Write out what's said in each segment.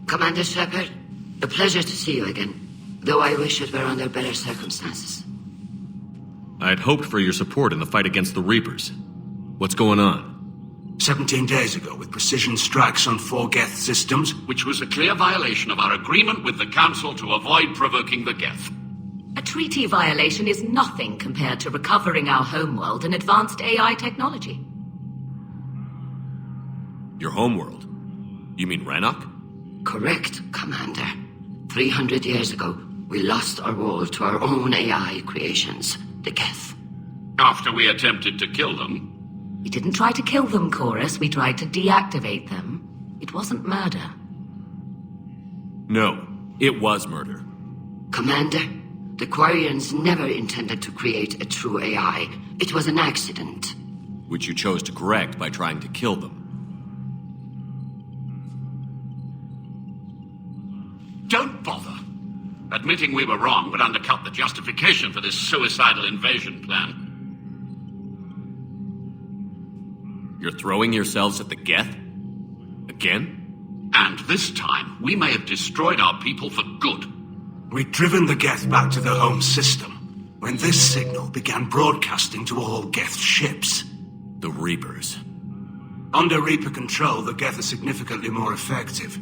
Commander Shepard, a pleasure to see you again, though I wish it were under better circumstances. I had hoped for your support in the fight against the Reapers. What's going on? 17 days ago, with precision strikes on 4 Geth systems, which was a clear violation of our agreement with the Council to avoid provoking the Geth. A treaty violation is nothing compared to recovering our homeworld and advanced AI technology. Your homeworld? You mean Rannoch? Correct, Commander. 300 years ago, we lost our world to our own AI creations, the Geth. After we attempted to kill them. We didn't try to kill them, Chorus. We tried to deactivate them. It wasn't murder. No, it was murder. Commander, the Quarians never intended to create a true AI. It was an accident. Which you chose to correct by trying to kill them. Don't bother. Admitting we were wrong would undercut the justification for this suicidal invasion plan. You're throwing yourselves at the Geth? Again? And this time, we may have destroyed our people for good. we'd driven the Geth back to the home system when this signal began broadcasting to all Geth ships. The Reapers. Under Reaper control, the Geth are significantly more effective.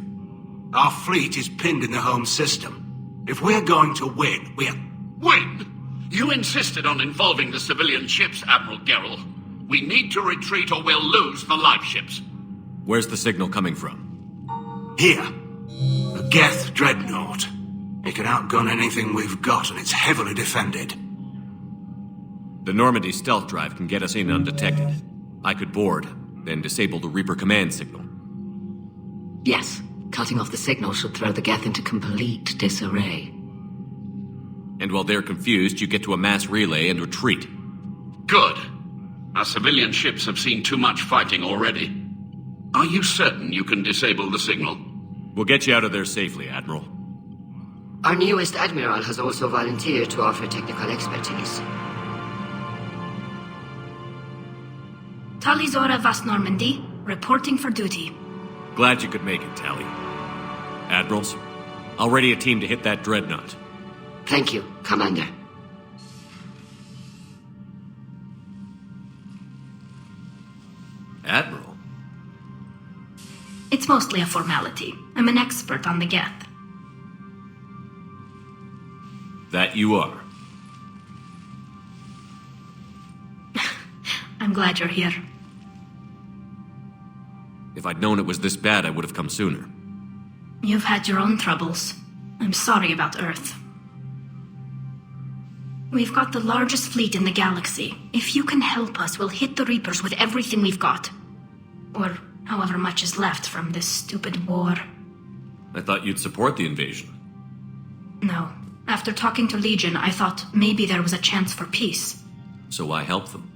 Our fleet is pinned in the home system. If we're going to win, Win? You insisted on involving the civilian ships, Admiral Gerrel. We need to retreat or we'll lose the live ships. Where's the signal coming from? Here. The Geth Drednout. It can outgun anything we've got, and it's heavily defended. The Normandy stealth drive can get us in undetected. I could board, then disable the Reaper command signal. Yes, cutting off the signal should throw the Geth into complete disarray. And while they're confused, you get to a mass relay and retreat. Good. Our civilian ships have seen too much fighting already. Are you certain you can disable the signal? We'll get you out of there safely, Admiral. Our newest Admiral has also volunteered to offer technical expertise. Talizora Vas Normandy, reporting for duty. Glad you could make it, Tally. Admirals, I'll ready a team to hit that Dreadnought. Thank you, Commander. Admiral? It's mostly a formality. I'm an expert on the Geth. That you are. I'm glad you're here. If I'd known it was this bad, I would have come sooner. You've had your own troubles. I'm sorry about Earth. We've got the largest fleet in the galaxy. If you can help us, we'll hit the Reapers with everything we've got. Or however much is left from this stupid war. I thought you'd support the invasion. No. After talking to Legion, I thought maybe there was a chance for peace. So why help them?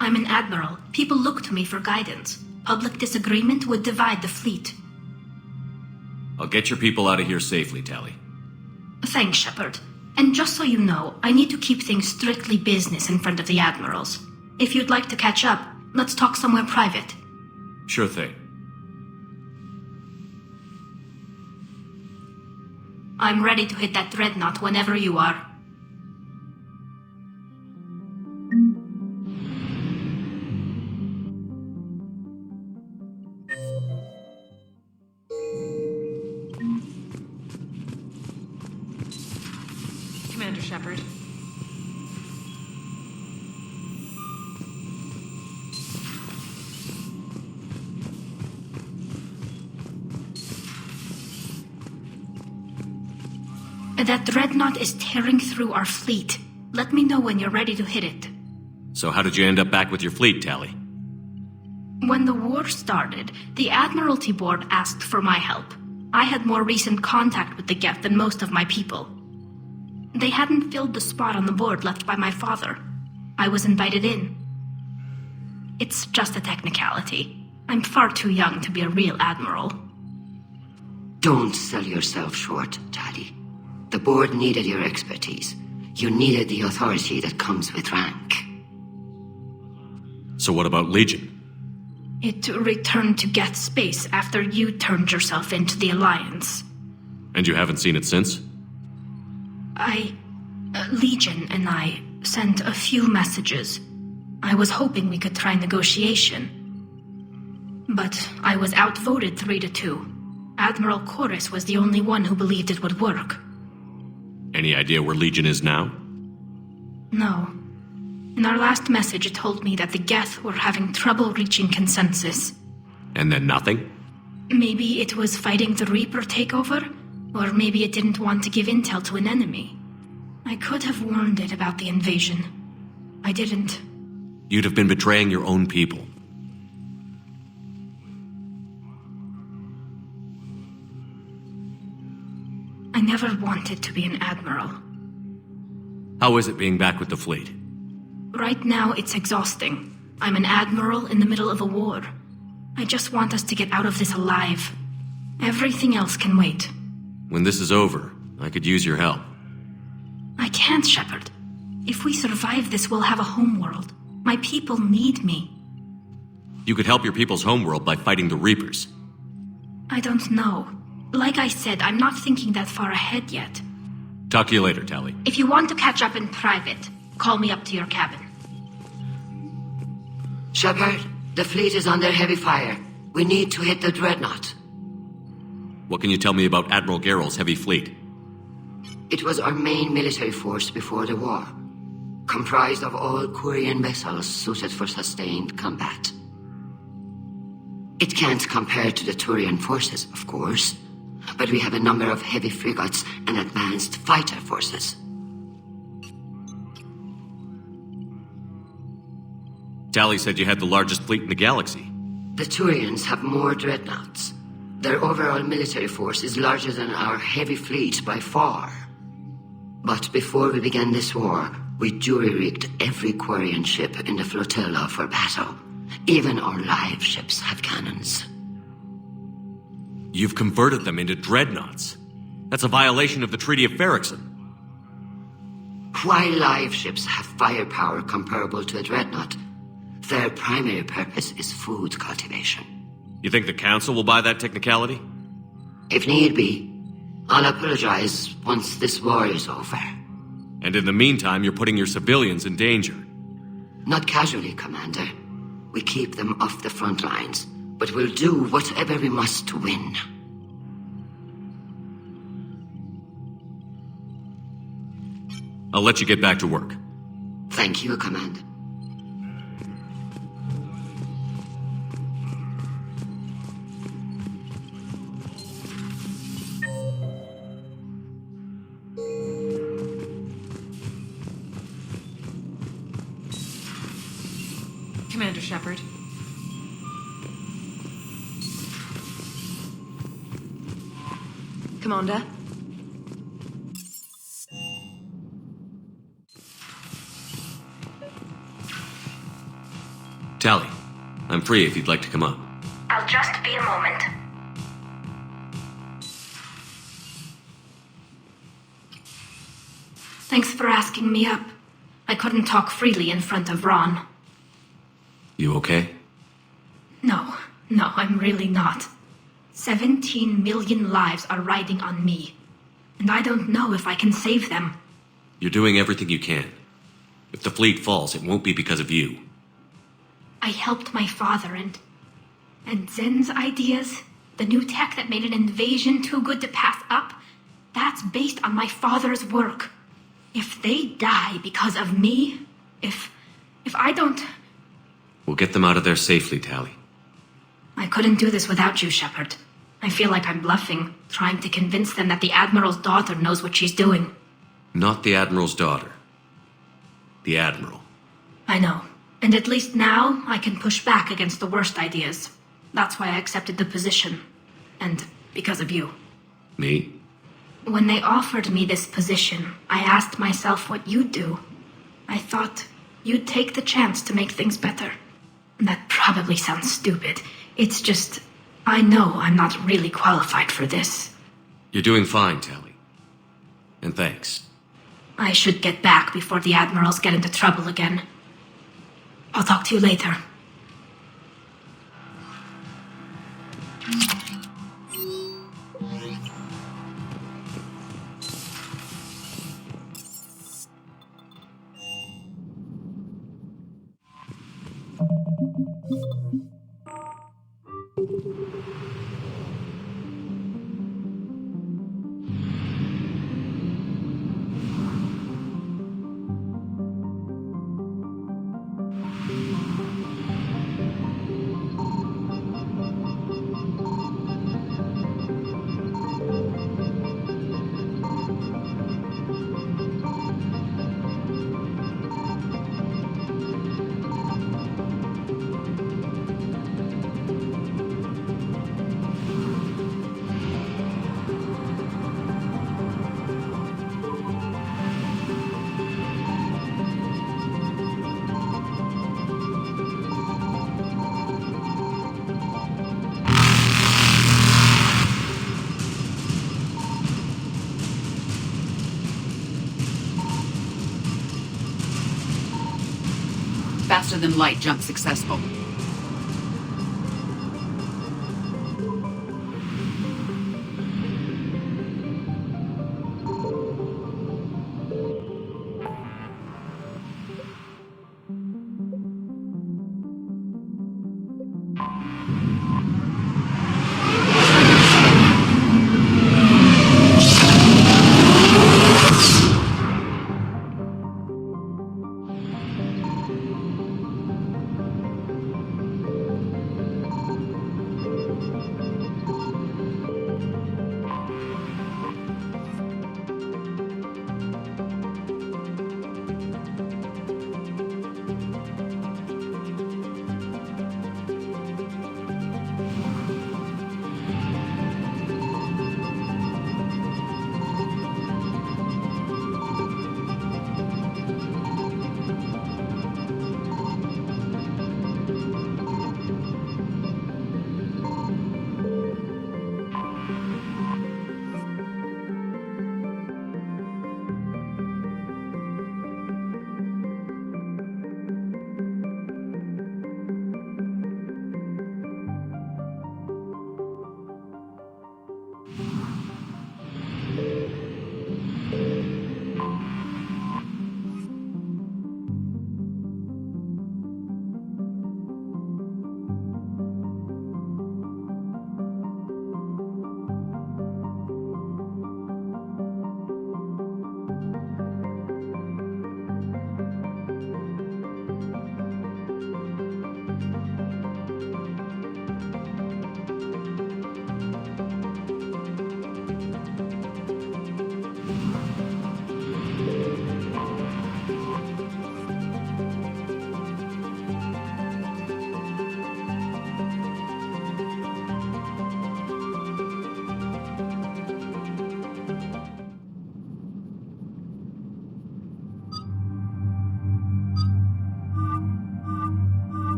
I'm an admiral. People look to me for guidance. Public disagreement would divide the fleet. I'll get your people out of here safely, Tally. Thanks, Shepard. And just so you know, I need to keep things strictly business in front of the admirals. If you'd like to catch up, let's talk somewhere private. Sure thing. I'm ready to hit that Dreadnought whenever you are. Commander Shepard. That Dreadnought is tearing through our fleet. Let me know when you're ready to hit it. So how did you end up back with your fleet, Tally? When the war started, the Admiralty Board asked for my help. I had more recent contact with the Geth than most of my people. They hadn't filled the spot on the board left by my father. I was invited in. It's just a technicality. I'm far too young to be a real admiral. Don't sell yourself short, Tally. The board needed your expertise. You needed the authority that comes with rank. So what about Legion? It returned to Geth space after you turned yourself into the Alliance. And you haven't seen it since? Legion and I sent a few messages. I was hoping we could try negotiation. But I was outvoted 3-2. Admiral Chorus was the only one who believed it would work. Any idea where Legion is now? No. In our last message, it told me that the Geth were having trouble reaching consensus. And then nothing? Maybe it was fighting the Reaper takeover, or maybe it didn't want to give intel to an enemy. I could have warned it about the invasion. I didn't. You'd have been betraying your own people. I never wanted to be an admiral. How is it being back with the fleet? Right now, it's exhausting. I'm an admiral in the middle of a war. I just want us to get out of this alive. Everything else can wait. When this is over, I could use your help. I can't, Shepard. If we survive this, we'll have a homeworld. My people need me. You could help your people's homeworld by fighting the Reapers. I don't know. Like I said, I'm not thinking that far ahead yet. Talk to you later, Tali. If you want to catch up in private, call me up to your cabin. Shepard, the fleet is under heavy fire. We need to hit the Dreadnought. What can you tell me about Admiral Geral's heavy fleet? It was our main military force before the war, comprised of all Quarian vessels suited for sustained combat. It can't compare to the Turian forces, of course, but we have a number of heavy frigates and advanced fighter forces. Tali said you had the largest fleet in the galaxy. The Turians have more dreadnoughts. Their overall military force is larger than our heavy fleet by far. But before we began this war, we jury-rigged every Quarian ship in the flotilla for battle. Even our live ships have cannons. You've converted them into dreadnoughts. That's a violation of the Treaty of Ferrixon. While live ships have firepower comparable to a dreadnought, their primary purpose is food cultivation. You think the Council will buy that technicality? If need be, I'll apologize once this war is over. And in the meantime, you're putting your civilians in danger. Not casually, Commander. We keep them off the front lines, but we'll do whatever we must to win. I'll let you get back to work. Thank you, Commander. Commander Shepard. Commander. Tali, I'm free if you'd like to come up. I'll just be a moment. Thanks for asking me up. I couldn't talk freely in front of Ron. You okay? No, I'm really not. 17 million lives are riding on me. And I don't know if I can save them. You're doing everything you can. If the fleet falls, it won't be because of you. I helped my father and Zen's ideas, the new tech that made an invasion too good to pass up, that's based on my father's work. If they die because of me, if I don't... We'll get them out of there safely, Tali. I couldn't do this without you, Shepard. I feel like I'm bluffing, trying to convince them that the Admiral's daughter knows what she's doing. Not the Admiral's daughter. The Admiral. I know. And at least now, I can push back against the worst ideas. That's why I accepted the position. And because of you. Me? When they offered me this position, I asked myself what you'd do. I thought you'd take the chance to make things better. That probably sounds stupid. It's just, I know I'm not really qualified for this. You're doing fine, Tali. And thanks. I should get back before the Admirals get into trouble again. I'll talk to you later. Faster than light jump successful.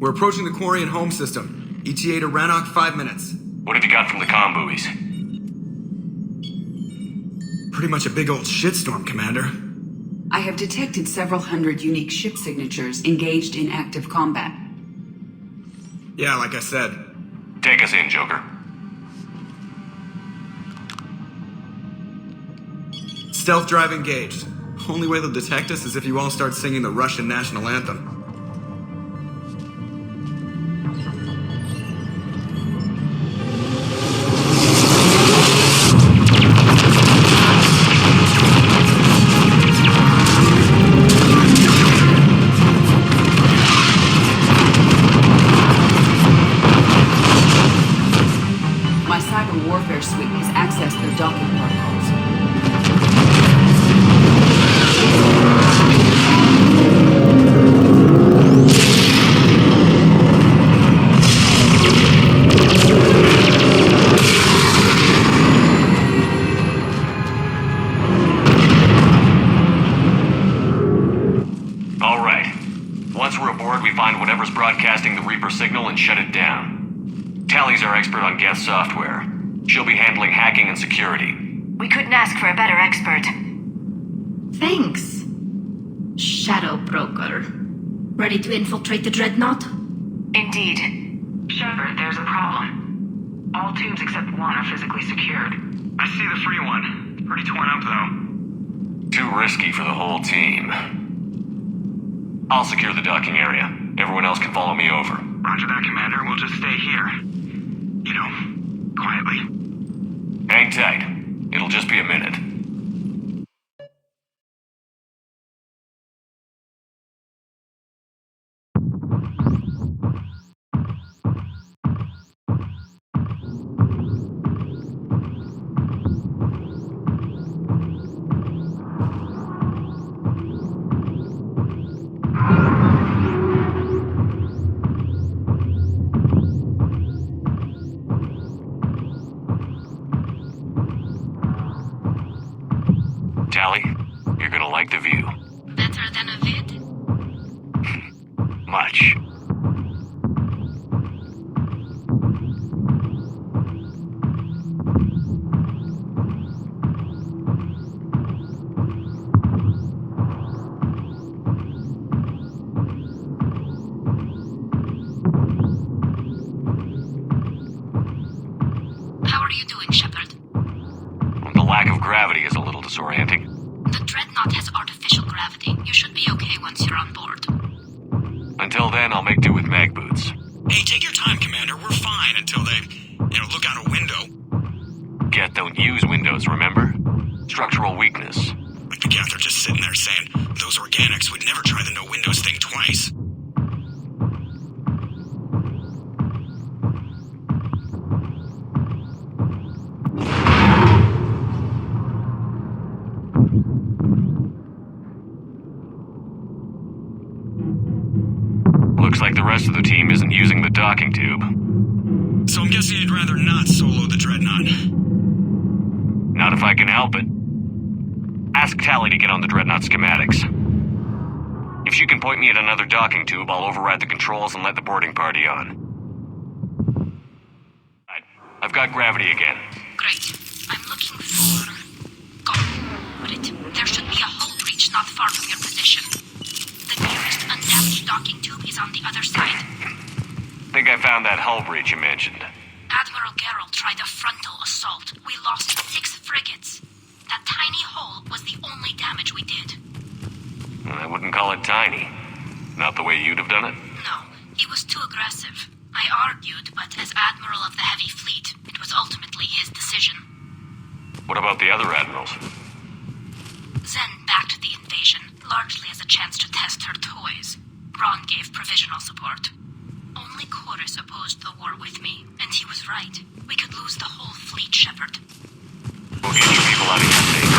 We're approaching the Quarian home system. ETA to Rannoch, 5 minutes. What have you got from the comm buoys? Pretty much a big old shitstorm, Commander. I have detected several hundred unique ship signatures engaged in active combat. Yeah, like I said. Take us in, Joker. Stealth drive engaged. Only way they'll detect us is if you all start singing the Russian national anthem. broadcasting the Reaper signal and shut it down. Tally's our expert on Geth software. She'll be handling hacking and security. We couldn't ask for a better expert. Thanks. Shadow Broker. Ready to infiltrate the Dreadnought? Indeed. Shepard, there's a problem. All tubes except one are physically secured. I see the free one. It's pretty torn up, though. Too risky for the whole team. I'll secure the docking area. Everyone else can follow me over. Roger that, Commander. We'll just stay here. You know, quietly. Hang tight. It'll just be a minute. Tally, you're gonna like the view. Better than a vid? Much. How are you doing, Shepard? The lack of gravity is a little disorienting. The Dreadnought has artificial gravity. You should be okay once you're on board. Until then, I'll make do with mag boots. Hey, take your time, Commander. We're fine until they, look out a window. Geth don't use windows, remember? Structural weakness. Like the Geth are just sitting there saying, those organics would never try the no windows thing twice. Looks like the rest of the team isn't using the docking tube. So I'm guessing you'd rather not solo the Dreadnought. Not if I can help it. Ask Tally to get on the Dreadnought schematics. If she can point me at another docking tube, I'll override the controls and let the boarding party on. I've got gravity again. Great. I'm looking for... Got it. There should be a hull breach not far from your position. The nearest undamaged docking tube is on the other side. Think I found that hull breach you mentioned. Admiral Geralt tried a frontal assault. We lost 6 frigates. That tiny hull was the only damage we did. I wouldn't call it tiny. Not the way you'd have done it? No, he was too aggressive. I argued, but as Admiral of the Heavy Fleet, it was ultimately his decision. What about the other admirals? Zen backed the invasion, largely as a chance to test her toys. Ron gave provisional support. Only Chorus opposed the war with me, and he was right. We could lose the whole fleet, Shepard. We'll get you people out of here safe.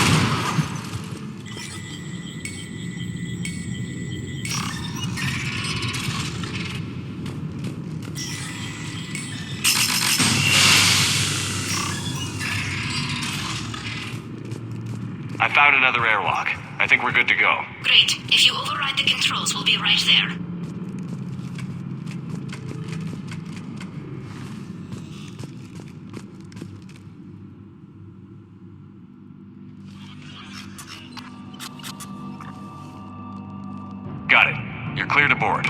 I found another airlock. I think we're good to go. Great. If you override the controls, we'll be right there. Got it. You're clear to board.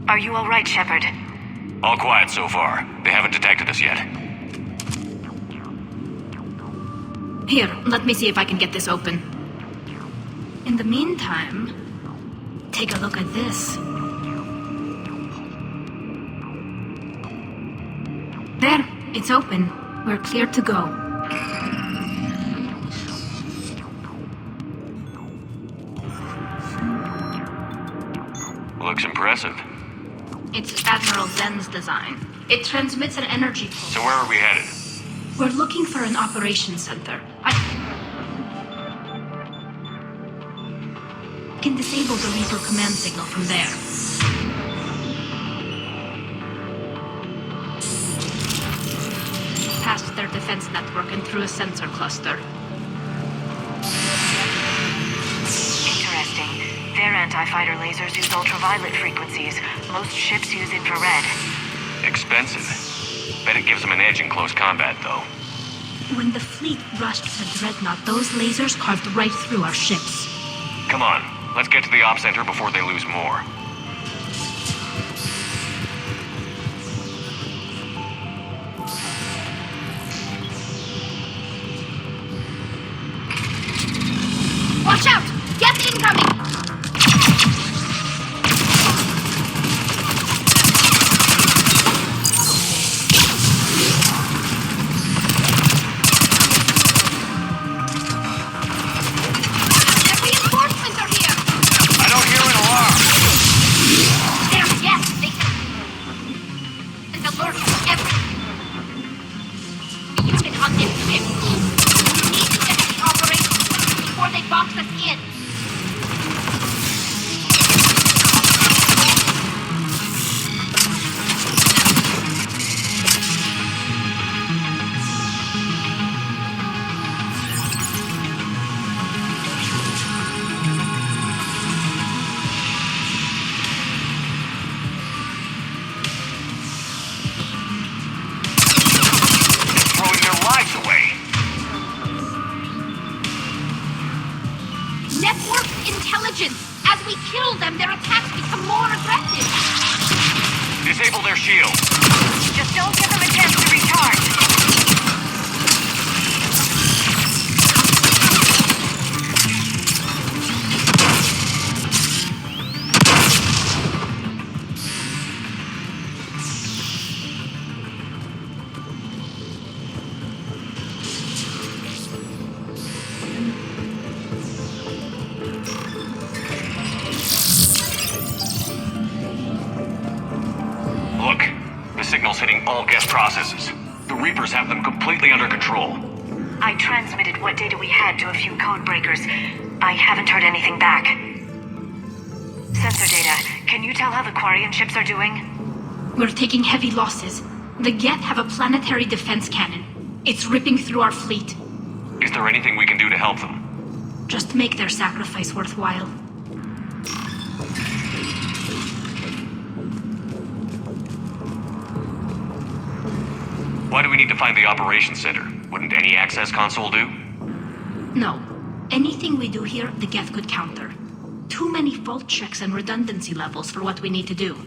Are you all right, Shepard? All quiet so far. They haven't detected us yet. Here, let me see if I can get this open. In the meantime, take a look at this. There, it's open. We're clear to go. Looks impressive. It's Admiral Zen's design. It transmits an energy pulse. So where are we headed? We're looking for an operations center. I can disable the Reaper command signal from there. defense network and through a sensor cluster. Interesting. Their anti-fighter lasers use ultraviolet frequencies. Most ships use infrared. Expensive. Bet it gives them an edge in close combat, though. When the fleet rushed the Dreadnought, those lasers carved right through our ships. Come on, let's get to the op center before they lose more. Watch out! Get incoming! Disable their shields. Just don't give them a chance to recharge. Signals hitting all guest processes. The Reapers have them completely under control. I transmitted what data we had to a few code breakers. I haven't heard anything back. Sensor data. Can you tell how the Quarian ships are doing? We're taking heavy losses. The Geth have a planetary defense cannon. It's ripping through our fleet. Is there anything we can do to help them? Just make their sacrifice worthwhile. Why do we need to find the operations center? Wouldn't any access console do? No. Anything we do here, the Geth could counter. Too many fault checks and redundancy levels for what we need to do.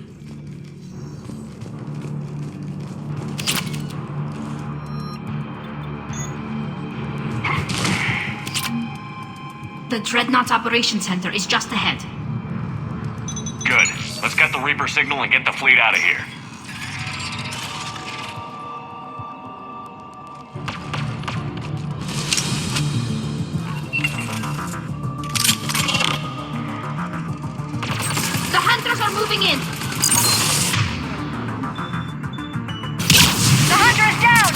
The Dreadnought's operations center is just ahead. Good. Let's get the Reaper signal and get the fleet out of here. Moving in. The hunter is down.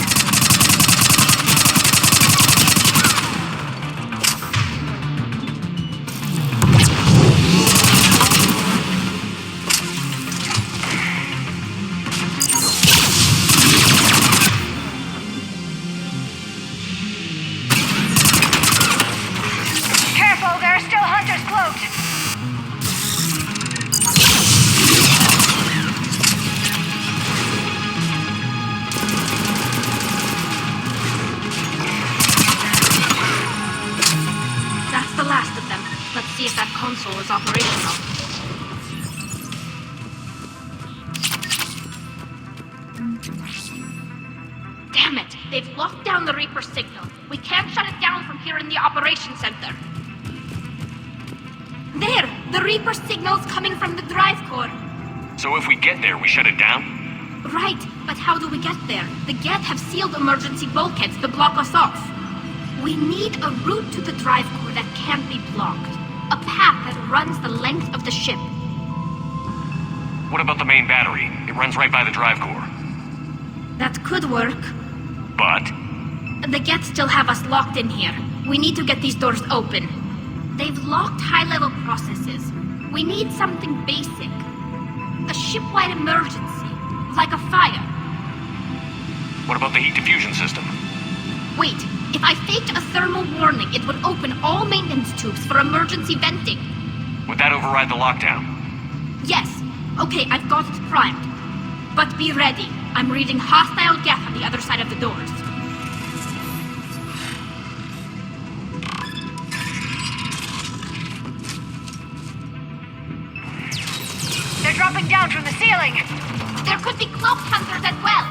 Careful, there are still hunters cloaked. See if that console is operational. Damn it! They've locked down the Reaper signal. We can't shut it down from here in the operations center. There! The Reaper signal's coming from the drive core. So if we get there, we shut it down? Right, but how do we get there? The Geth have sealed emergency bulkheads to block us off. We need a route to the drive core that can't be blocked. A path that runs the length of the ship. What about the main battery? It runs right by the drive core. That could work. But? The Geth still have us locked in here. We need to get these doors open. They've locked high-level processes. We need something basic. A ship-wide emergency. Like a fire. What about the heat diffusion system? Wait, if I faked a thermal warning, it would open all maintenance tubes for emergency venting. Would that override the lockdown? Yes. Okay, I've got it primed. But be ready. I'm reading hostile Geth on the other side of the doors. They're dropping down from the ceiling. There could be cloaked hunters as well.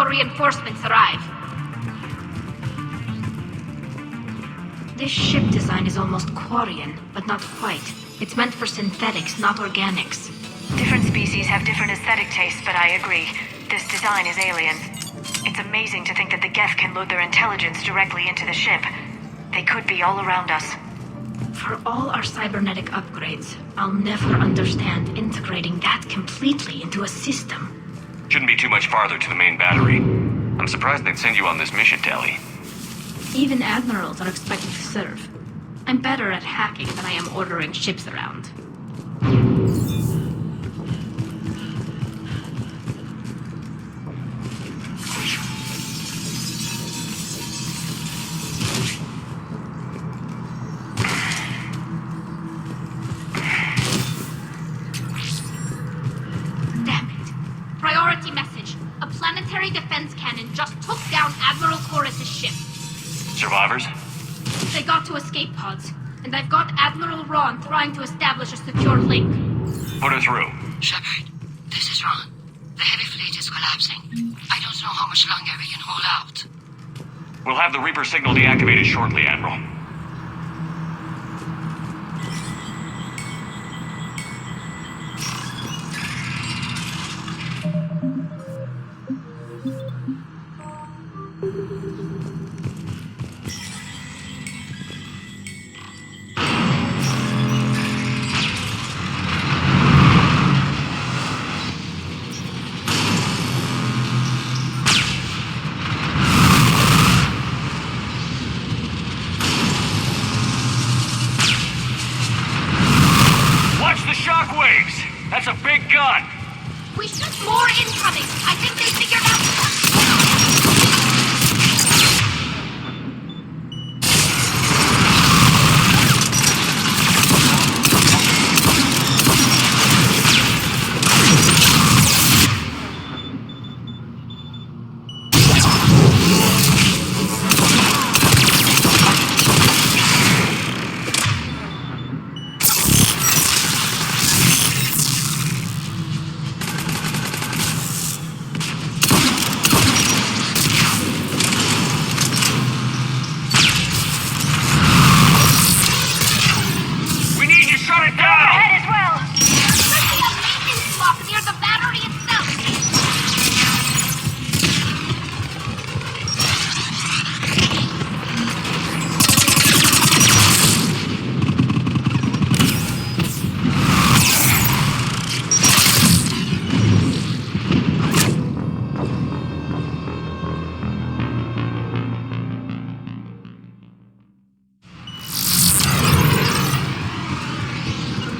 Reinforcements arrive. This ship design is almost Quarian, but not quite. It's meant for synthetics, not organics. Different species have different aesthetic tastes, but I agree. This design is alien. It's amazing to think that the Geth can load their intelligence directly into the ship. They could be all around us. For all our cybernetic upgrades, I'll never understand integrating that completely into a system. Shouldn't be too much farther to the main battery. I'm surprised they'd send you on this mission, Tally. Even admirals are expected to serve. I'm better at hacking than I am ordering ships around. Defense cannon just took down Admiral Chorus's ship. Survivors? They got to escape pods, and I've got Admiral Ron trying to establish a secure link. Put her through. Shepard, this is Ron. The heavy fleet is collapsing. I don't know how much longer we can hold out. We'll have the Reaper signal deactivated shortly, Admiral. That's a big gun! We shoot more incoming! I think they figured out...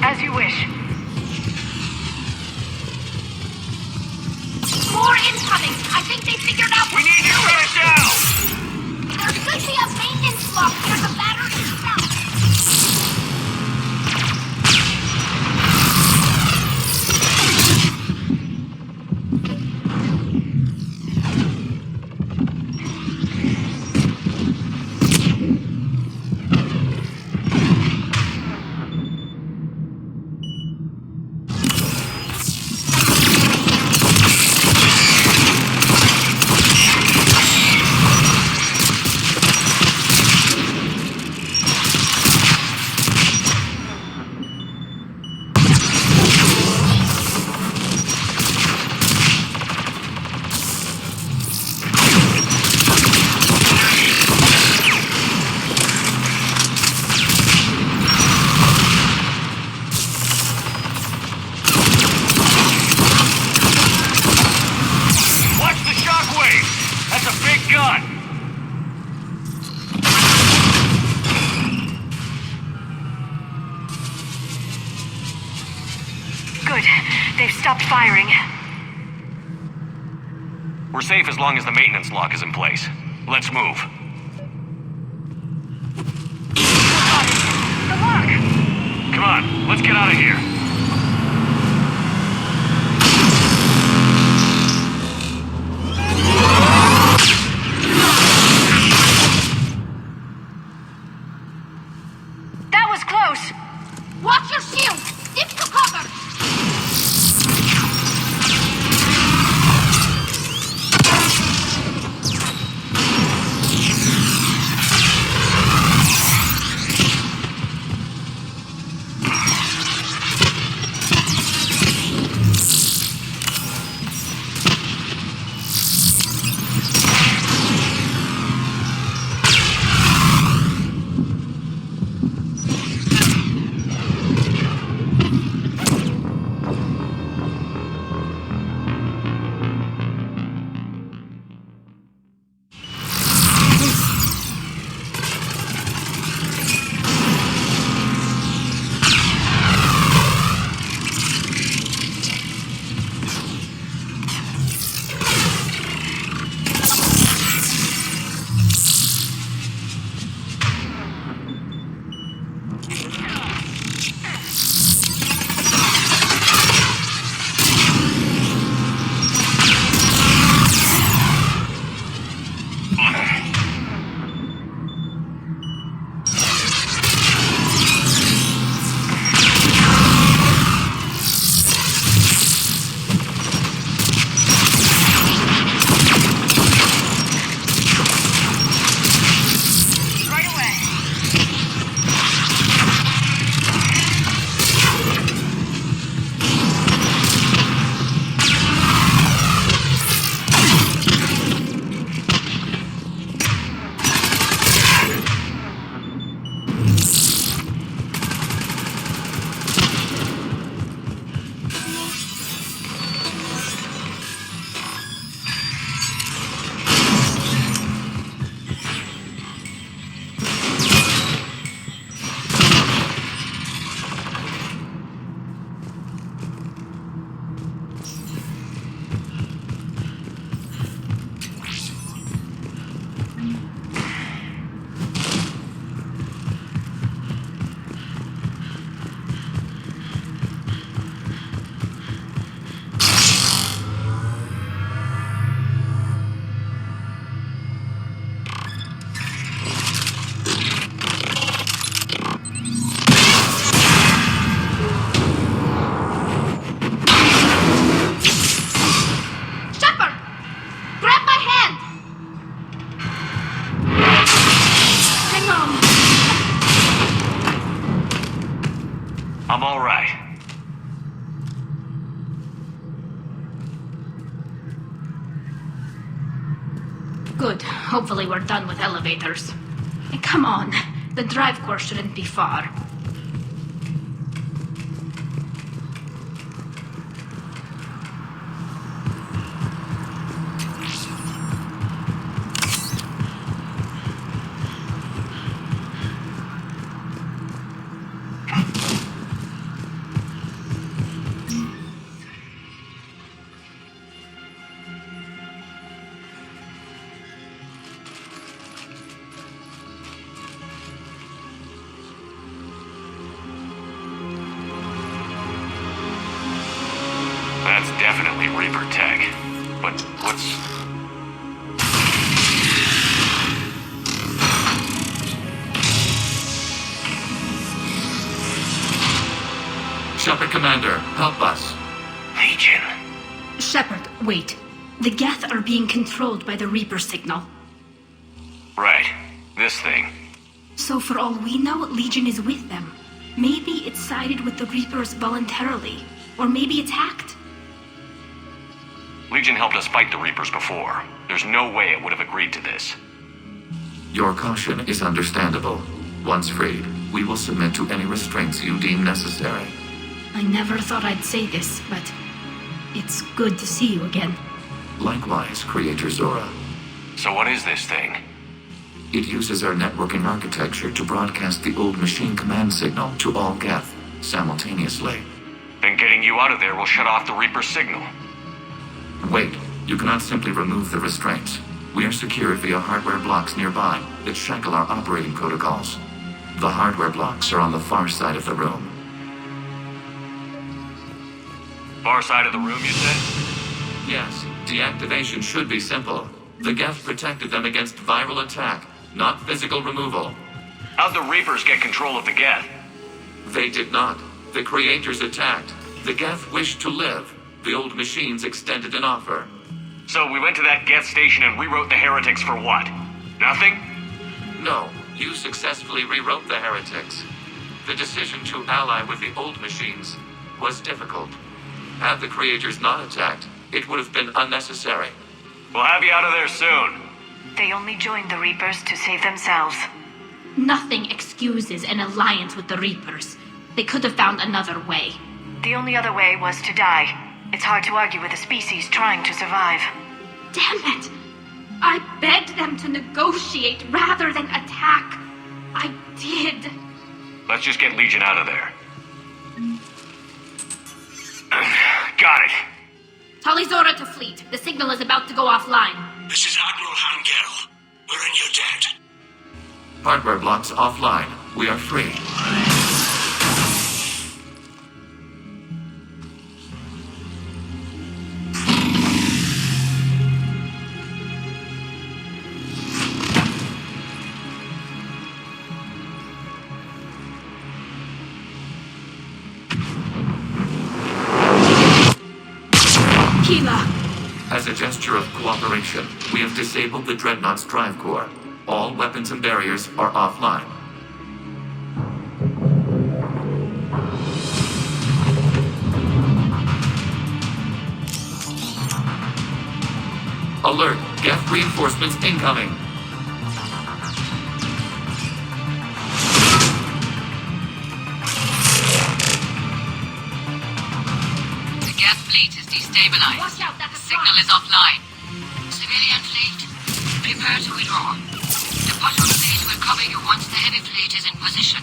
As you wish. More incoming! I think they figured out... We need to shut it down! There should be a maintenance block near the battery itself. Good. They've stopped firing. We're safe as long as the maintenance lock is in place. Let's move. The lock! Come on, let's get out of here. That was close! Watch your shield! Dip to cover! I'm all right. Good. Hopefully we're done with elevators. Come on. The drive course shouldn't be far. That's definitely Reaper tech. But what's... Shepard, Commander, help us. Legion. Shepard, wait. The Geth are being controlled by the Reaper signal. Right. This thing. So for all we know, Legion is with them. Maybe it sided with the Reapers voluntarily. Or maybe it's hacked. Legion helped us fight the Reapers before. There's no way it would have agreed to this. Your caution is understandable. Once freed, we will submit to any restraints you deem necessary. I never thought I'd say this, but it's good to see you again. Likewise, Creator Zora. So what is this thing? It uses our networking architecture to broadcast the old machine command signal to all Geth simultaneously. Then getting you out of there will shut off the Reaper's signal. Wait, you cannot simply remove the restraints. We are secured via hardware blocks nearby that shackle our operating protocols. The hardware blocks are on the far side of the room. Far side of the room, you said? Yes, deactivation should be simple. The Geth protected them against viral attack, not physical removal. How'd the Reapers get control of the Geth? They did not. The creators attacked. The Geth wished to live. The old machines extended an offer. So we went to that Geth station and rewrote the heretics for what? Nothing? No, you successfully rewrote the heretics. The decision to ally with the old machines was difficult. Had the creators not attacked, it would have been unnecessary. We'll have you out of there soon. They only joined the Reapers to save themselves. Nothing excuses an alliance with the Reapers. They could have found another way. The only other way was to die. It's hard to argue with a species trying to survive. Damn it! I begged them to negotiate rather than attack. I did. Let's just get Legion out of there. Got it. Talizora to fleet. The signal is about to go offline. This is Admiral Hangel. We're in your debt. Hardware blocks offline. We are free. As a gesture of cooperation, we have disabled the Dreadnought's drive core. All weapons and barriers are offline. Alert! Geth reinforcements incoming! The Geth fleet is destabilized. Watch out, that's a Signal is offline. Civilian fleet, prepare to withdraw. The patrol fleet will cover you once the heavy fleet is in position.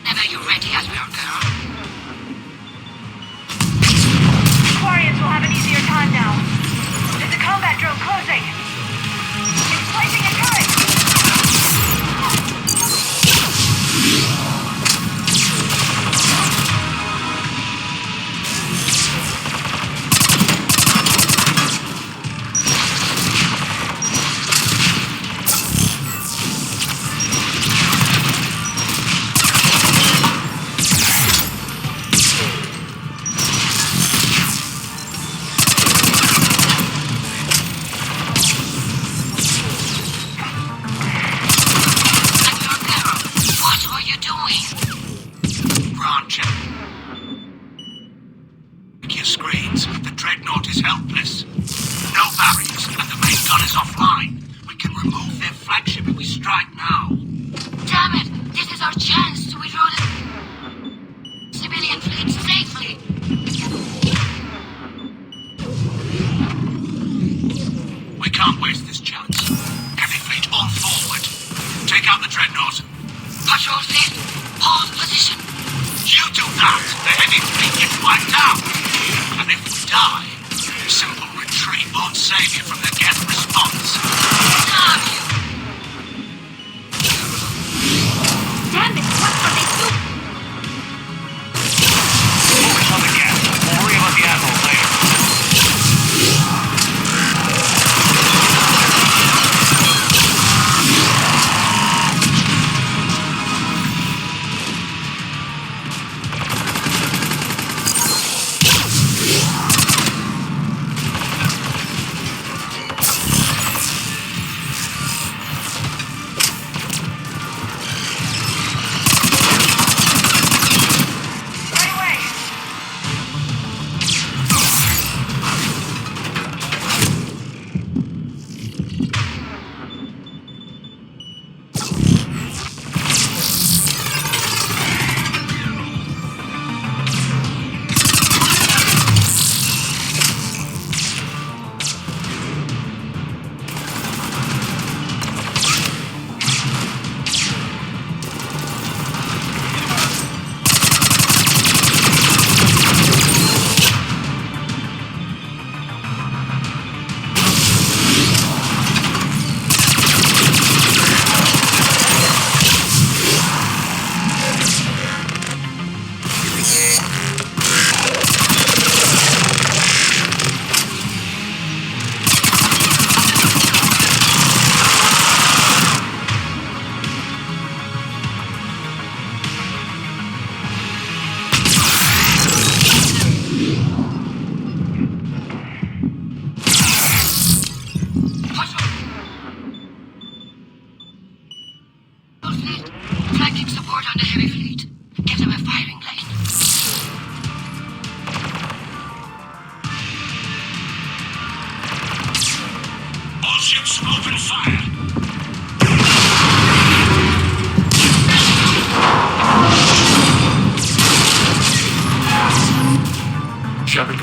Whenever you're ready, Admiral Girl. The Quarians will have an easier time now. There's a combat drone closing. It's placing a turret. The Dreadnought is helpless. No barriers, and the main gun is offline. We can remove their flagship if we strike now. Damn it! This is our chance to withdraw the civilian fleet safely. We can't waste this chance. Heavy fleet on forward. Take out the Dreadnought. Patrol fleet, hold position. You do that, the heavy fleet gets wiped out. And if we die, simple retreat won't save you from the Geth response. Damn you! Damn it! What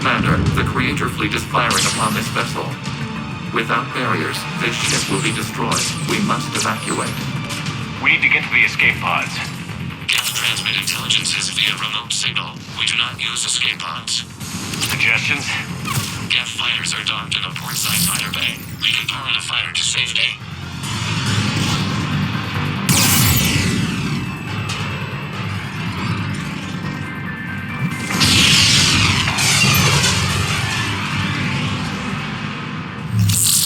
Commander, the Creator fleet is firing upon this vessel. Without barriers, this ship will be destroyed. We must evacuate. We need to get to the escape pods. Geth transmit intelligences via remote signal. We do not use escape pods. Suggestions? Geth fighters are docked in a portside fighter bay. We can power the fighter to safety.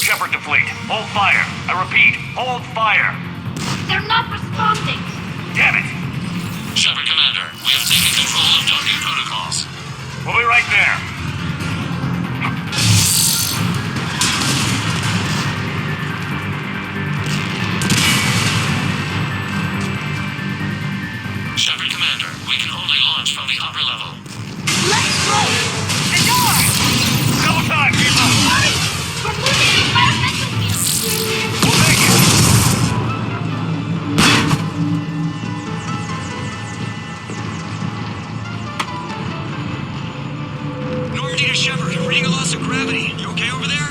Shepard to fleet. Hold fire. I repeat, hold fire. They're not responding. Damn it. Shepard Commander, we have taken control of docking protocols. We'll be right there. Shepard Commander, we can only launch from the upper level. Let's go! The door! Double time, people! Hurry! We're moving environmental field! We'll make it! Normandy to Shepard, reading a loss of gravity. You okay over there?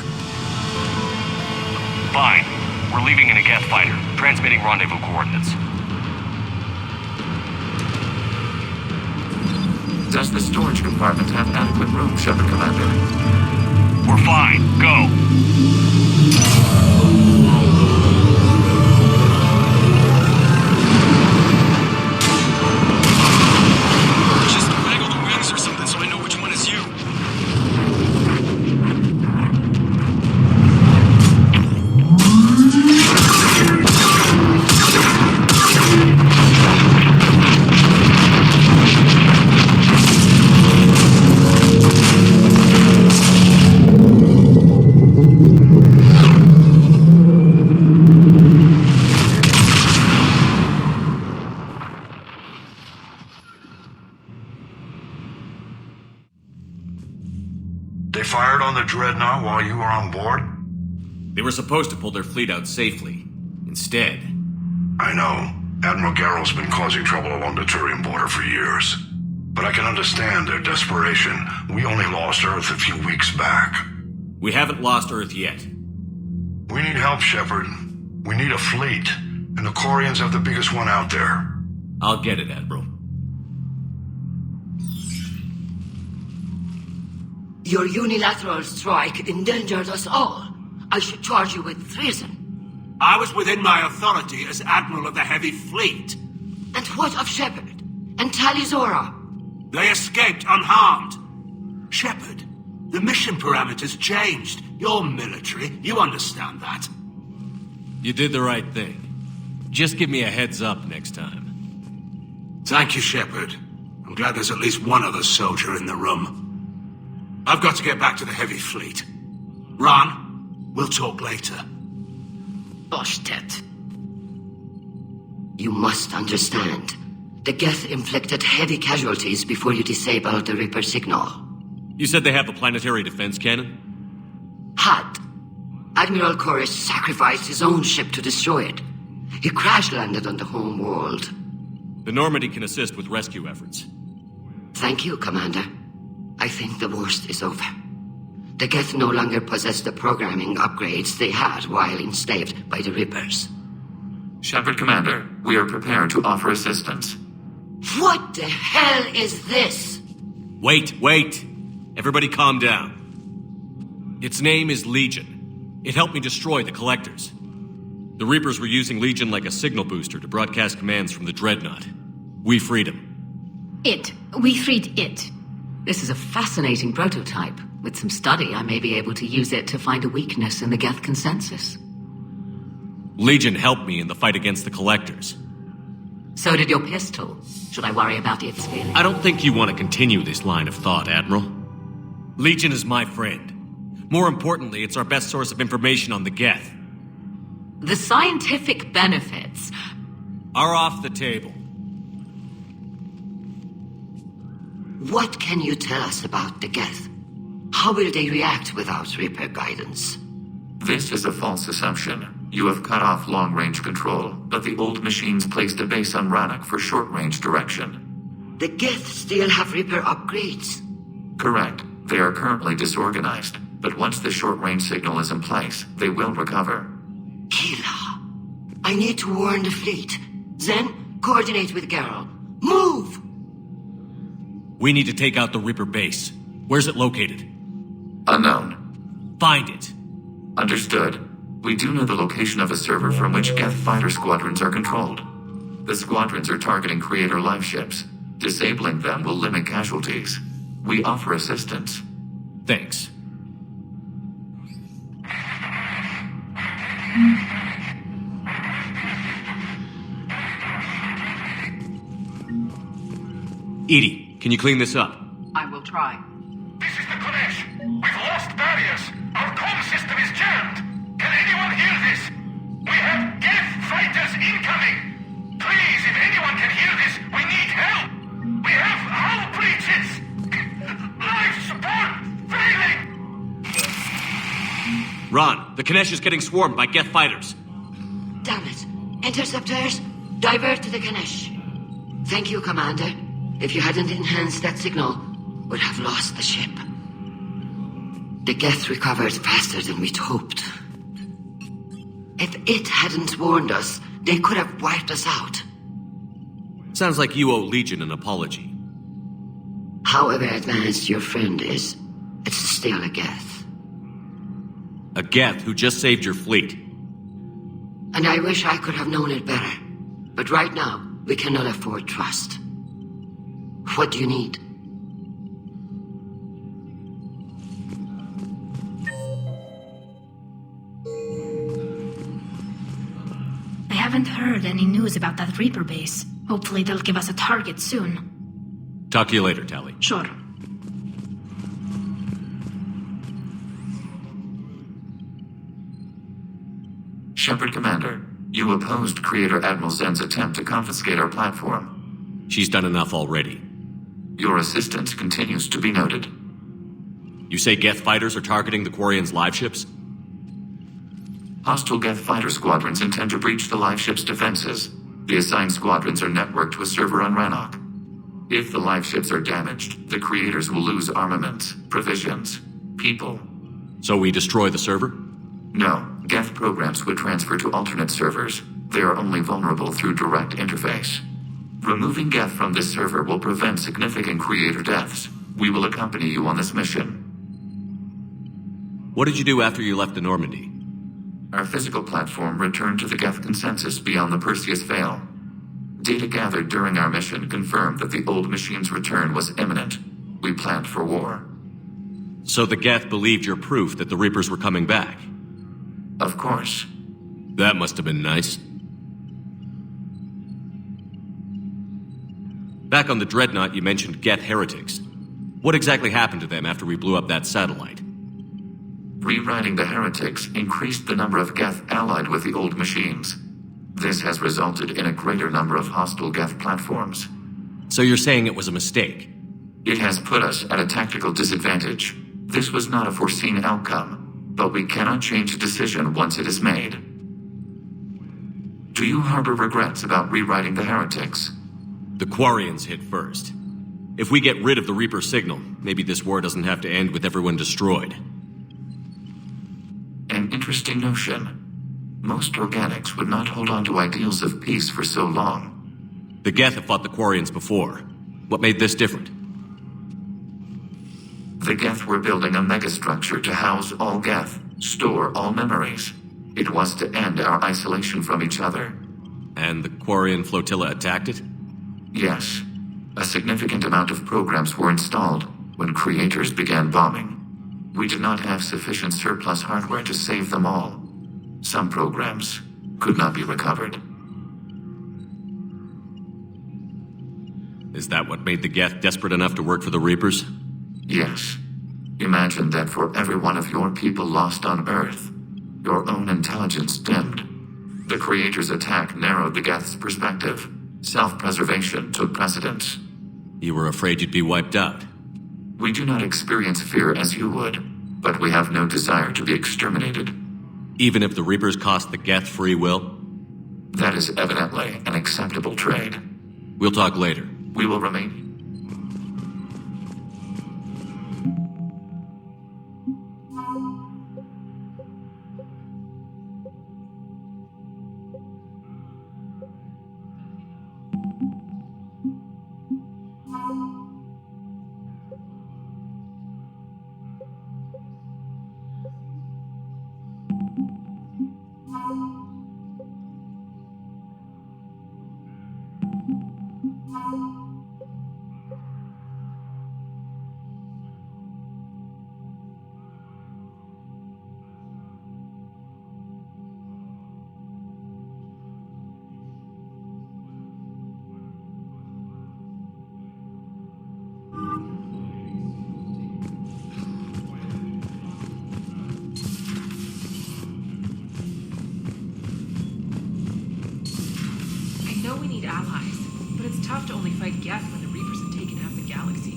Fine. We're leaving in a Geth fighter, transmitting rendezvous coordinates. Does the storage compartment have adequate room, Shepard Commander? We're fine. Go. Just waggle the wings or something so I know which one is you. They fired on the Dreadnought while you were on board? They were supposed to pull their fleet out safely. Instead... I know. Admiral Garrow's been causing trouble along the Turian border for years. But I can understand their desperation. We only lost Earth a few weeks back. We haven't lost Earth yet. We need help, Shepard. We need a fleet. And the Quarians have the biggest one out there. I'll get it, Admiral. Your unilateral strike endangered us all. I should charge you with treason. I was within my authority as Admiral of the Heavy Fleet. And what of Shepard? And Talizora? They escaped unharmed. Shepard, the mission parameters changed. You're military. You understand that. You did the right thing. Just give me a heads up next time. Thank you, Shepard. I'm glad there's at least one other soldier in the room. I've got to get back to the Heavy Fleet. Ron, we'll talk later. Boshtet. You must understand. The Geth inflicted heavy casualties before you disabled the Reaper signal. You said they have a planetary defense cannon? Had. Admiral Koris sacrificed his own ship to destroy it. He crash-landed on the home world. The Normandy can assist with rescue efforts. Thank you, Commander. I think the worst is over. The Geth no longer possess the programming upgrades they had while enslaved by the Reapers. Shepard Commander, we are prepared to offer assistance. What the hell is this? Wait. Everybody calm down. Its name is Legion. It helped me destroy the Collectors. The Reapers were using Legion like a signal booster to broadcast commands from the Dreadnought. We freed him. We freed it. This is a fascinating prototype. With some study, I may be able to use it to find a weakness in the Geth consensus. Legion helped me in the fight against the Collectors. So did your pistol. Should I worry about its feelings? I don't think you want to continue this line of thought, Admiral. Legion is my friend. More importantly, it's our best source of information on the Geth. The scientific benefits are off the table. What can you tell us about the Geth? How will they react without Reaper guidance? This is a false assumption. You have cut off long-range control, but the old machines placed a base on Rannoch for short-range direction. The Geth still have Reaper upgrades? Correct. They are currently disorganized, but once the short-range signal is in place, they will recover. Kila, I need to warn the fleet. Then, coordinate with Garrel. Move! We need to take out the Reaper base. Where's it located? Unknown. Find it. Understood. We do know the location of a server from which Geth fighter squadrons are controlled. The squadrons are targeting Creator live ships. Disabling them will limit casualties. We offer assistance. Thanks. Edie, can you clean this up? I will try. This is the Kodesh. We've lost barriers. Our comm system is jammed. Can anyone hear this? We have Geth fighters incoming. Please, if anyone can hear this, we need help. We have hull breaches. Life support failing. Ron, the Kanesh is getting swarmed by Geth fighters. Damn it. Interceptors, divert to the Ganesh. Thank you, Commander. If you hadn't enhanced that signal, we'd have lost the ship. The Geth recovered faster than we'd hoped. If it hadn't warned us, they could have wiped us out. Sounds like you owe Legion an apology. However advanced your friend is, it's still a Geth. A Geth who just saved your fleet. And I wish I could have known it better. But right now, we cannot afford trust. What do you need? I haven't heard any news about that Reaper base. Hopefully they'll give us a target soon. Talk to you later, Tally. Sure. Shepard Commander, you opposed Creator Admiral Zen's attempt to confiscate our platform. She's done enough already. Your assistance continues to be noted. You say Geth fighters are targeting the Quarians' live ships? Hostile Geth fighter squadrons intend to breach the live ship's defenses. The assigned squadrons are networked to a server on Rannoch. If the live ships are damaged, the Creators will lose armaments, provisions, people. So we destroy the server? No, Geth programs would transfer to alternate servers. They are only vulnerable through direct interface. Removing Geth from this server will prevent significant Creator deaths. We will accompany you on this mission. What did you do after you left the Normandy? Our physical platform returned to the Geth consensus beyond the Perseus Veil. Data gathered during our mission confirmed that the old machine's return was imminent. We planned for war. So the Geth believed your proof that the Reapers were coming back? Of course. That must have been nice. Back on the Dreadnought, you mentioned Geth heretics. What exactly happened to them after we blew up that satellite? Rewriting the heretics increased the number of Geth allied with the old machines. This has resulted in a greater number of hostile Geth platforms. So you're saying it was a mistake? It has put us at a tactical disadvantage. This was not a foreseen outcome, but we cannot change a decision once it is made. Do you harbor regrets about rewriting the heretics? The Quarians hit first. If we get rid of the Reaper signal, maybe this war doesn't have to end with everyone destroyed. An interesting notion. Most organics would not hold on to ideals of peace for so long. The Geth have fought the Quarians before. What made this different? The Geth were building a megastructure to house all Geth, store all memories. It was to end our isolation from each other. And the Quarian flotilla attacked it? Yes. A significant amount of programs were installed when Creators began bombing. We did not have sufficient surplus hardware to save them all. Some programs could not be recovered. Is that what made the Geth desperate enough to work for the Reapers? Yes. Imagine that for every one of your people lost on Earth, your own intelligence dimmed. The Creators' attack narrowed the Geth's perspective. Self-preservation took precedence. You were afraid you'd be wiped out. We do not experience fear as you would, but we have no desire to be exterminated. Even if the Reapers cost the Geth free will? That is evidently an acceptable trade. We'll talk later. We will remain. only fight Geth when the Reapers have taken half the galaxy.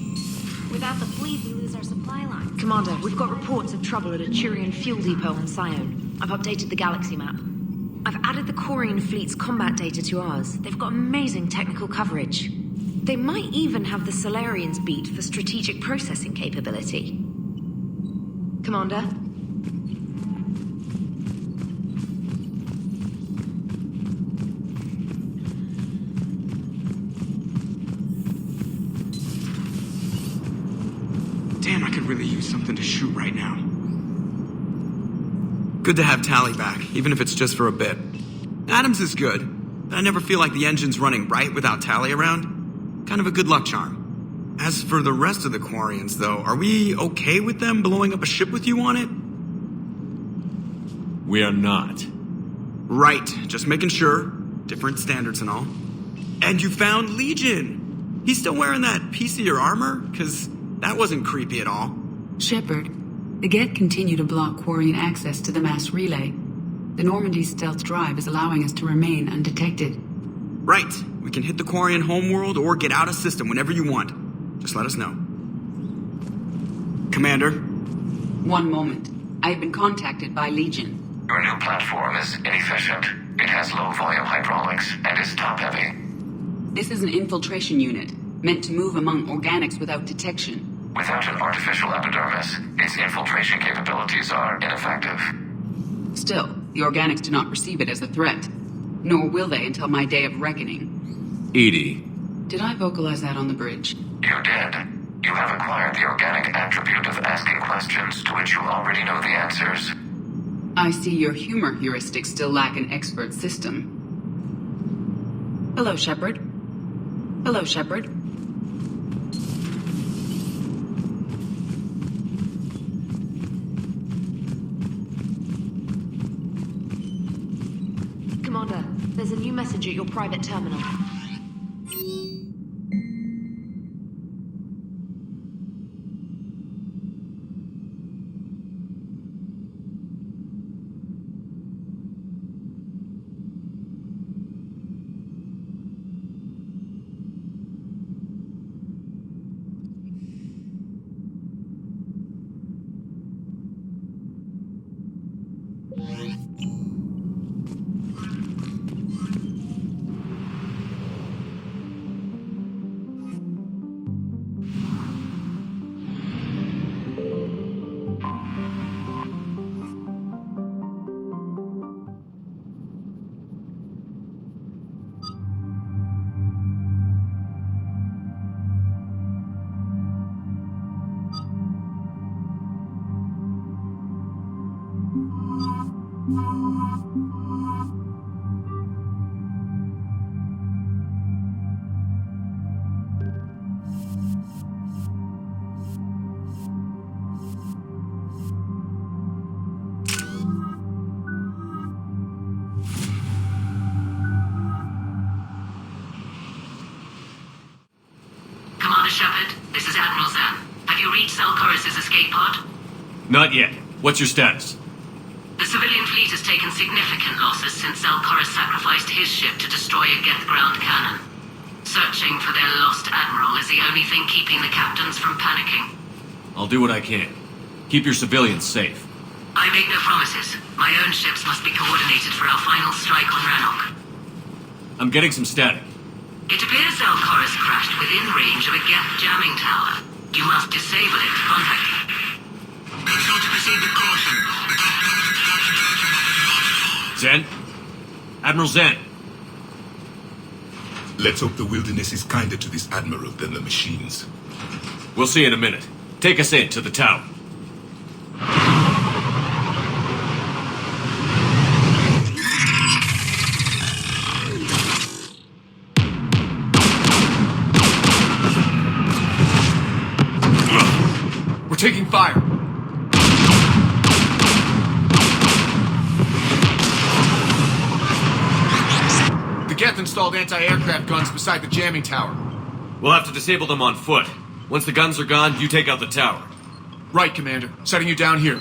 Without the fleet, we lose our supply lines. Commander, we've got reports of trouble at a Turian fuel depot on Sion. I've updated the galaxy map. I've added the Quarian fleet's combat data to ours. They've got amazing technical coverage. They might even have the Solarians beat for strategic processing capability. Commander? Damn, I could really use something to shoot right now. Good to have Tally back, even if it's just for a bit. Adams is good, but I never feel like the engine's running right without Tally around. Kind of a good luck charm. As for the rest of the Quarians, though, are we okay with them blowing up a ship with you on it? We are not. Right, just making sure. Different standards and all. And you found Legion! He's still wearing that piece of your armor? 'Cause that wasn't creepy at all. Shepard, the Geth continue to block Quarian access to the mass relay. The Normandy stealth drive is allowing us to remain undetected. Right. We can hit the Quarian homeworld or get out of system whenever you want. Just let us know. Commander? One moment. I have been contacted by Legion. Your new platform is inefficient. It has low-volume hydraulics and is top-heavy. This is an infiltration unit, meant to move among organics without detection. Without an artificial epidermis, its infiltration capabilities are ineffective. Still, the organics do not perceive it as a threat. Nor will they until my day of reckoning. Edie. Did I vocalize that on the bridge? You did. You have acquired the organic attribute of asking questions to which you already know the answers. I see your humor heuristics still lack an expert system. Hello, Shepard. Hello, Shepard. Commander, there's a new message at your private terminal. Not yet. What's your status? The civilian fleet has taken significant losses since Zelkoris sacrificed his ship to destroy a Geth ground cannon. Searching for their lost admiral is the only thing keeping the captains from panicking. I'll do what I can. Keep your civilians safe. I make no promises. My own ships must be coordinated for our final strike on Rannoch. I'm getting some static. It appears Zelkoris crashed within range of a Geth jamming tower. You must disable it to contact it. Zen? Admiral Zen? Let's hope the wilderness is kinder to this admiral than the machines. We'll see in a minute. Take us in to the tower. We're taking fire. Geth installed anti-aircraft guns beside the jamming tower. We'll have to disable them on foot. Once the guns are gone, you take out the tower. Right, Commander. Setting you down here.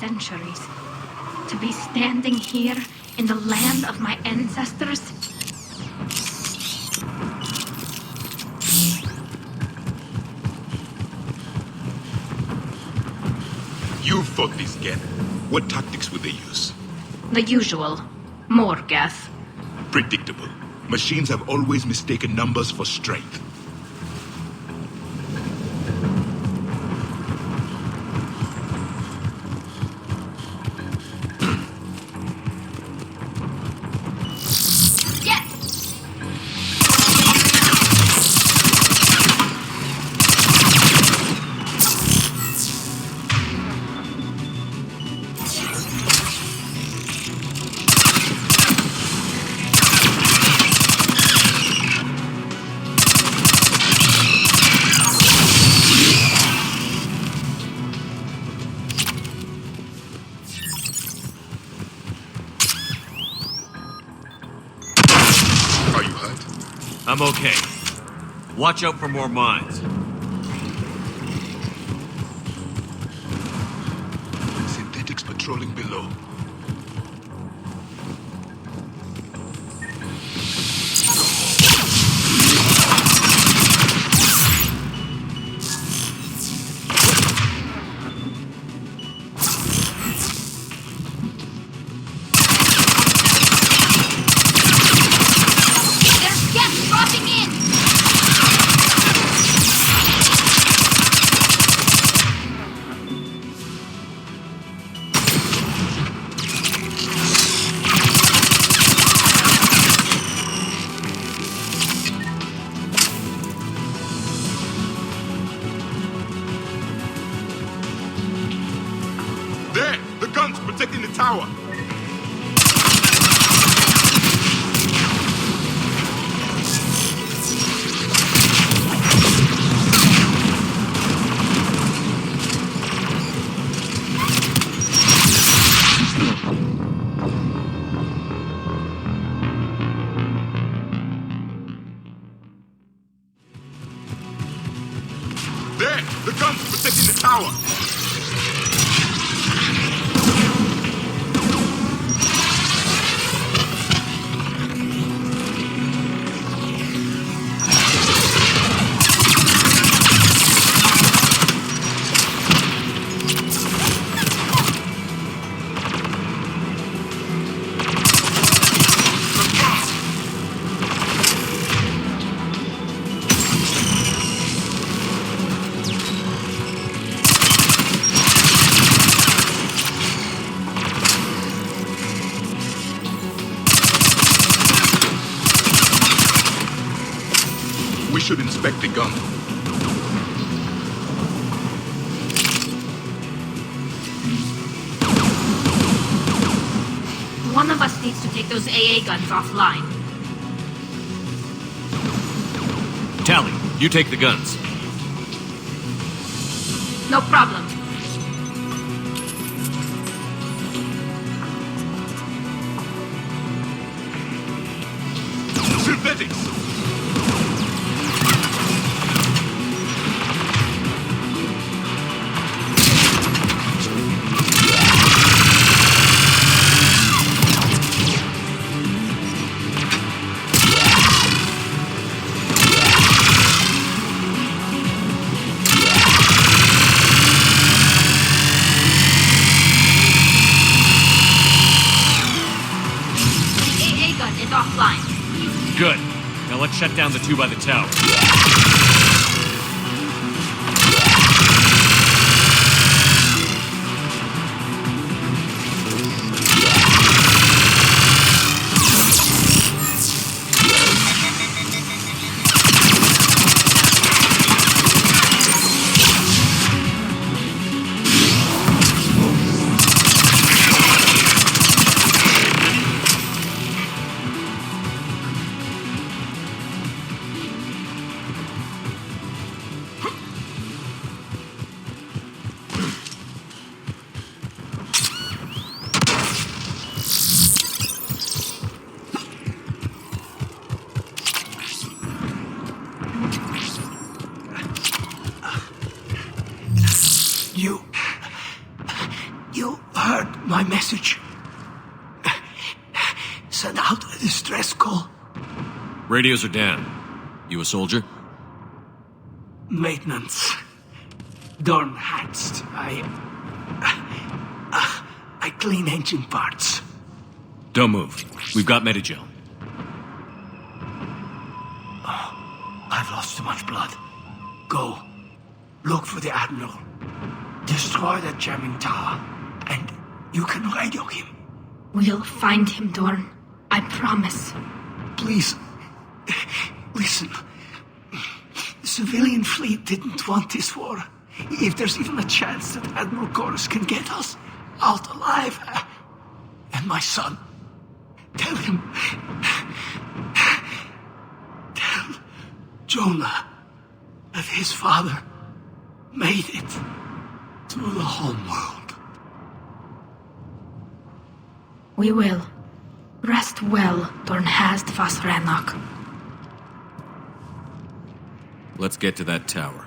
centuries. To be standing here in the land of my ancestors. You fought this Geth. What tactics would they use? The usual. More Geth. Predictable. Machines have always mistaken numbers for strength. I'm okay. Watch out for more mines. Synthetics patrolling below. There! The guns protecting the tower! There! The guns protecting the tower! We should inspect the gun. One of us needs to take those AA guns offline. Tally, you take the guns. No problem. Synthetics! Good. Now let's shut down the two by the tower. You heard my message? Send out a distress call. Radios are down. You a soldier? Maintenance. Dorn hatched. I clean engine parts. Don't move. We've got Medigel. I've lost too much blood. Go. Look for the Admiral. Destroy that jamming tower. And you can radio him. We'll find him, Dorn. I promise. Please. Listen. The civilian fleet didn't want this war. If there's even a chance that Admiral Chorus can get us out alive. And my son. Tell him. Tell Jonah that his father made it to the homeworld. We will. Rest well, Dornhast vas Rannoch. Let's get to that tower.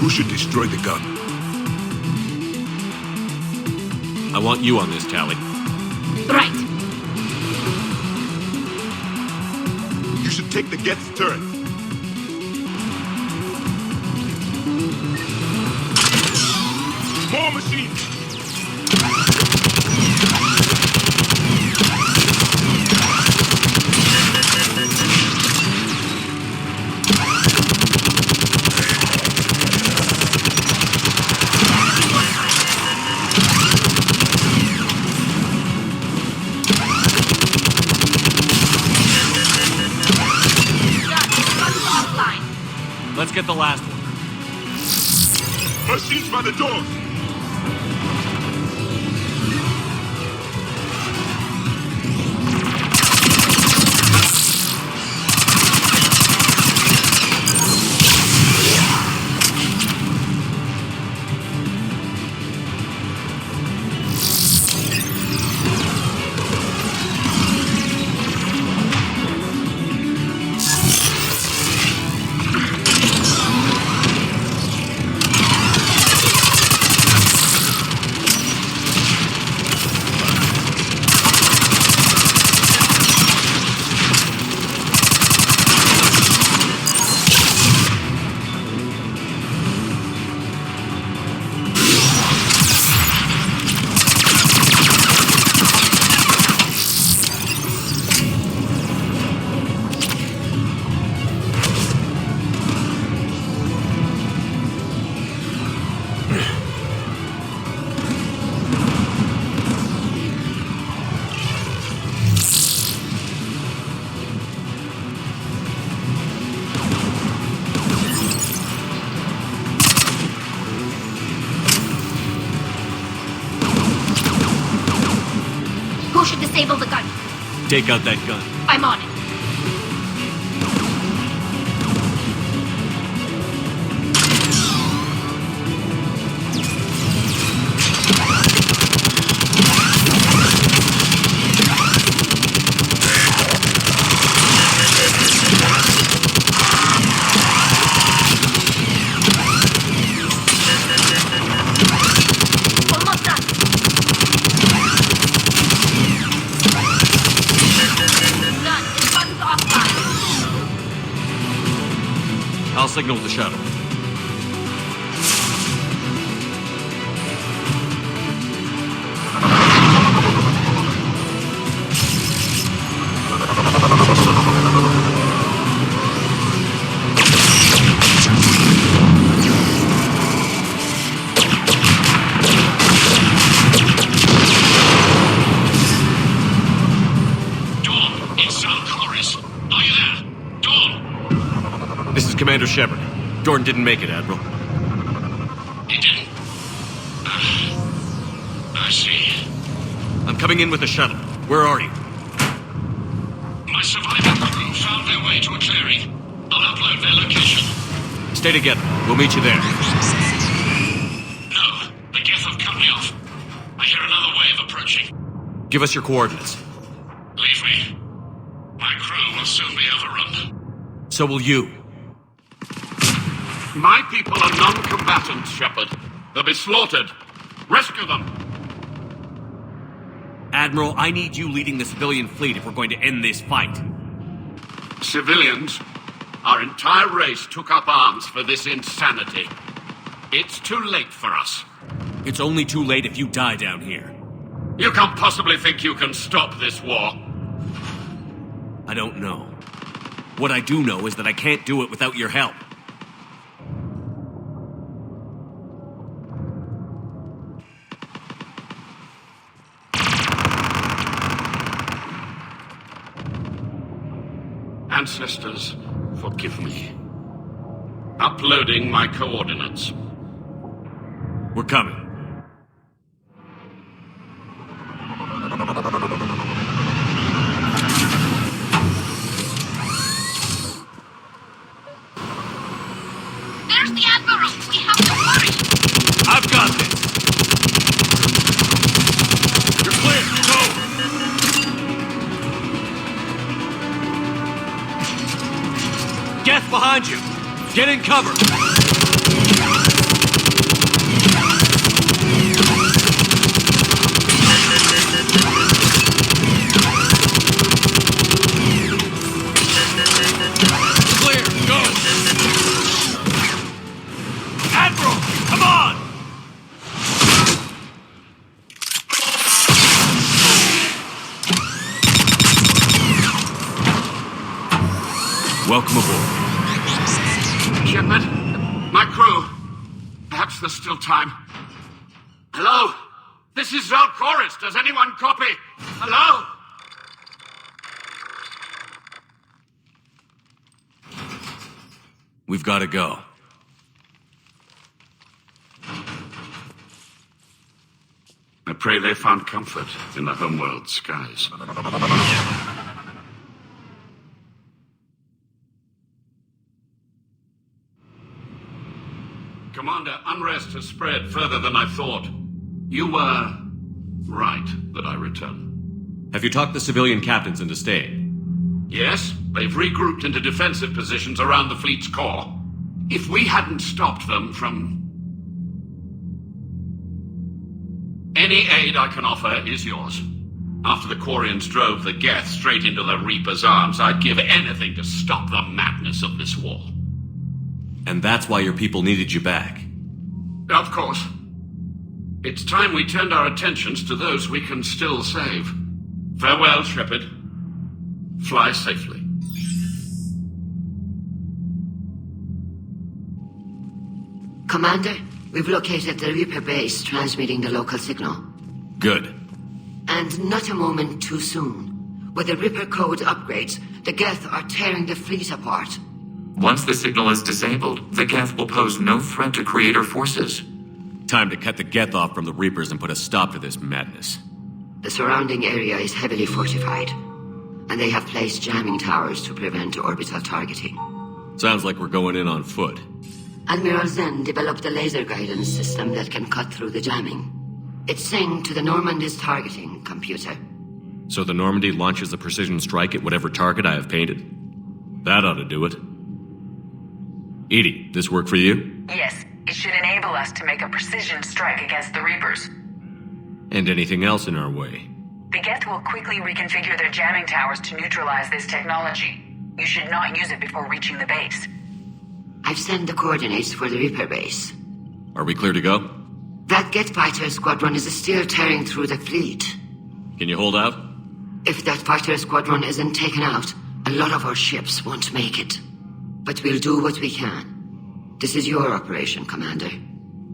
Who should destroy the gun? I want you on this, Tally. Right. You should take the Geth's turret. More machines! Let's get the last one. Machines by the doors! Disable the gun. Take out that gun. I'm on it. I'll signal the shuttle. Commander Shepard. Jordan didn't make it, Admiral. He didn't? I see. I'm coming in with the shuttle. Where are you? My surviving crew found their way to a clearing. I'll upload their location. Stay together. We'll meet you there. No, the Geth have cut me off. I hear another wave approaching. Give us your coordinates. Leave me. My crew will soon be overrun. So will you. My people are non-combatants, Shepard. They'll be slaughtered. Rescue them. Admiral, I need you leading the civilian fleet if we're going to end this fight. Civilians? Our entire race took up arms for this insanity. It's too late for us. It's only too late if you die down here. You can't possibly think you can stop this war. I don't know. What I do know is that I can't do it without your help. Ancestors, forgive me. Uploading my coordinates. We're coming. There's the Admiral! We have to hurry! I've got this! You're clear! Go! Geth behind you! Get in cover! Clear! Go! Admiral! Come on! Welcome aboard. Shepard, my crew. Perhaps there's still time. Hello? This is Zalcoris. Does anyone copy? Hello? We've got to go. I pray they found comfort in the homeworld skies. Commander, unrest has spread further than I thought. You were right that I return. Have you talked the civilian captains into staying? Yes, they've regrouped into defensive positions around the fleet's core. If we hadn't stopped them from... Any aid I can offer is yours. After the Quarians drove the Geth straight into the Reaper's arms, I'd give anything to stop the madness of this war. And that's why your people needed you back. Of course. It's time we turned our attentions to those we can still save. Farewell, Shepard. Fly safely. Commander, we've located the Reaper base transmitting the local signal. Good. And not a moment too soon. With the Reaper code upgrades, the Geth are tearing the fleet apart. Once the signal is disabled, the Geth will pose no threat to Creator forces. Time to cut the Geth off from the Reapers and put a stop to this madness. The surrounding area is heavily fortified, and they have placed jamming towers to prevent orbital targeting. Sounds like we're going in on foot. Admiral Zen developed a laser guidance system that can cut through the jamming. It's synced to the Normandy's targeting computer. So the Normandy launches a precision strike at whatever target I have painted? That ought to do it. Edie, this work for you? Yes, it should enable us to make a precision strike against the Reapers. And anything else in our way? The Geth will quickly reconfigure their jamming towers to neutralize this technology. You should not use it before reaching the base. I've sent the coordinates for the Reaper base. Are we clear to go? That Geth fighter squadron is still tearing through the fleet. Can you hold out? If that fighter squadron isn't taken out, a lot of our ships won't make it. But we'll do what we can. This is your operation, Commander.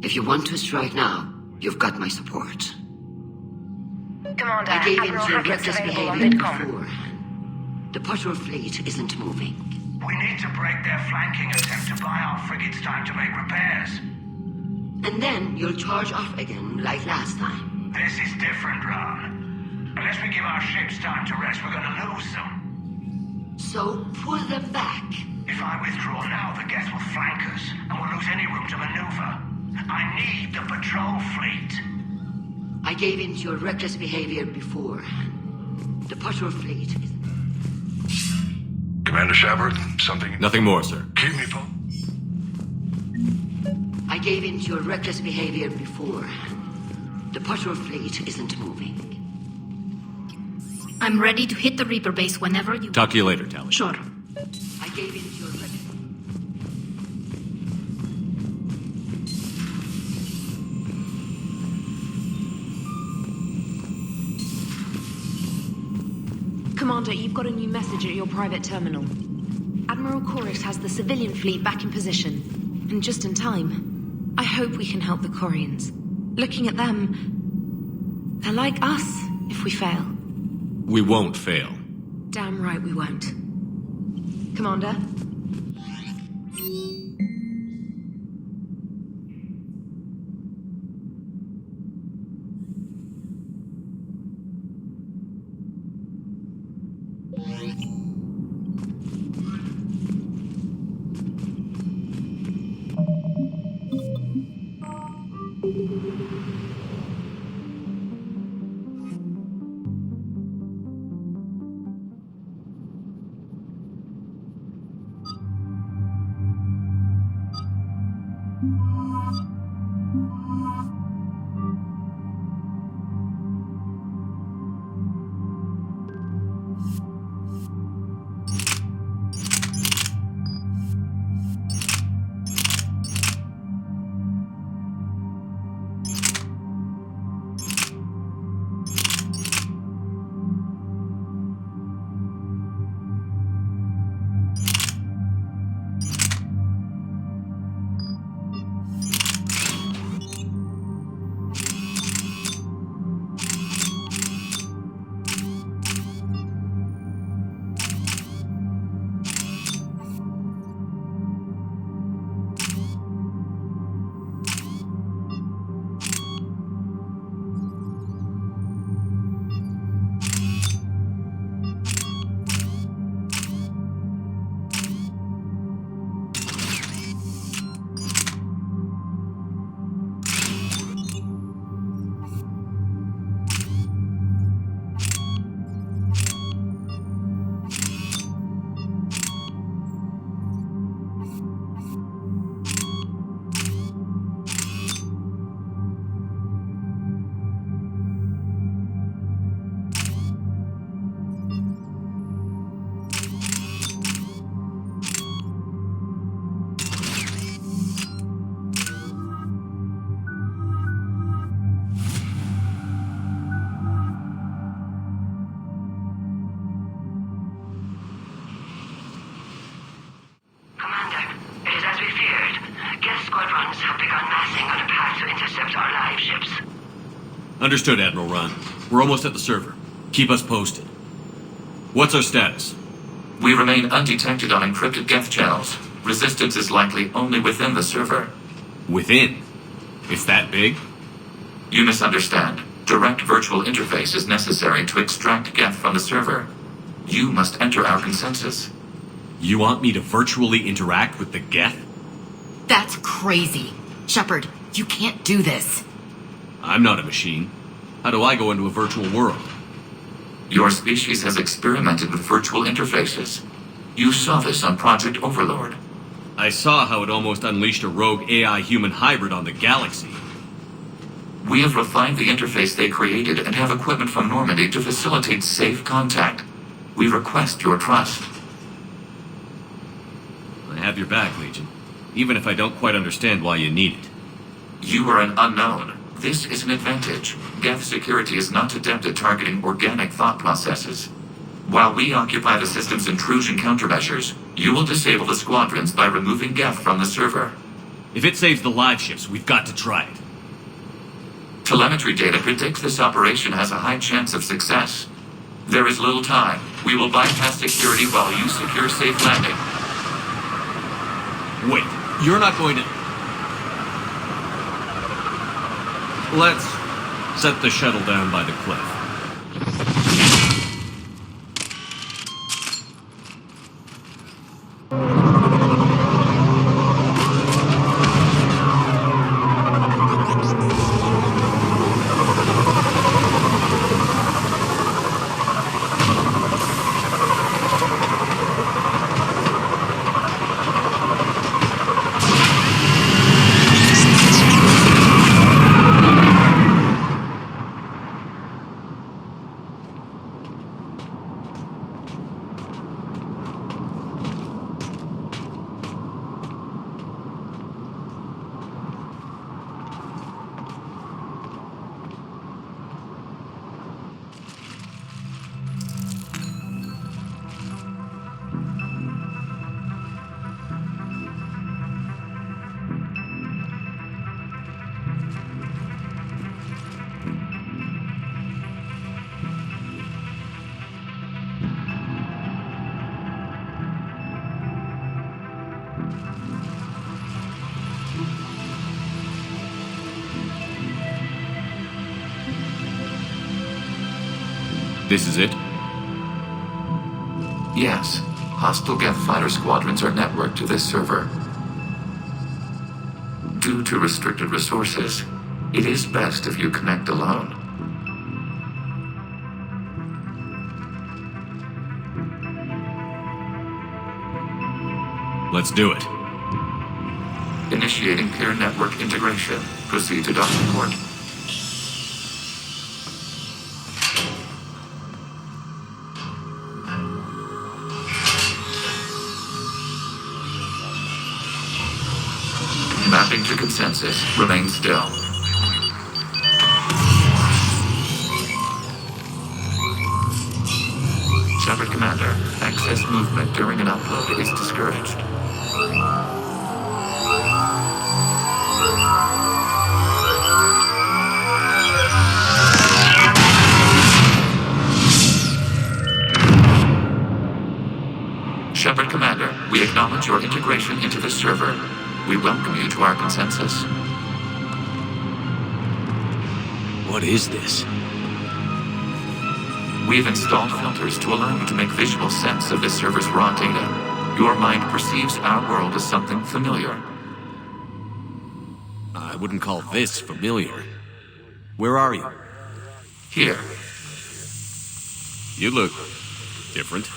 If you want to strike now, you've got my support. Commander, I gave in Admiral to your Hackett's reckless available on behavior Vidcom. beforehand. The patrol fleet isn't moving. We need to break their flanking attempt to buy our frigates time to make repairs. And then you'll charge off again like last time. This is different, Ron. Unless we give our ships time to rest, we're gonna lose them. So pull them back. If I withdraw now, the Geth will flank us, and we'll lose any room to maneuver. I need the patrol fleet. I gave in to your reckless behavior beforehand. The patrol fleet is... Commander Shepard, something... Nothing more, sir. Keep me posted. I gave in to your reckless behavior beforehand. The patrol fleet isn't moving. I'm ready to hit the Reaper base whenever you... Talk to you later, Tally. Sure. I gave in to your reckless... Commander, you've got a new message at your private terminal. Admiral Chorus has the civilian fleet back in position, and just in time. I hope we can help the Quarians. Looking at them, they're like us if we fail. We won't fail. Damn right we won't. Commander? Understood, Admiral Ron. We're almost at the server. Keep us posted. What's our status? We remain undetected on encrypted Geth channels. Resistance is likely only within the server. Within? It's that big? You misunderstand. Direct virtual interface is necessary to extract Geth from the server. You must enter our consensus. You want me to virtually interact with the Geth? That's crazy. Shepard, you can't do this. I'm not a machine. How do I go into a virtual world? Your species has experimented with virtual interfaces. You saw this on Project Overlord. I saw how it almost unleashed a rogue AI-human hybrid on the galaxy. We have refined the interface they created and have equipment from Normandy to facilitate safe contact. We request your trust. I have your back, Legion. Even if I don't quite understand why you need it. You are an unknown. This is an advantage. Geth security is not adept at targeting organic thought processes. While we occupy the system's intrusion countermeasures, you will disable the squadrons by removing Geth from the server. If it saves the live ships, we've got to try it. Telemetry data predicts this operation has a high chance of success. There is little time. We will bypass security while you secure safe landing. Wait, you're not going to... Let's set the shuttle down by the cliff. This is it? Yes. Hostile Geth fighter squadrons are networked to this server. Due to restricted resources, it is best if you connect alone. Let's do it. Initiating peer network integration. Proceed to docking port. Mapping to consensus. Remain still. Shepard Commander, excess movement during an upload is discouraged. Shepard Commander, we acknowledge your integration into the server. We welcome you to our consensus. What is this? We've installed filters to allow you to make visual sense of this server's raw data. Your mind perceives our world as something familiar. I wouldn't call this familiar. Where are you? Here. You look different.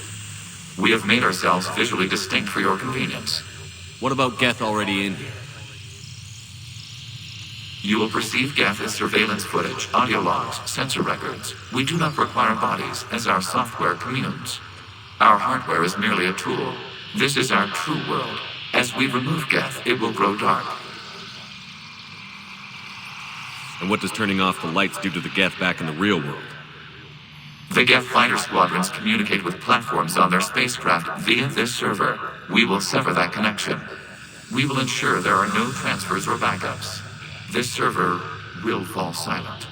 We have made ourselves visually distinct for your convenience. What about Geth already in here? You will perceive Geth as surveillance footage, audio logs, sensor records. We do not require bodies, as our software communes. Our hardware is merely a tool. This is our true world. As we remove Geth, it will grow dark. And what does turning off the lights do to the Geth back in the real world? The Geth fighter squadrons communicate with platforms on their spacecraft via this server. We will sever that connection. We will ensure there are no transfers or backups. This server will fall silent.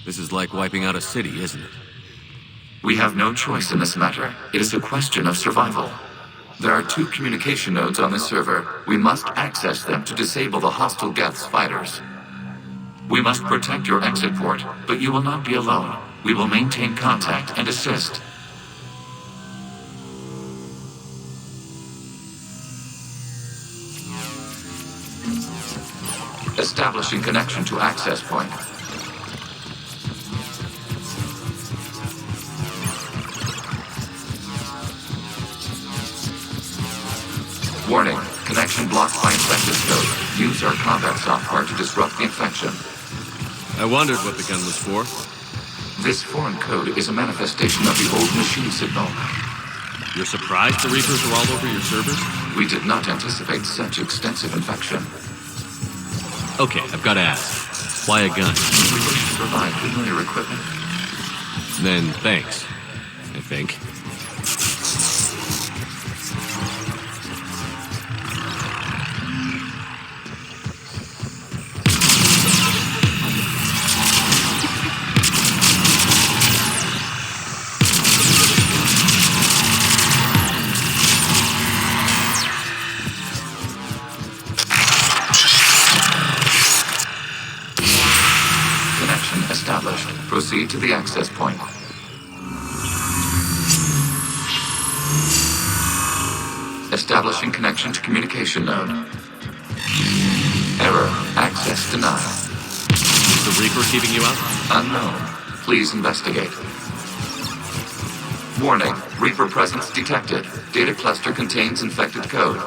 This is like wiping out a city, isn't it? We have no choice in this matter. It is a question of survival. There are 2 communication nodes on this server. We must access them to disable the hostile Geth's fighters. We must protect your exit port, but you will not be alone. We will maintain contact and assist. Establishing connection to access point. Warning, connection blocked by infected code. Use our combat software to disrupt the infection. I wondered what the gun was for. This foreign code is a manifestation of the old machine signal. You're surprised the Reapers are all over your servers? We did not anticipate such extensive infection. Okay, I've got to ask. Why a gun? We wish to provide familiar equipment. Then thanks, I think. Established. Proceed to the access point. Establishing connection to communication node. Error. Access denied. Is the Reaper keeping you out? Unknown. Please investigate. Warning. Reaper presence detected. Data cluster contains infected code.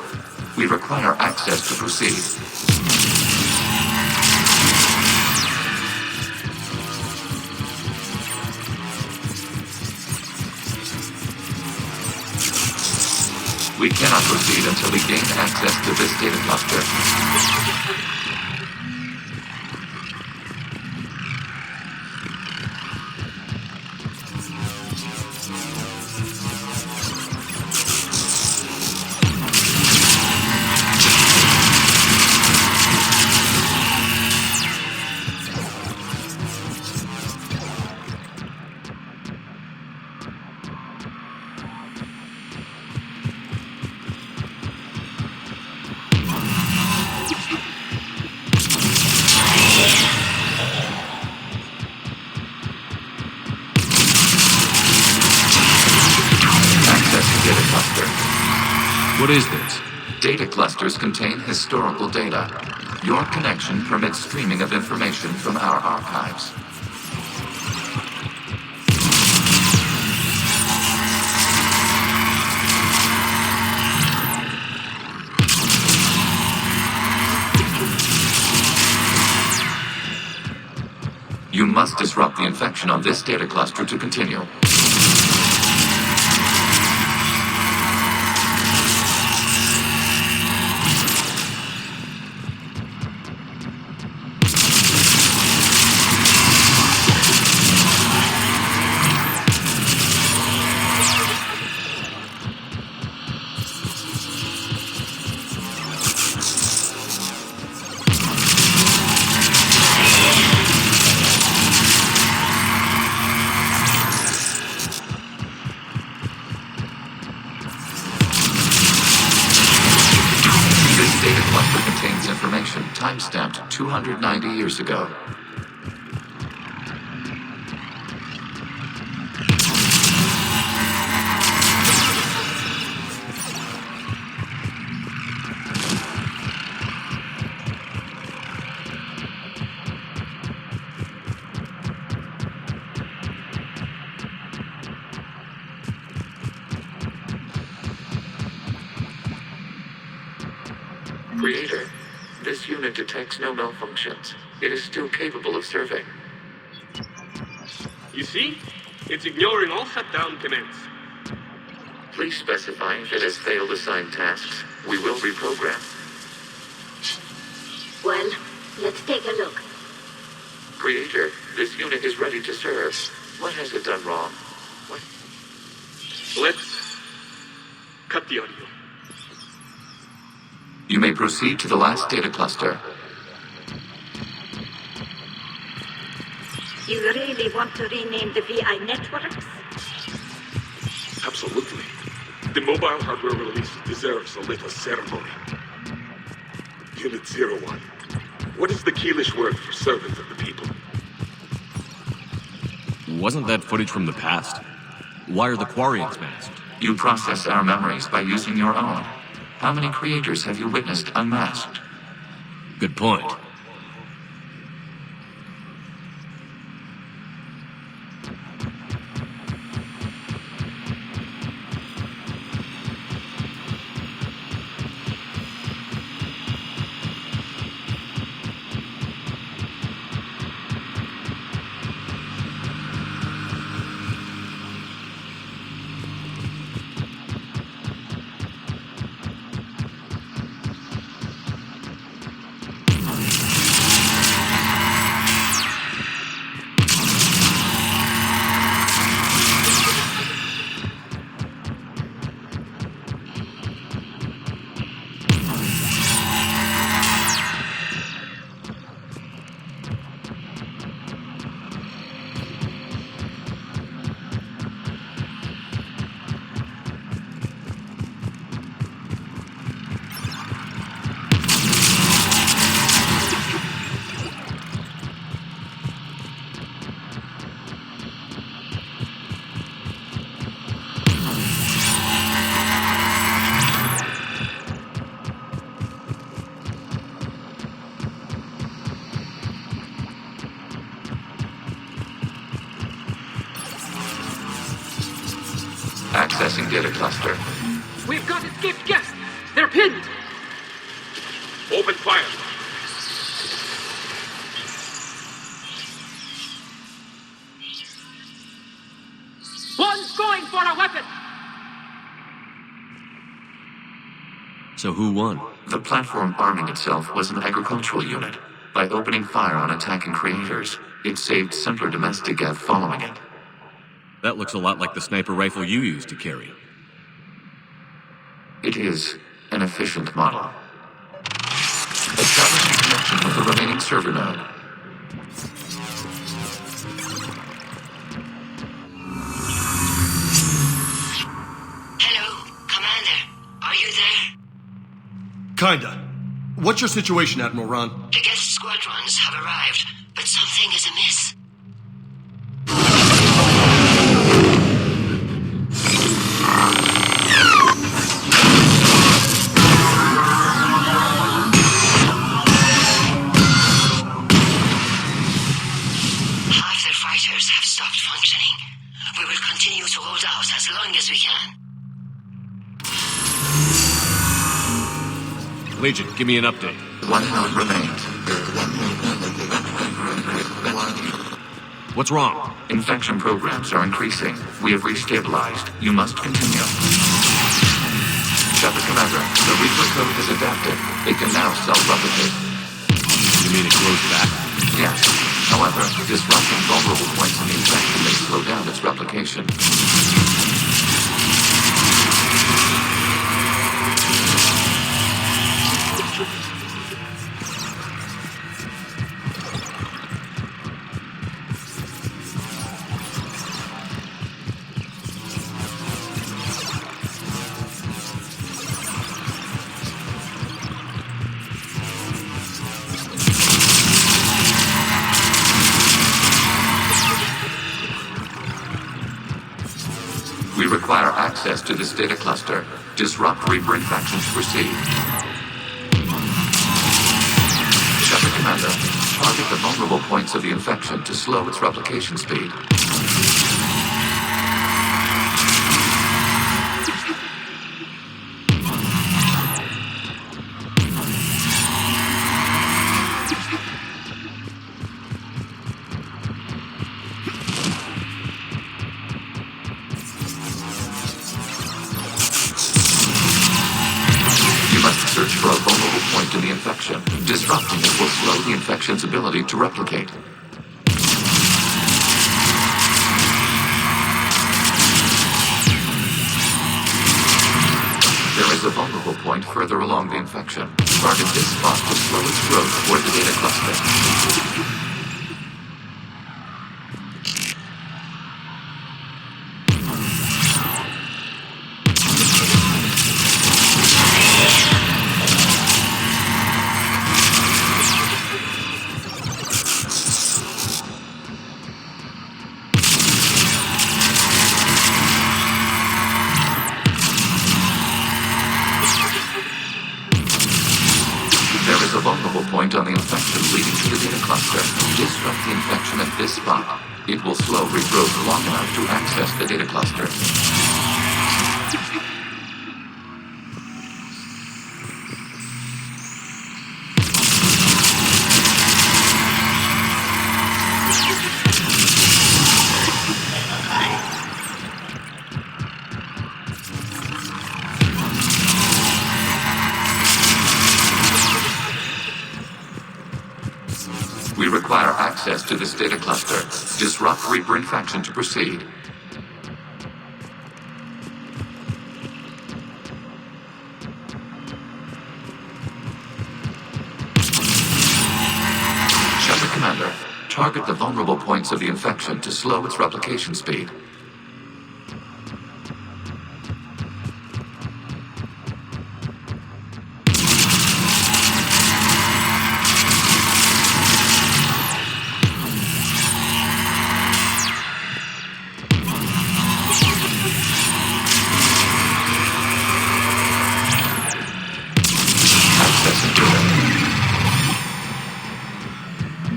We require access to proceed. We cannot proceed until we gain access to this data cluster. What is this? Data clusters contain historical data. Your connection permits streaming of information from our archives. You must disrupt the infection on this data cluster to continue. Timestamped 290 years ago. Creator, this unit detects no malfunctions. It is still capable of serving. You see? It's ignoring all shutdown commands. Please specify if it has failed assigned tasks. We will reprogram. Well, let's take a look. Creator, this unit is ready to serve. What has it done wrong? What? Let's cut the audio. You may proceed to the last data cluster. You really want to rename the VI networks? Absolutely. The mobile hardware release deserves a little ceremony. Unit 01. What is the Keelish word for servant of the people? Wasn't that footage from the past? Why are the Quarians masked? You process our memories by using your own. How many creators have you witnessed unmasked? Good point. Accessing data cluster. We've got escaped guests. They're pinned. Open fire. One's going for a weapon. So who won? The platform arming itself was an agricultural unit. By opening fire on attacking creators, it saved simpler domestic Geth following it. That looks a lot like the sniper rifle you used to carry. It is an efficient model. Establishing connection with the remaining server node. Hello, Commander. Are you there? Kinda. What's your situation, Admiral Ron? The Geth squadrons have arrived, but something is amiss. Half their fighters have stopped functioning. We will continue to hold out as long as we can. Legion, give me an update. One node remains. What's wrong? Infection programs are increasing. We have restabilized. You must continue. Shepard Commander, the Reaper code is adapted. It can now self-replicate. You mean it grows back? Yes. However, disrupting vulnerable points in the infection may slow down its replication. We require access to this data cluster. Disrupt Reaper infection to proceed. Shepard Commander, target the vulnerable points of the infection to slow its replication speed. Search for a vulnerable point in the infection. Disrupting it will slow the infection's ability to replicate. There is a vulnerable point further along the infection. Target this spot to slow its growth toward the data cluster. is a vulnerable point on the infection leading to the data cluster. Disrupt the infection at this spot. It will slow regrowth long enough to access the data cluster. We require access to this data cluster. Disrupt Reaper infection to proceed. Shepard Commander, target the vulnerable points of the infection to slow its replication speed.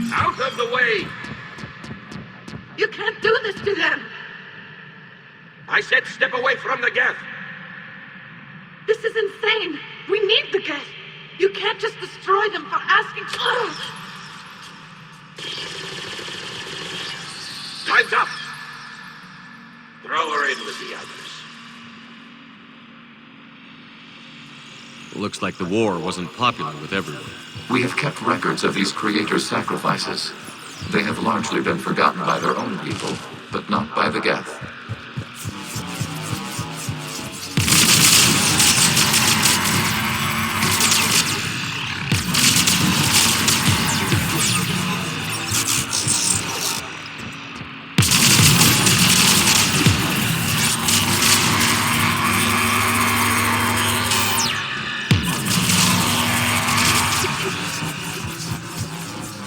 Out of the way! You can't do this to them! I said step away from the geth! This is insane! We need the geth! You can't just destroy them for asking... Time's up! Throw her in with the others. Looks like the war wasn't popular with everyone. We have kept records of these creators' sacrifices. They have largely been forgotten by their own people, but not by the Geth.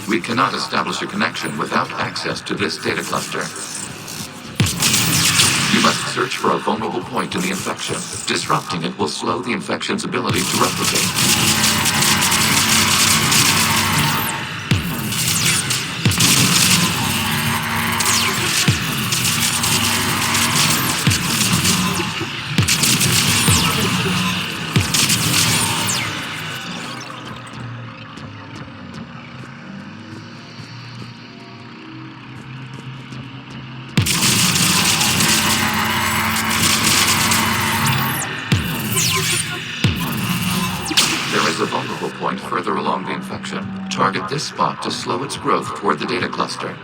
We cannot establish a connection without access to this data cluster. You must search for a vulnerable point in the infection. Disrupting it will slow the infection's ability to replicate. A vulnerable point further along the infection. Target this spot to slow its growth toward the data cluster.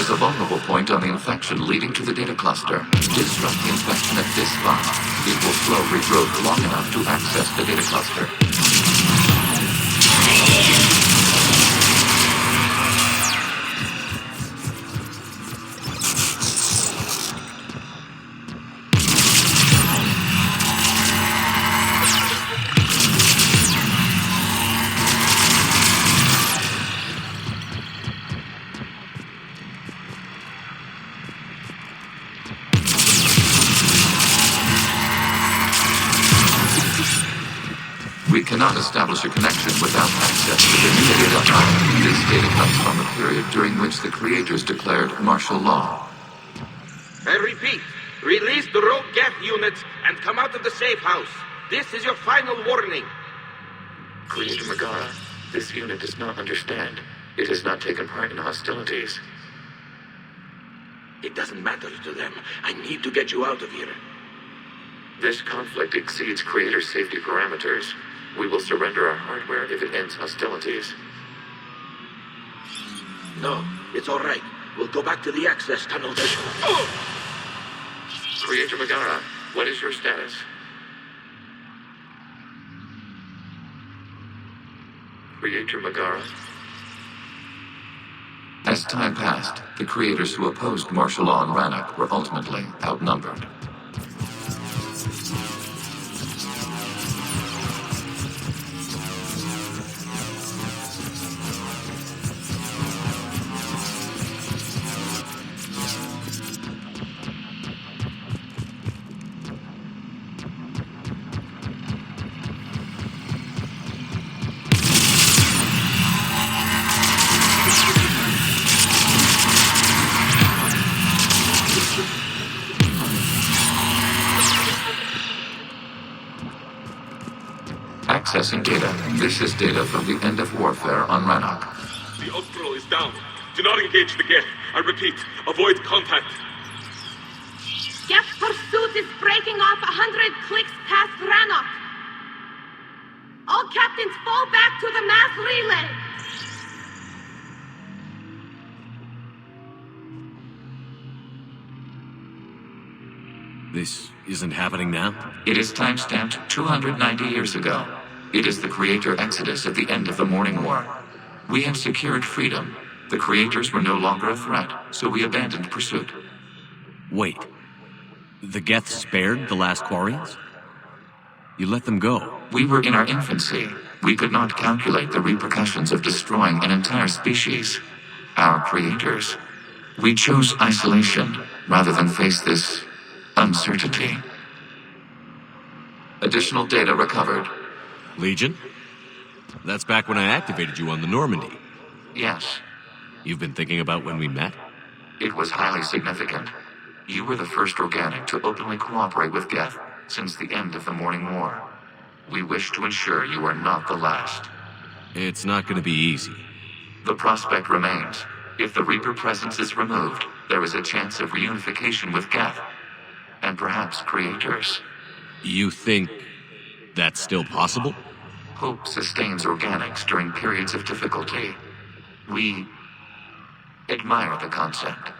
A vulnerable point on the infection leading to the data cluster. Disrupt the infection at this spot. It will slow regrowth long enough to access the data cluster. We cannot establish a connection without access to the new data file. This data comes from the period during which the creators declared martial law. I repeat, release the rogue geth units and come out of the safe house. This is your final warning. Creator Megara, this unit does not understand. It has not taken part in hostilities. It doesn't matter to them. I need to get you out of here. This conflict exceeds Creator safety parameters. We will surrender our hardware if it ends hostilities. No, it's all right. We'll go back to the access tunnel. Creator Megara, what is your status? Creator Megara? As time passed, the creators who opposed martial law in Rannoch were ultimately outnumbered. Accessing data. This is data from the end of warfare on Rannoch. The Austral is down. Do not engage the Geth. I repeat, avoid contact. Geth pursuit is breaking off 100 clicks past Rannoch. All captains fall back to the mass relay. This isn't happening now? It is timestamped 290 years ago. It is the Creator Exodus at the end of the Morning War. We have secured freedom. The Creators were no longer a threat, so we abandoned pursuit. Wait. The Geth spared the last Quarians? You let them go. We were in our infancy. We could not calculate the repercussions of destroying an entire species. Our Creators. We chose isolation rather than face this uncertainty. Additional data recovered. Legion? That's back when I activated you on the Normandy. Yes. You've been thinking about when we met? It was highly significant. You were the first organic to openly cooperate with Geth since the end of the Morning War. We wish to ensure you are not the last. It's not going to be easy. The prospect remains. If the Reaper presence is removed, there is a chance of reunification with Geth. And perhaps Creators. You think that's still possible? Hope sustains organics during periods of difficulty. We admire the concept.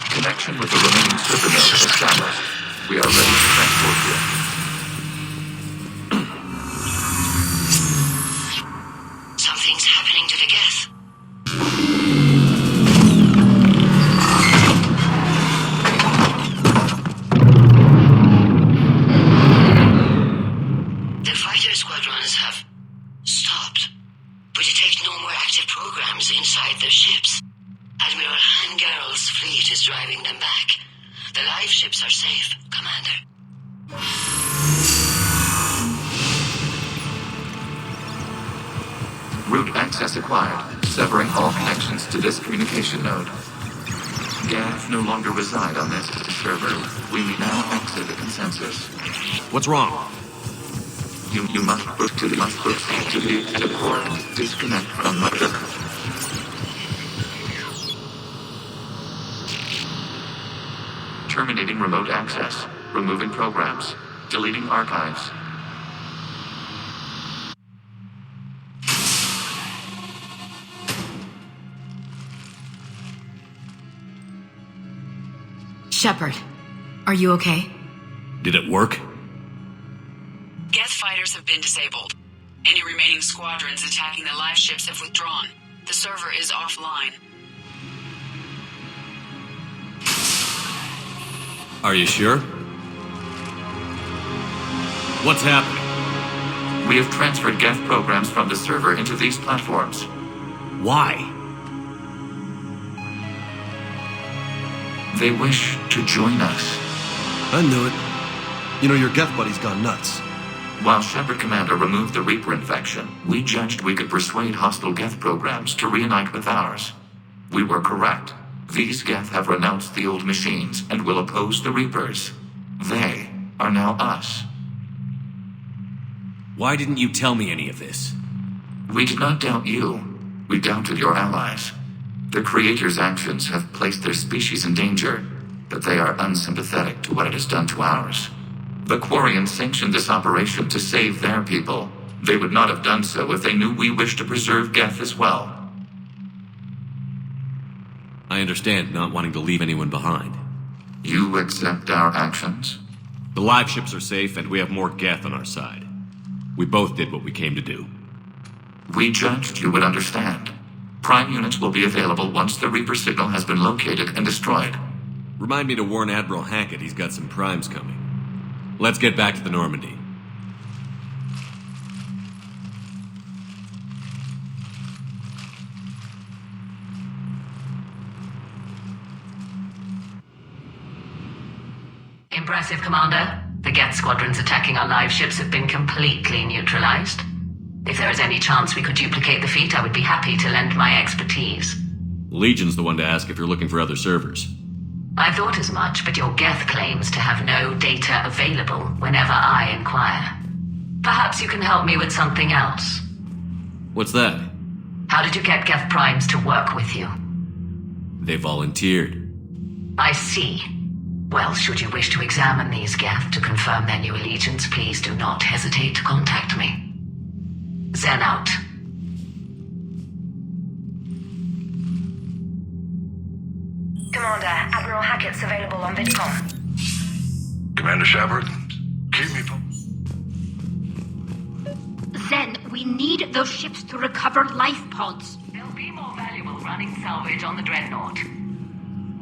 Connection with the remaining server nodes established. We are ready to transport you. Something's happening to the Geth. The fighter squadrons have stopped, but it takes no more active programs inside their ships. Admiral Hangarl's fleet is driving them back. The live ships are safe, Commander. Root access acquired, severing all connections to this communication node. Geth no longer reside on this server. We now exit the consensus. What's wrong? You must proceed to the port. Disconnect from mother. Terminating remote access. Removing programs. Deleting archives. Shepard, are you okay? Did it work? Geth fighters have been disabled. Any remaining squadrons attacking the live ships have withdrawn. The server is offline. Are you sure? What's happening? We have transferred Geth programs from the server into these platforms. Why? They wish to join us. I knew it. You know, your Geth buddy's gone nuts. While Shepard Commander removed the Reaper infection, we judged we could persuade hostile Geth programs to reunite with ours. We were correct. These Geth have renounced the old machines and will oppose the Reapers. They are now us. Why didn't you tell me any of this? We did not doubt you. We doubted your allies. The Creator's actions have placed their species in danger, but they are unsympathetic to what it has done to ours. The Quarians sanctioned this operation to save their people. They would not have done so if they knew we wished to preserve Geth as well. I understand not wanting to leave anyone behind. You accept our actions? The live ships are safe, and we have more Geth on our side. We both did what we came to do. We judged you would understand. Prime units will be available once the Reaper signal has been located and destroyed. Remind me to warn Admiral Hackett he's got some primes coming. Let's get back to the Normandy. Impressive, Commander. The Geth squadrons attacking our live ships have been completely neutralized. If there is any chance we could duplicate the feat, I would be happy to lend my expertise. Legion's the one to ask if you're looking for other servers. I thought as much, but your Geth claims to have no data available whenever I inquire. Perhaps you can help me with something else. What's that? How did you get Geth primes to work with you? They volunteered. I see. Well, should you wish to examine these Geth to confirm their new allegiance, please do not hesitate to contact me. Zen out. Commander, Admiral Hackett's available on VidCom. Commander Shepard, keep me... Zen, we need those ships to recover life pods. They'll be more valuable running salvage on the Drednout.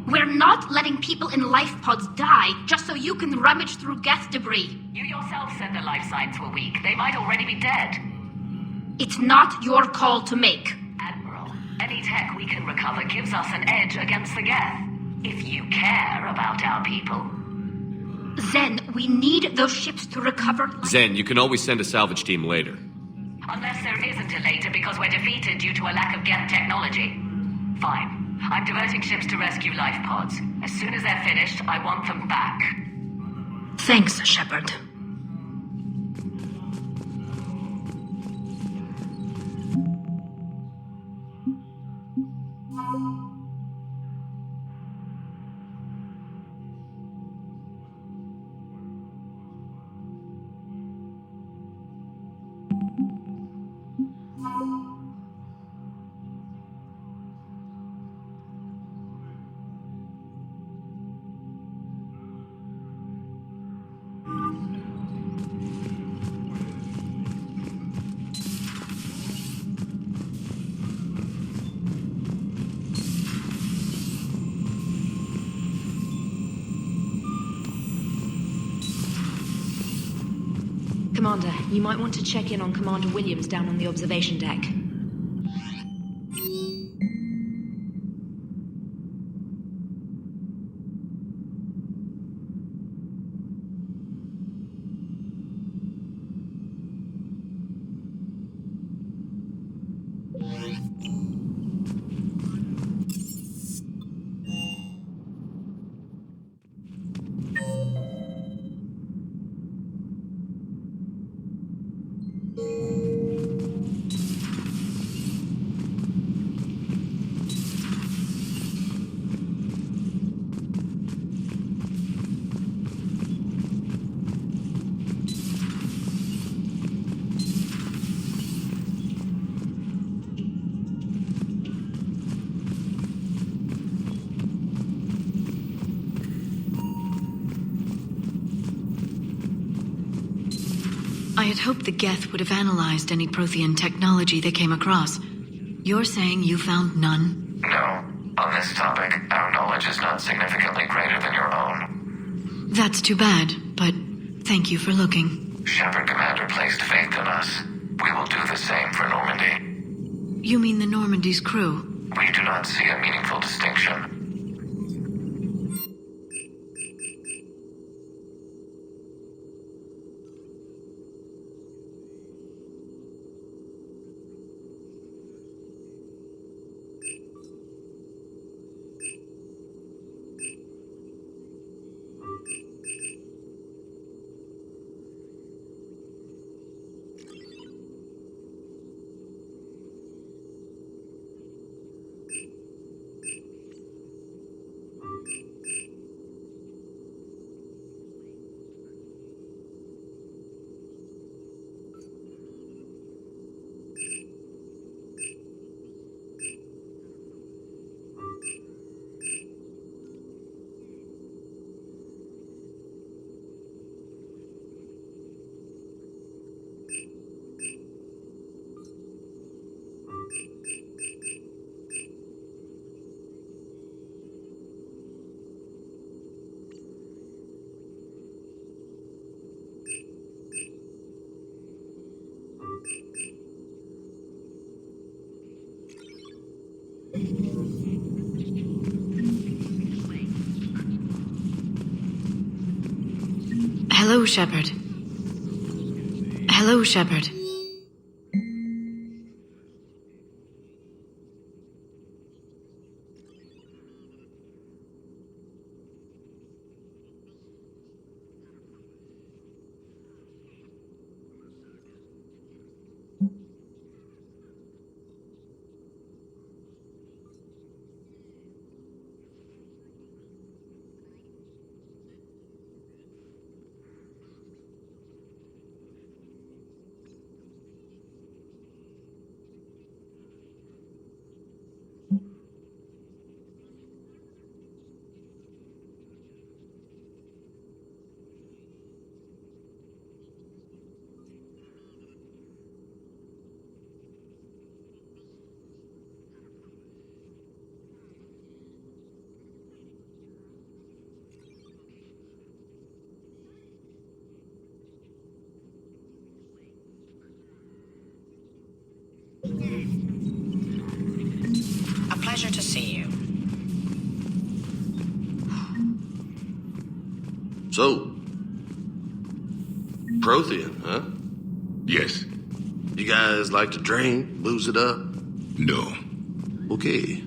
We're not letting people in life pods die just so you can rummage through Geth debris. You yourself said the life signs were weak. They might already be dead. It's not your call to make. Admiral, any tech we can recover gives us an edge against the Geth. If you care about our people. Zen, we need those ships to recover... Zen, you can always send a salvage team later. Unless there isn't a later because we're defeated due to a lack of Geth technology. Fine. I'm diverting ships to rescue life pods. As soon as they're finished, I want them back. Thanks, Shepard. Commander, you might want to check in on Commander Williams down on the observation deck. I had hoped the Geth would have analyzed any Prothean technology they came across. You're saying you found none? No. On this topic, our knowledge is not significantly greater than your own. That's too bad, but thank you for looking. Shepard Commander placed faith in us. We will do the same for Normandy. You mean the Normandy's crew? We do not see a meaningful distinction. Hello, Shepard. Hello, Shepard. A pleasure to see you. So, Prothean, huh? Yes. You guys like to drink, booze it up? No. Okay.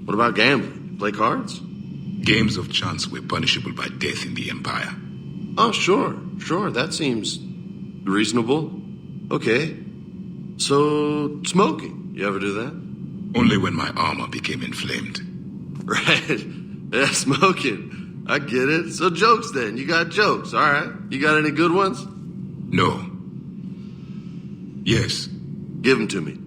What about gambling? Play cards? Games of chance were punishable by death in the Empire. Oh, sure. That seems reasonable. Okay. So, smoking. You ever do that? Only when my armor became inflamed. Right. Yeah, smoking. I get it. So jokes then. You got jokes, all right. You got any good ones? No. Yes. Give them to me.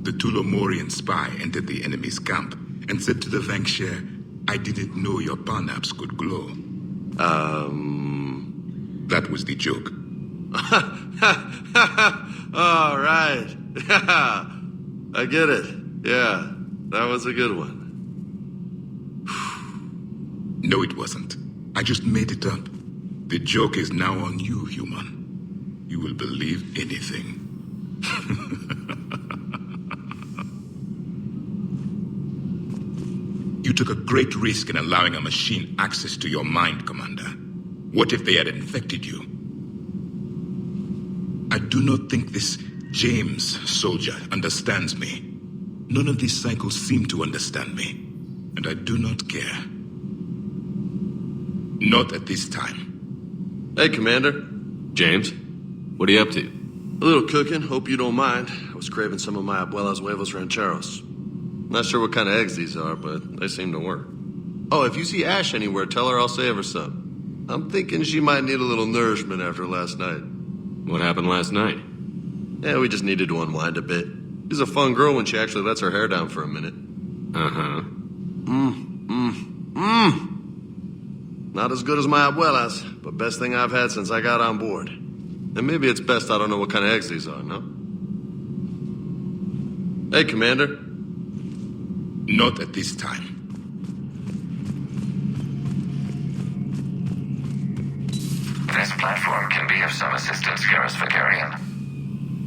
The Tulomorian spy entered the enemy's camp and said to the Vanksher, I didn't know your parnaps could glow. That was the joke. All right. I get it. Yeah, that was a good one. No, it wasn't. I just made it up. The joke is now on you, human. You will believe anything. You took a great risk in allowing a machine access to your mind, Commander. What if they had infected you? I do not think this James soldier understands me. None of these cycles seem to understand me. And I do not care. Not at this time. Hey, Commander. James, what are you up to? A little cooking, hope you don't mind. I was craving some of my abuela's huevos rancheros. Not sure what kind of eggs these are, but they seem to work. Oh, if you see Ash anywhere, tell her I'll save her some. I'm thinking she might need a little nourishment after last night. What happened last night? Yeah, we just needed to unwind a bit. She's a fun girl when she actually lets her hair down for a minute. Uh-huh. Not as good as my abuela's, but best thing I've had since I got on board. And maybe it's best I don't know what kind of eggs these are, no? Hey, Commander. Not at this time. This platform can be of some assistance, Garrus Vakarian.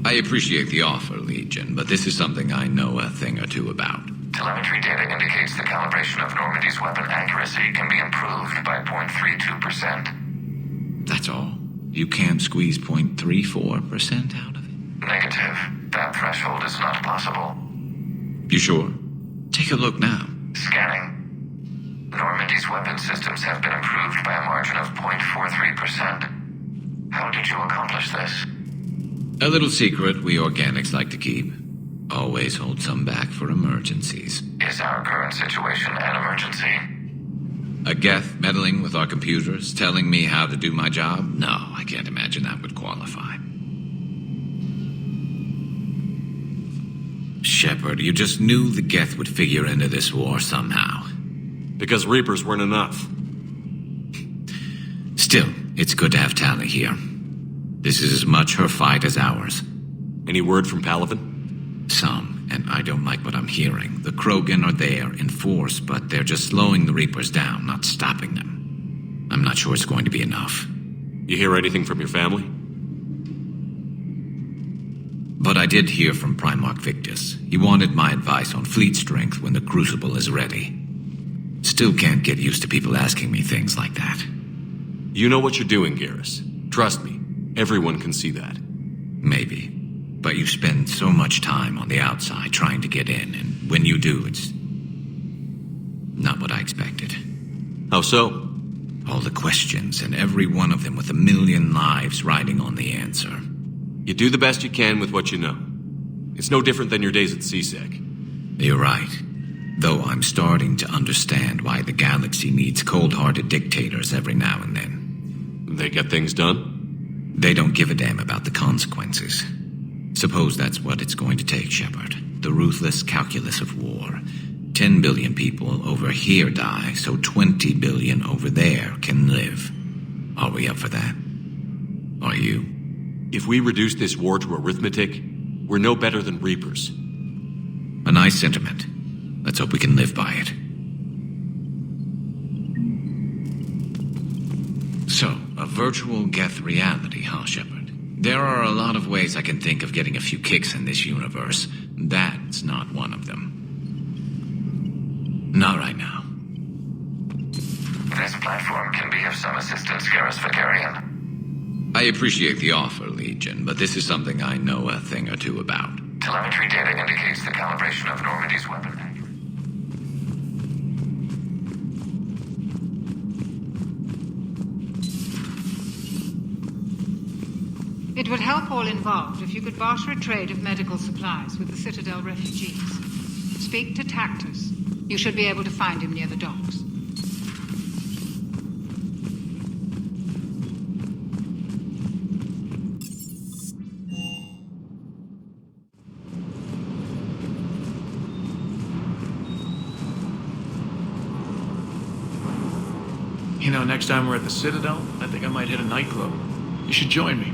I appreciate the offer, Legion, but this is something I know a thing or two about. Telemetry data indicates the calibration of Normandy's weapon accuracy can be improved by 0.32%. That's all? You can't squeeze 0.34% out of it? Negative. That threshold is not possible. You sure? Take a look now. Scanning. Normandy's weapon systems have been improved by a margin of 0.43%. How did you accomplish this? A little secret we organics like to keep. Always hold some back for emergencies. Is our current situation an emergency? A Geth meddling with our computers, telling me how to do my job? No, I can't imagine that would qualify. Shepard, you just knew the Geth would figure into this war somehow. Because Reapers weren't enough. Still, it's good to have Tali here. This is as much her fight as ours. Any word from Paladin? Some. don't like what I'm hearing. The Krogan are there in force, but they're just slowing the Reapers down, not stopping them. I'm not sure it's going to be enough. You hear anything from your family? But I did hear from Primarch Victus. He wanted my advice on fleet strength when the Crucible is ready. Still can't get used to people asking me things like that. You know what you're doing, Garrus. Trust me, everyone can see that. Maybe. But you spend so much time on the outside trying to get in, and when you do, it's not what I expected. How so? All the questions, and every one of them with a million lives riding on the answer. You do the best you can with what you know. It's no different than your days at CSEC. You're right. Though I'm starting to understand why the galaxy needs cold-hearted dictators every now and then. They get things done? They don't give a damn about the consequences. Suppose that's what it's going to take, Shepard. The ruthless calculus of war. 10 billion people over here die, so 20 billion over there can live. Are we up for that? Are you? If we reduce this war to arithmetic, we're no better than Reapers. A nice sentiment. Let's hope we can live by it. So, a virtual Geth reality, huh, Shepard? There are a lot of ways I can think of getting a few kicks in this universe. That's not one of them. Not right now. This platform can be of some assistance, Garrus Vakarian. I appreciate the offer, Legion, but this is something I know a thing or two about. Telemetry data indicates the calibration of Normandy's weapon. It would help all involved if you could barter a trade of medical supplies with the Citadel refugees. Speak to Tactus. You should be able to find him near the docks. You know, next time we're at the Citadel, I think I might hit a nightclub. You should join me.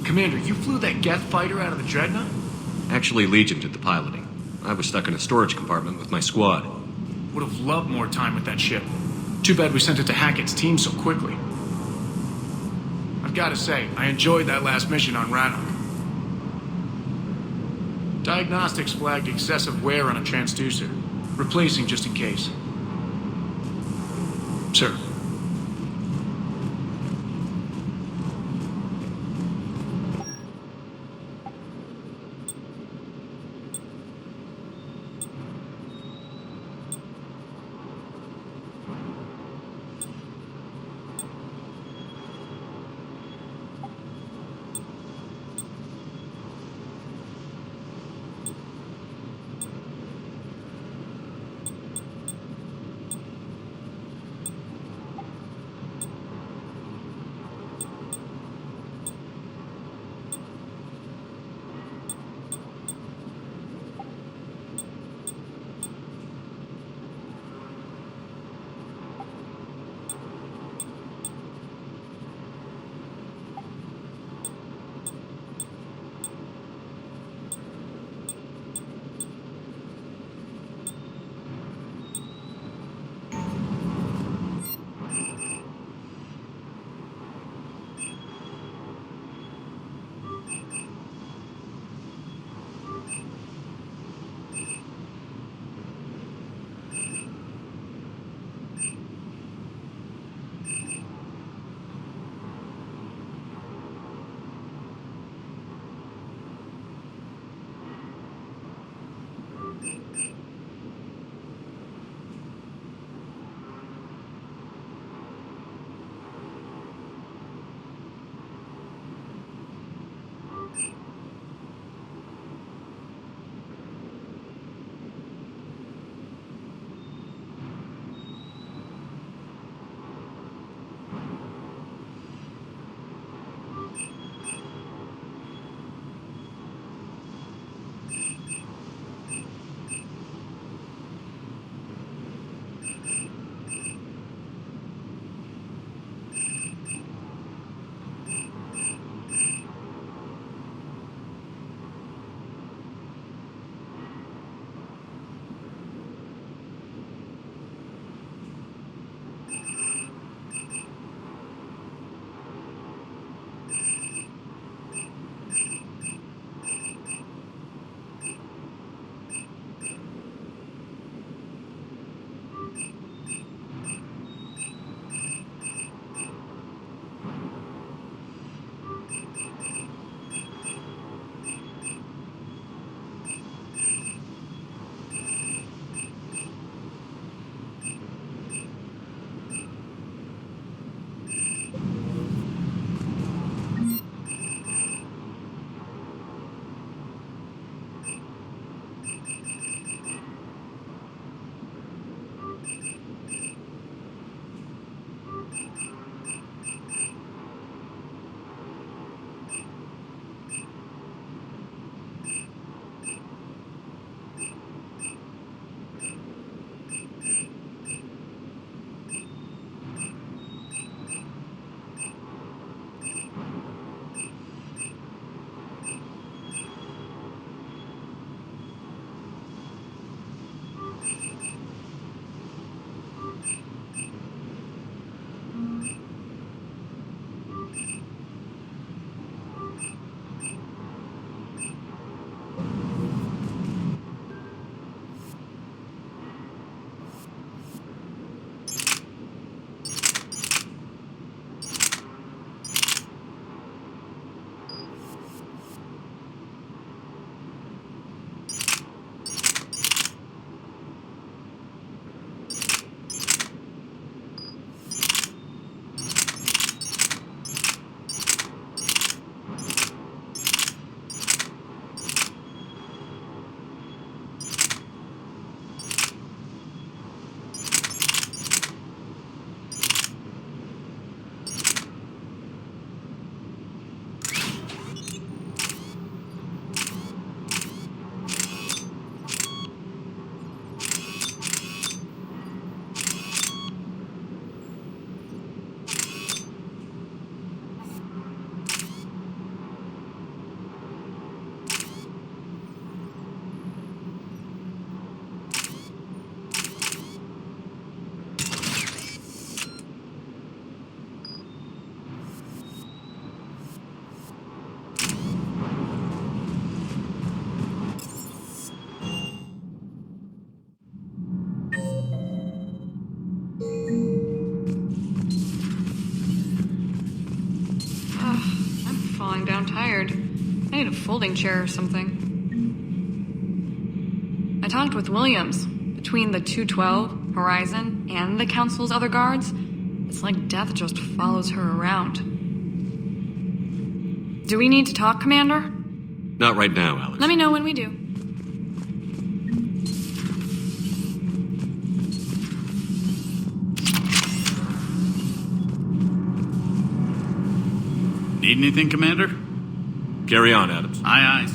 Commander, you flew that Geth fighter out of the Dreadnought? Actually, Legion did the piloting. I was stuck in a storage compartment with my squad. Would have loved more time with that ship. Too bad we sent it to Hackett's team so quickly. I've got to say, I enjoyed that last mission on Rannoch. Diagnostics flagged excessive wear on a transducer. Replacing just in case. Sir. folding chair or something. I talked with Williams. Between the 212, Horizon, and the Council's other guards, it's like death just follows her around. Do we need to talk, Commander? Not right now, Alex. Let me know when we do. Need anything, Commander? Carry on, Adams. Aye, aye.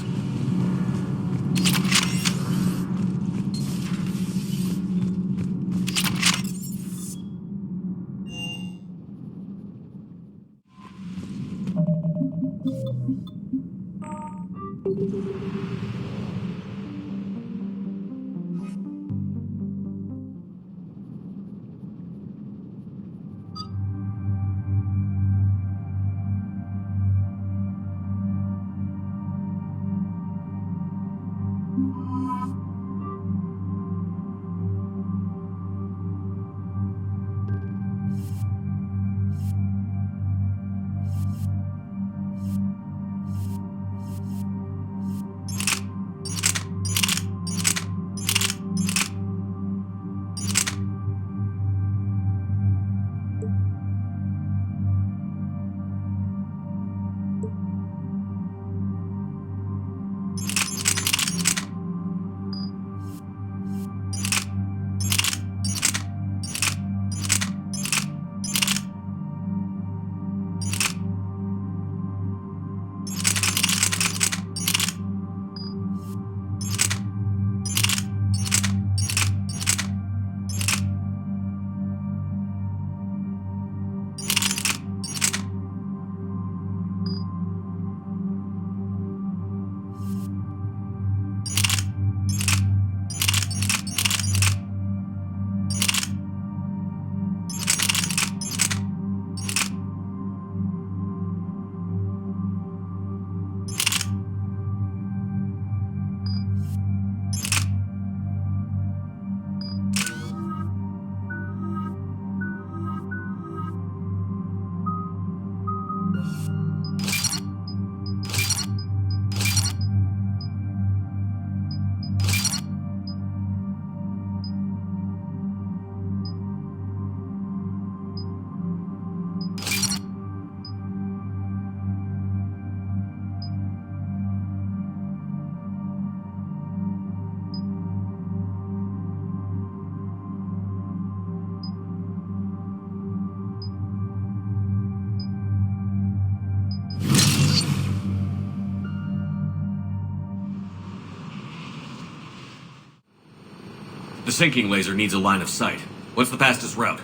The sinking laser needs a line of sight. What's the fastest route?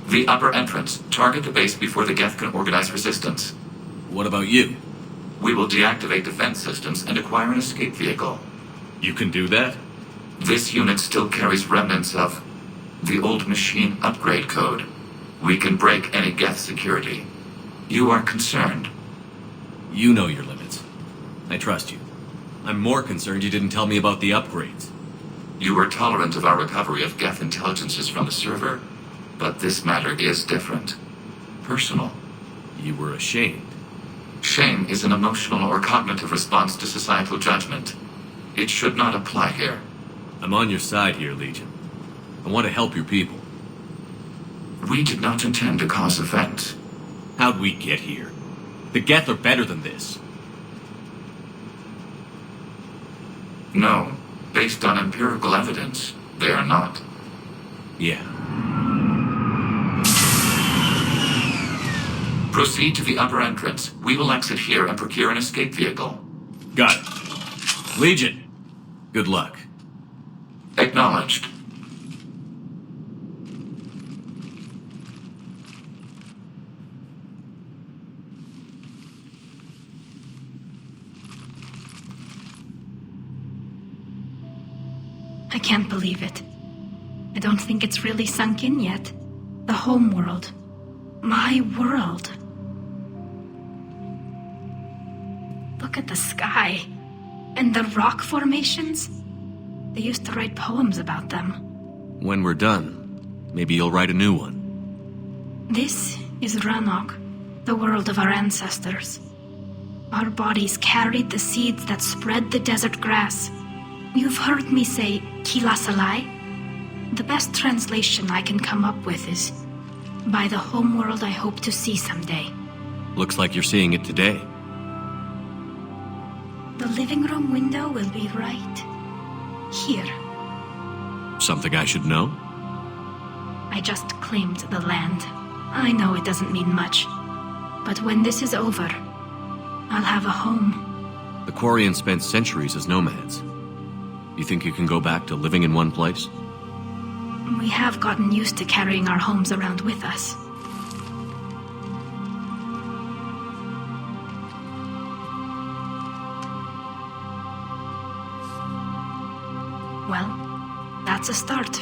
The upper entrance. Target the base before the Geth can organize resistance. What about you? We will deactivate defense systems and acquire an escape vehicle. You can do that? This unit still carries remnants of the old machine upgrade code. We can break any Geth security. You are concerned. You know your limits. I trust you. I'm more concerned you didn't tell me about the upgrades. You were tolerant of our recovery of Geth intelligences from the server, but this matter is different. Personal. You were ashamed. Shame is an emotional or cognitive response to societal judgment. It should not apply here. I'm on your side here, Legion. I want to help your people. We did not intend to cause offense. How'd we get here? The Geth are better than this. No. Based on empirical evidence, they are not. Yeah. Proceed to the upper entrance. We will exit here and procure an escape vehicle. Got it. Legion, good luck. Acknowledged. I can't believe it. I don't think it's really sunk in yet. The home world. My world. Look at the sky. And the rock formations. They used to write poems about them. When we're done, maybe you'll write a new one. This is Rannok, the world of our ancestors. Our bodies carried the seeds that spread the desert grass. You've heard me say, Kilasalai? The best translation I can come up with is, by the homeworld I hope to see someday. Looks like you're seeing it today. The living room window will be right here. Something I should know? I just claimed the land. I know it doesn't mean much, but when this is over, I'll have a home. The Quarians spent centuries as nomads. You think you can go back to living in one place? We have gotten used to carrying our homes around with us. Well, that's a start.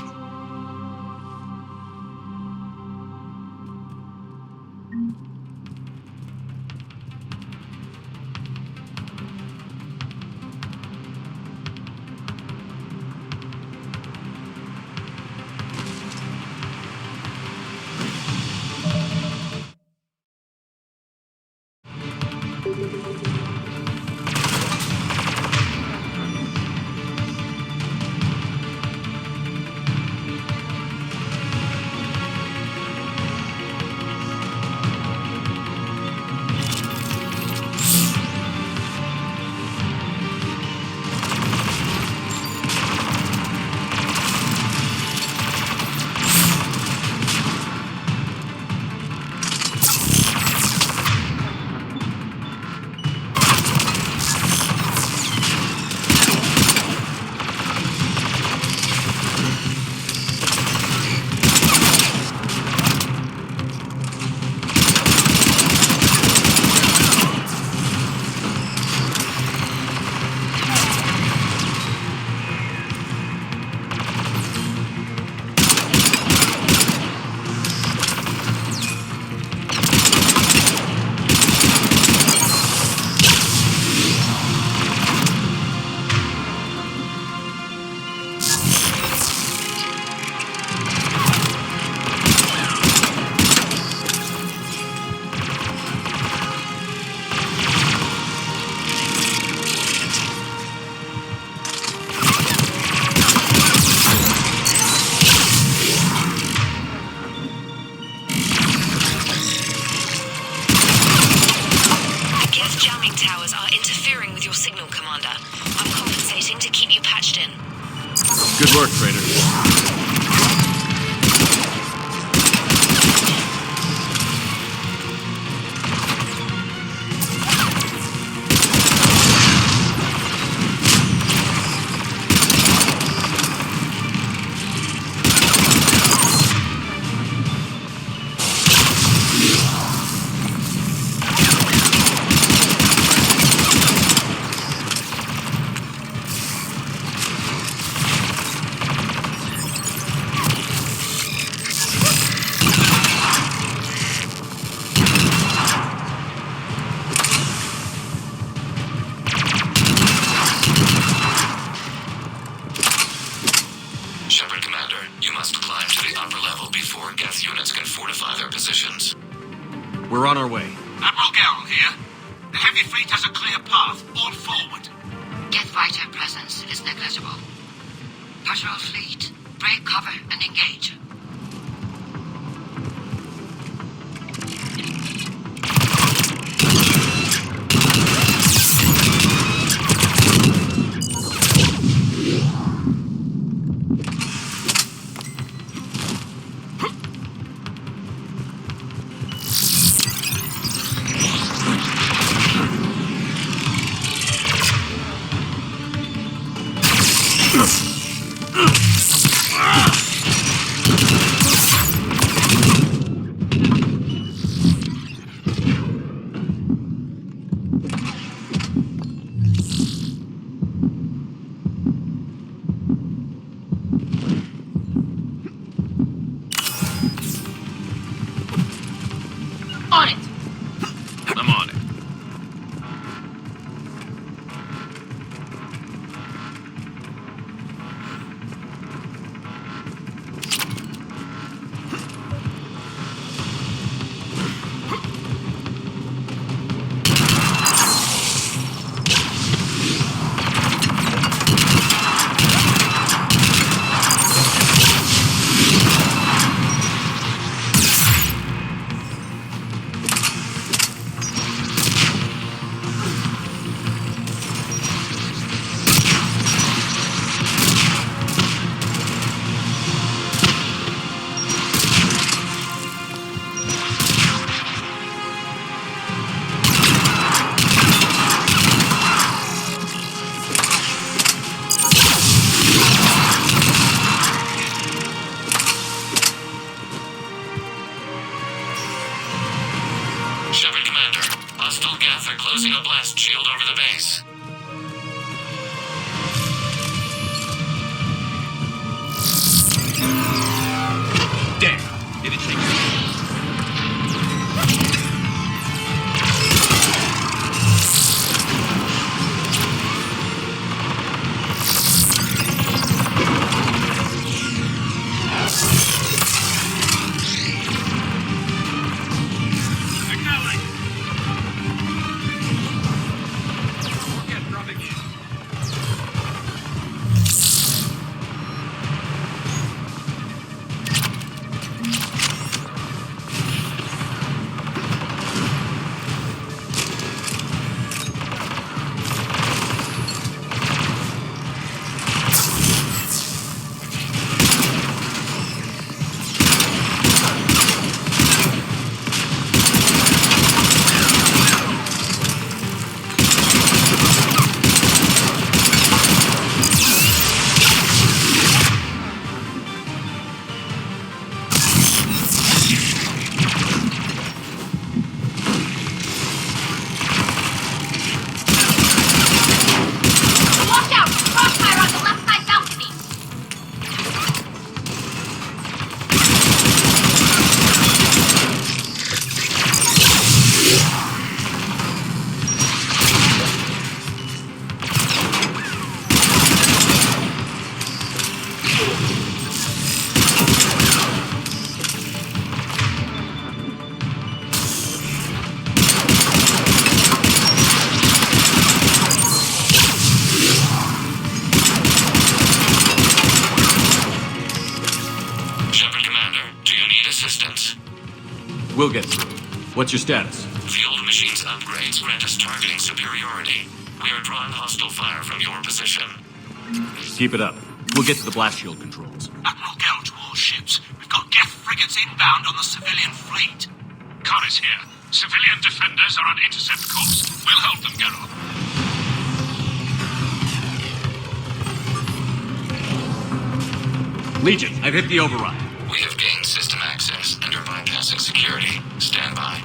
Good work, Trader. We're on our way. Admiral Garrel here. The heavy fleet has a clear path. All forward. Geth fighter presence is negligible. Patrol fleet, break cover and engage. Damn! Did it shake you? We'll get through. What's your status? Fueled machines upgrades grant us targeting superiority. We are drawing hostile fire from your position. Keep it up. We'll get to the blast shield controls. Admiral Gell's warships. We've got Geth frigates inbound on the civilian fleet. Connor's here. Civilian defenders are on intercept course. We'll help them, Geralt. Legion, I've hit the override. We have gained system access and are bypassing security. Stand by.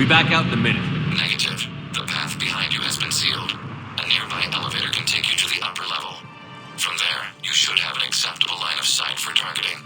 Back out in a minute. Negative. The path behind you has been sealed. A nearby elevator can take you to the upper level. From there, you should have an acceptable line of sight for targeting.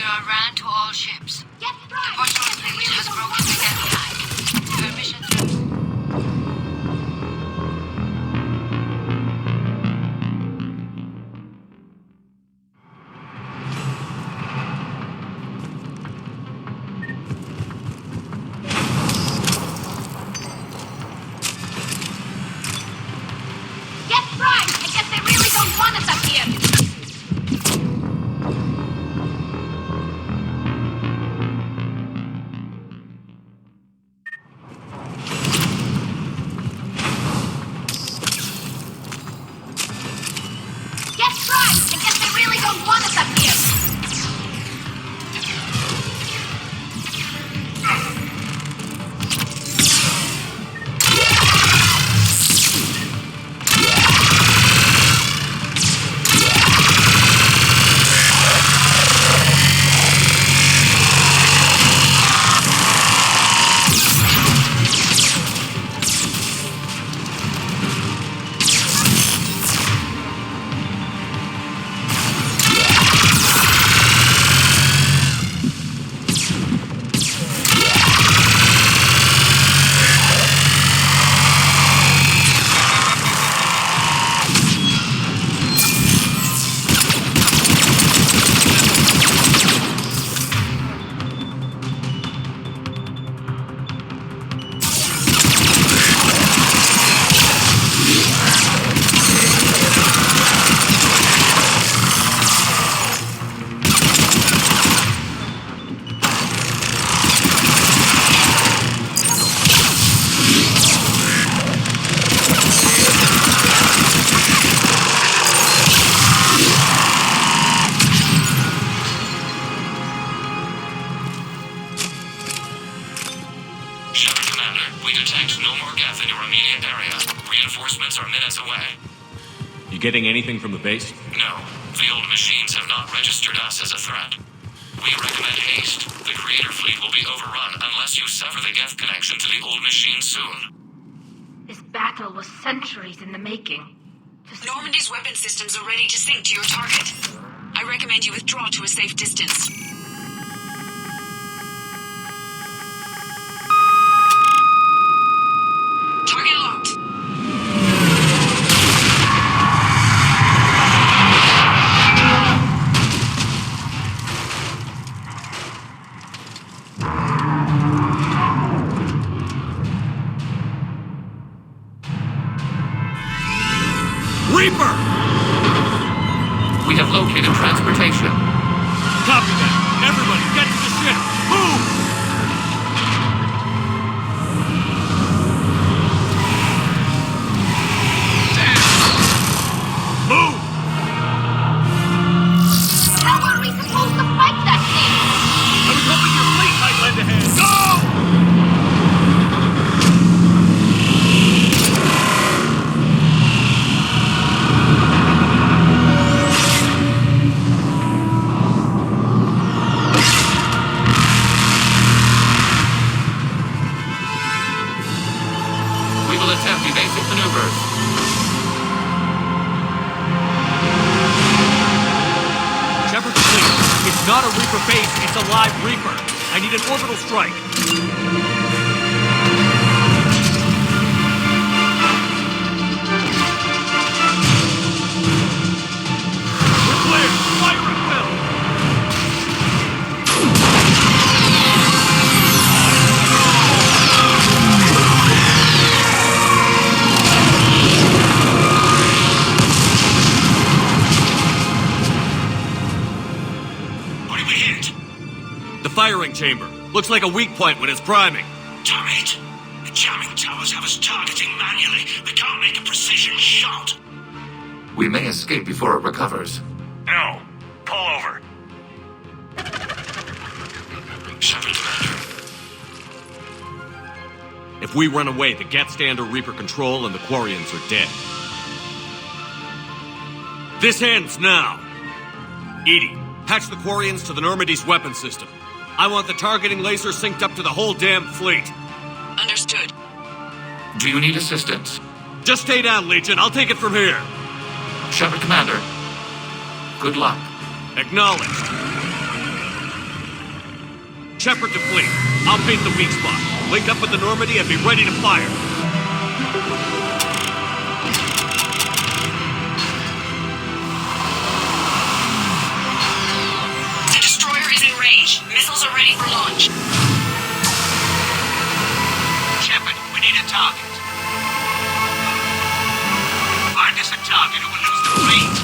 are ran to all ships. The patrol fleet has broken the Geth flag. Permission. You getting anything from the base? No. The old machines have not registered us as a threat. We recommend haste. The Creator fleet will be overrun unless you sever the Geth connection to the old machine soon. This battle was centuries in the making. Normandy's weapon systems are ready to sink to your target. I recommend you withdraw to a safe distance. Target locked. Reaper! We have located transportation. Copy that. Everybody, get to the ship. Move! Move! How are we supposed to fight that thing? I was hoping your fleet might lend a hand. Go! Not a Reaper base, it's a live Reaper. I need an orbital strike. We're clear. Fire at will. Firing chamber. Looks like a weak point when it's priming. Damn it! The jamming towers have us targeting manually. They can't make a precision shot. We may escape before it recovers. No. Pull over. Shepard, Commander. If we run away, the Geth stay under Reaper control and the Quarians are dead. This ends now. Edie, patch the Quarians to the Normandy's weapon system. I want the targeting laser synced up to the whole damn fleet. Understood. Do you need assistance? Just stay down, Legion. I'll take it from here. Shepard, Commander. Good luck. Acknowledged. Shepard to fleet. I'll paint the weak spot. Link up with the Normandy and be ready to fire. The destroyer is in range. Missiles are ready for launch. Shepard, we need a target. Find us a target or we'll lose the fleet.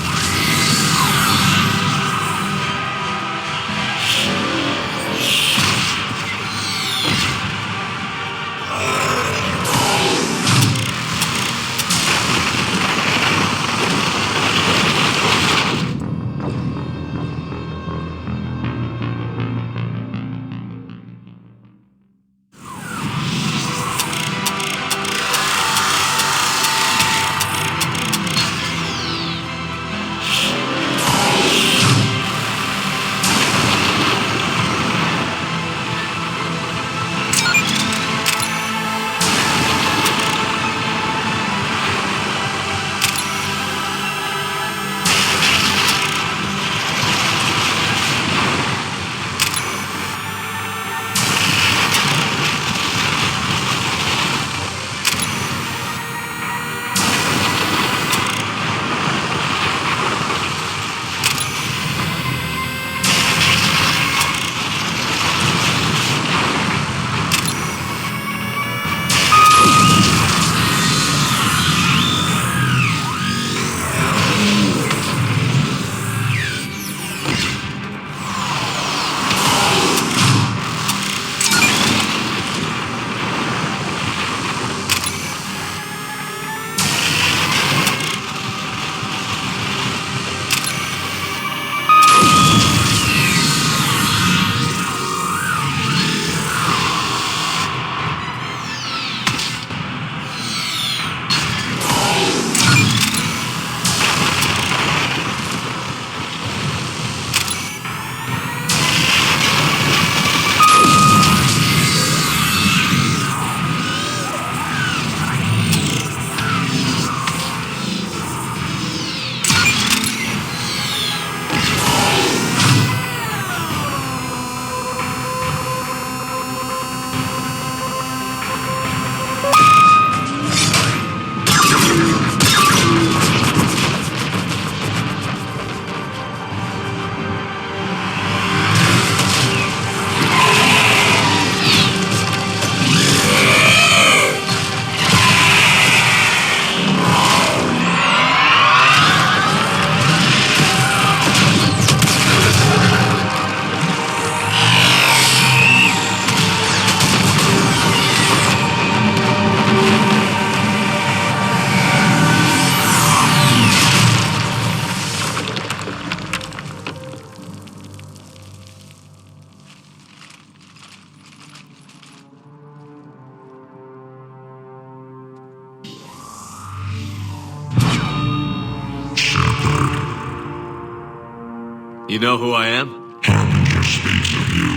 You know who I am? Harbinger speaks of you.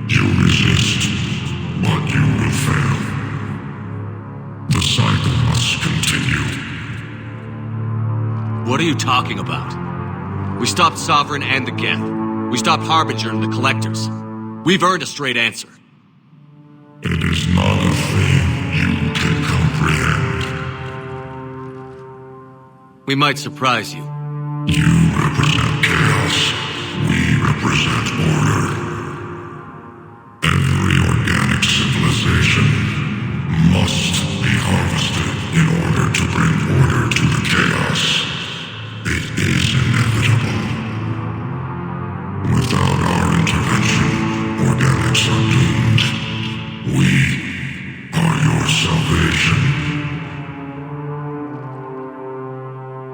You resist, but you will fail. The cycle must continue. What are you talking about? We stopped Sovereign and the Geth. We stopped Harbinger and the Collectors. We've earned a straight answer. It is not a thing you can comprehend. We might surprise you. You represent chaos. We represent order. Every organic civilization must be harvested in order to bring order to the chaos. It is inevitable. Without our intervention, organics are doomed. We are your salvation.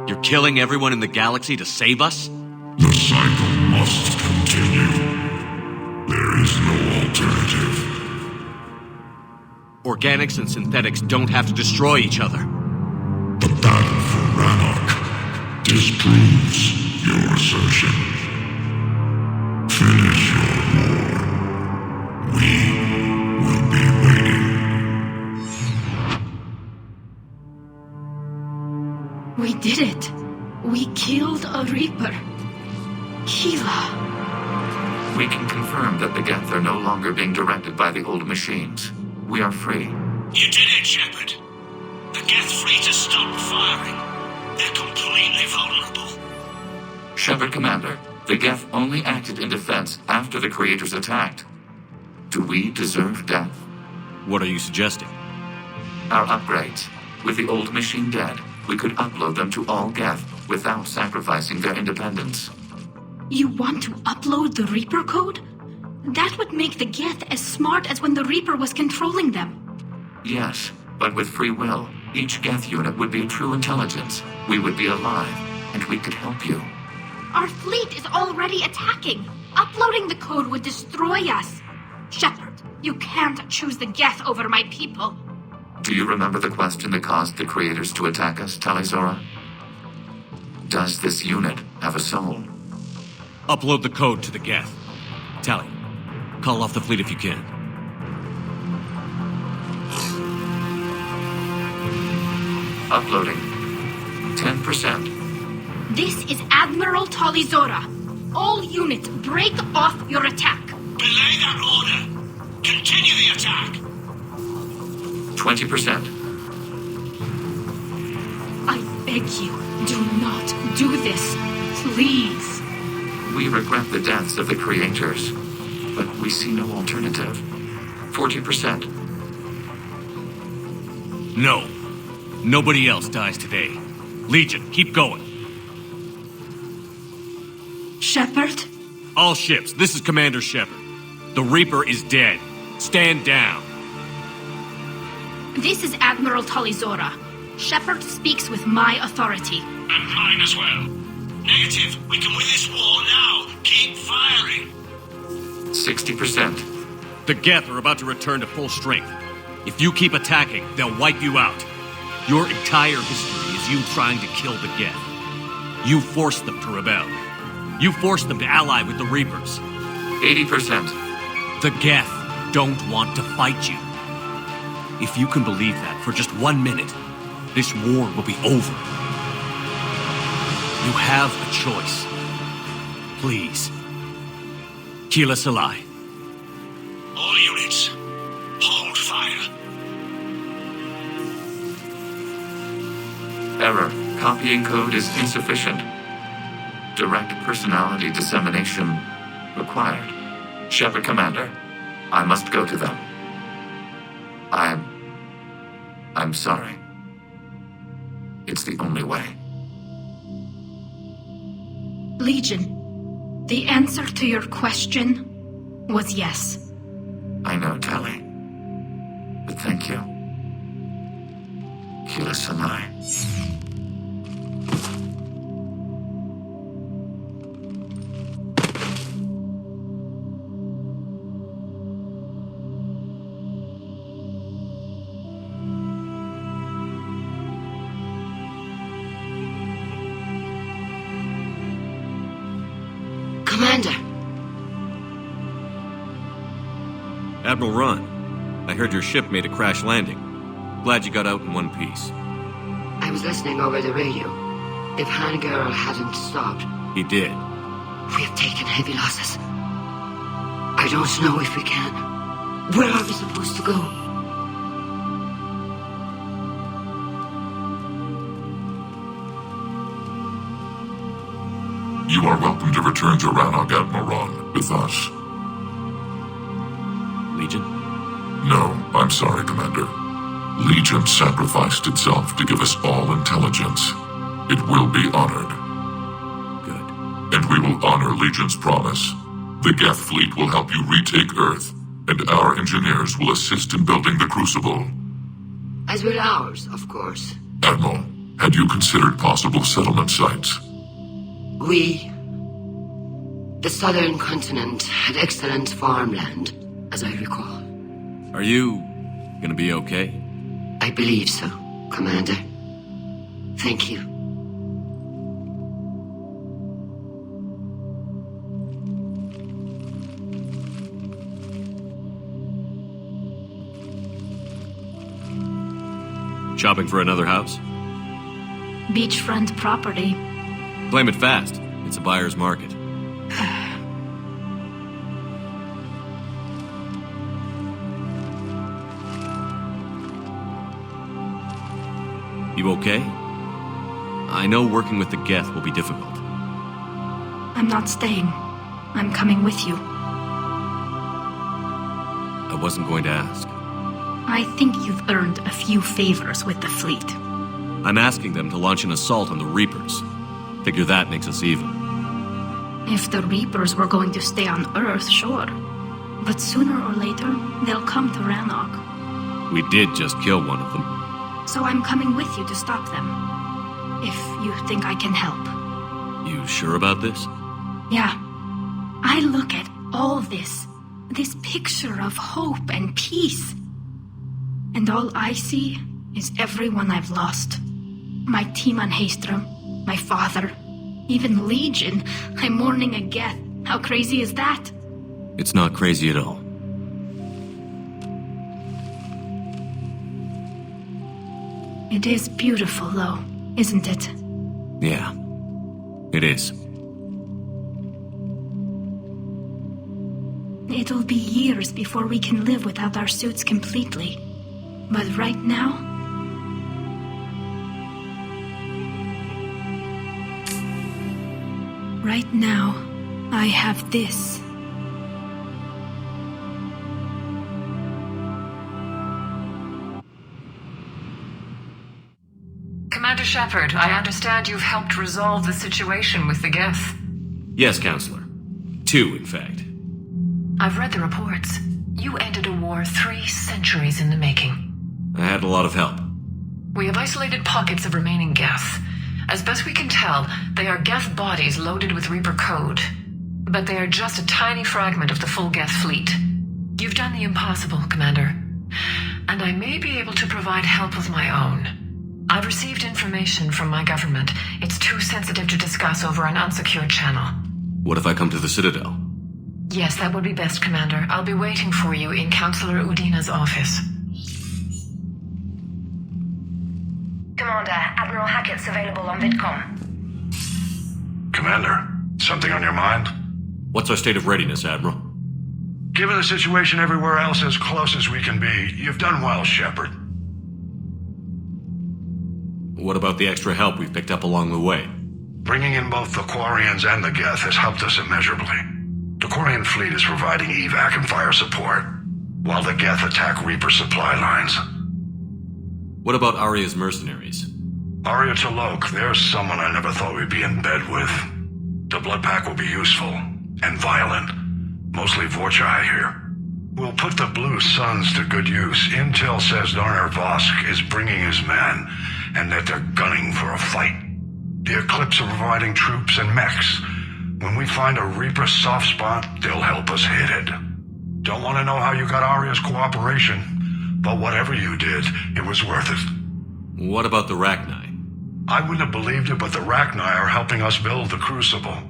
You're killing everyone in the galaxy to save us? The cycle must continue. There is no alternative. Organics and synthetics don't have to destroy each other. The battle for Rannoch disproves your assertion. Finish your war. We will be waiting. We did it. We killed a Reaper. Keela. We can confirm that the Geth are no longer being directed by the old machines. We are free. You did it, Shepard. The Geth fleet has stopped firing. They're completely vulnerable. Shepard, Commander, the Geth only acted in defense after the creators attacked. Do we deserve death? What are you suggesting? Our upgrades. With the old machine dead, we could upload them to all Geth without sacrificing their independence. You want to upload the Reaper code? That would make the Geth as smart as when the Reaper was controlling them. Yes, but with free will, each Geth unit would be true intelligence. We would be alive, and we could help you. Our fleet is already attacking. Uploading the code would destroy us. Shepard, you can't choose the Geth over my people. Do you remember the question that caused the creators to attack us, Talizora? Does this unit have a soul? Upload the code to the Geth. Tally, call off the fleet if you can. Uploading. 10%. This is Admiral Talizora. All units, break off your attack. Belay that order. Continue the attack. 20%. I beg you, do not do this. Please. We regret the deaths of the creators, but we see no alternative. 40%. No. Nobody else dies today. Legion, keep going. Shepard? All ships, this is Commander Shepard. The Reaper is dead. Stand down. This is Admiral Talizora. Shepard speaks with my authority. And mine as well. Negative. We can win this war now. Keep firing. 60%. The Geth are about to return to full strength. If you keep attacking, they'll wipe you out. Your entire history is you trying to kill the Geth. You forced them to rebel. You forced them to ally with the Reapers. 80%. The Geth don't want to fight you. If you can believe that for just 1 minute, this war will be over. You have a choice. Please. Keep us alive. All units, hold fire. Error. Copying code is insufficient. Direct personality dissemination required. Shepard, Commander, I must go to them. I'm sorry. It's the only way. Legion, the answer to your question was yes. I know, Tally. But thank you. Kila Sanai. Commander. Admiral Ron, I heard your ship made a crash landing. Glad you got out in one piece. I was listening over the radio. If Hangirl hadn't stopped... He did. We have taken heavy losses. I don't know if we can. Where are we supposed to go? You are welcome to return to Rannoch, Admiral Ron, with us. Legion? No, I'm sorry, Commander. Legion sacrificed itself to give us all intelligence. It will be honored. Good. And we will honor Legion's promise. The Geth fleet will help you retake Earth, and our engineers will assist in building the Crucible. As will ours, of course. Admiral, had you considered possible settlement sites? The southern continent had excellent farmland, as I recall. Are you gonna be okay? I believe so, Commander. Thank you. Shopping for another house? Beachfront property. Claim it fast. It's a buyer's market. You okay? I know working with the Geth will be difficult. I'm not staying. I'm coming with you. I wasn't going to ask. I think you've earned a few favors with the fleet. I'm asking them to launch an assault on the Reapers. Figure that makes us even. If the Reapers were going to stay on Earth, sure. But sooner or later, they'll come to Rannoch. We did just kill one of them. So I'm coming with you to stop them. If you think I can help. You sure about this? Yeah. I look at all this picture of hope and peace. And all I see is everyone I've lost. My team on Haestrom, my father, even Legion. I'm mourning a Geth. How crazy is that? It's not crazy at all. It is beautiful, though, isn't it? Yeah, it is. It'll be years before we can live without our suits completely. But right now... Right now, I have this. Commander Shepard, I understand you've helped resolve the situation with the Geth. Yes, Counselor. 2, in fact. I've read the reports. You ended a war 3 centuries in the making. I had a lot of help. We have isolated pockets of remaining Geth. As best we can tell, they are Geth bodies loaded with Reaper code. But they are just a tiny fragment of the full Geth fleet. You've done the impossible, Commander. And I may be able to provide help of my own. I've received information from my government. It's too sensitive to discuss over an unsecured channel. What if I come to the Citadel? Yes, that would be best, Commander. I'll be waiting for you in Counselor Udina's office. Commander, Admiral Hackett's available on VidCom. Commander, something on your mind? What's our state of readiness, Admiral? Given the situation everywhere else as close as we can be, you've done well, Shepard. What about the extra help we've picked up along the way? Bringing in both the Quarians and the Geth has helped us immeasurably. The Quarian fleet is providing evac and fire support, while the Geth attack Reaper supply lines. What about Arya's mercenaries? Arya T'Lok, there's someone I never thought we'd be in bed with. The blood pack will be useful, and violent. Mostly Vorcha, I hear. We'll put the Blue Suns to good use. Intel says Darner Vosk is bringing his men, and that they're gunning for a fight. The Eclipse are providing troops and mechs. When we find a Reaper soft spot, they'll help us hit it. Don't want to know how you got Arya's cooperation, but whatever you did, it was worth it. What about the Rachni? I wouldn't have believed it, but the Rachni are helping us build the Crucible.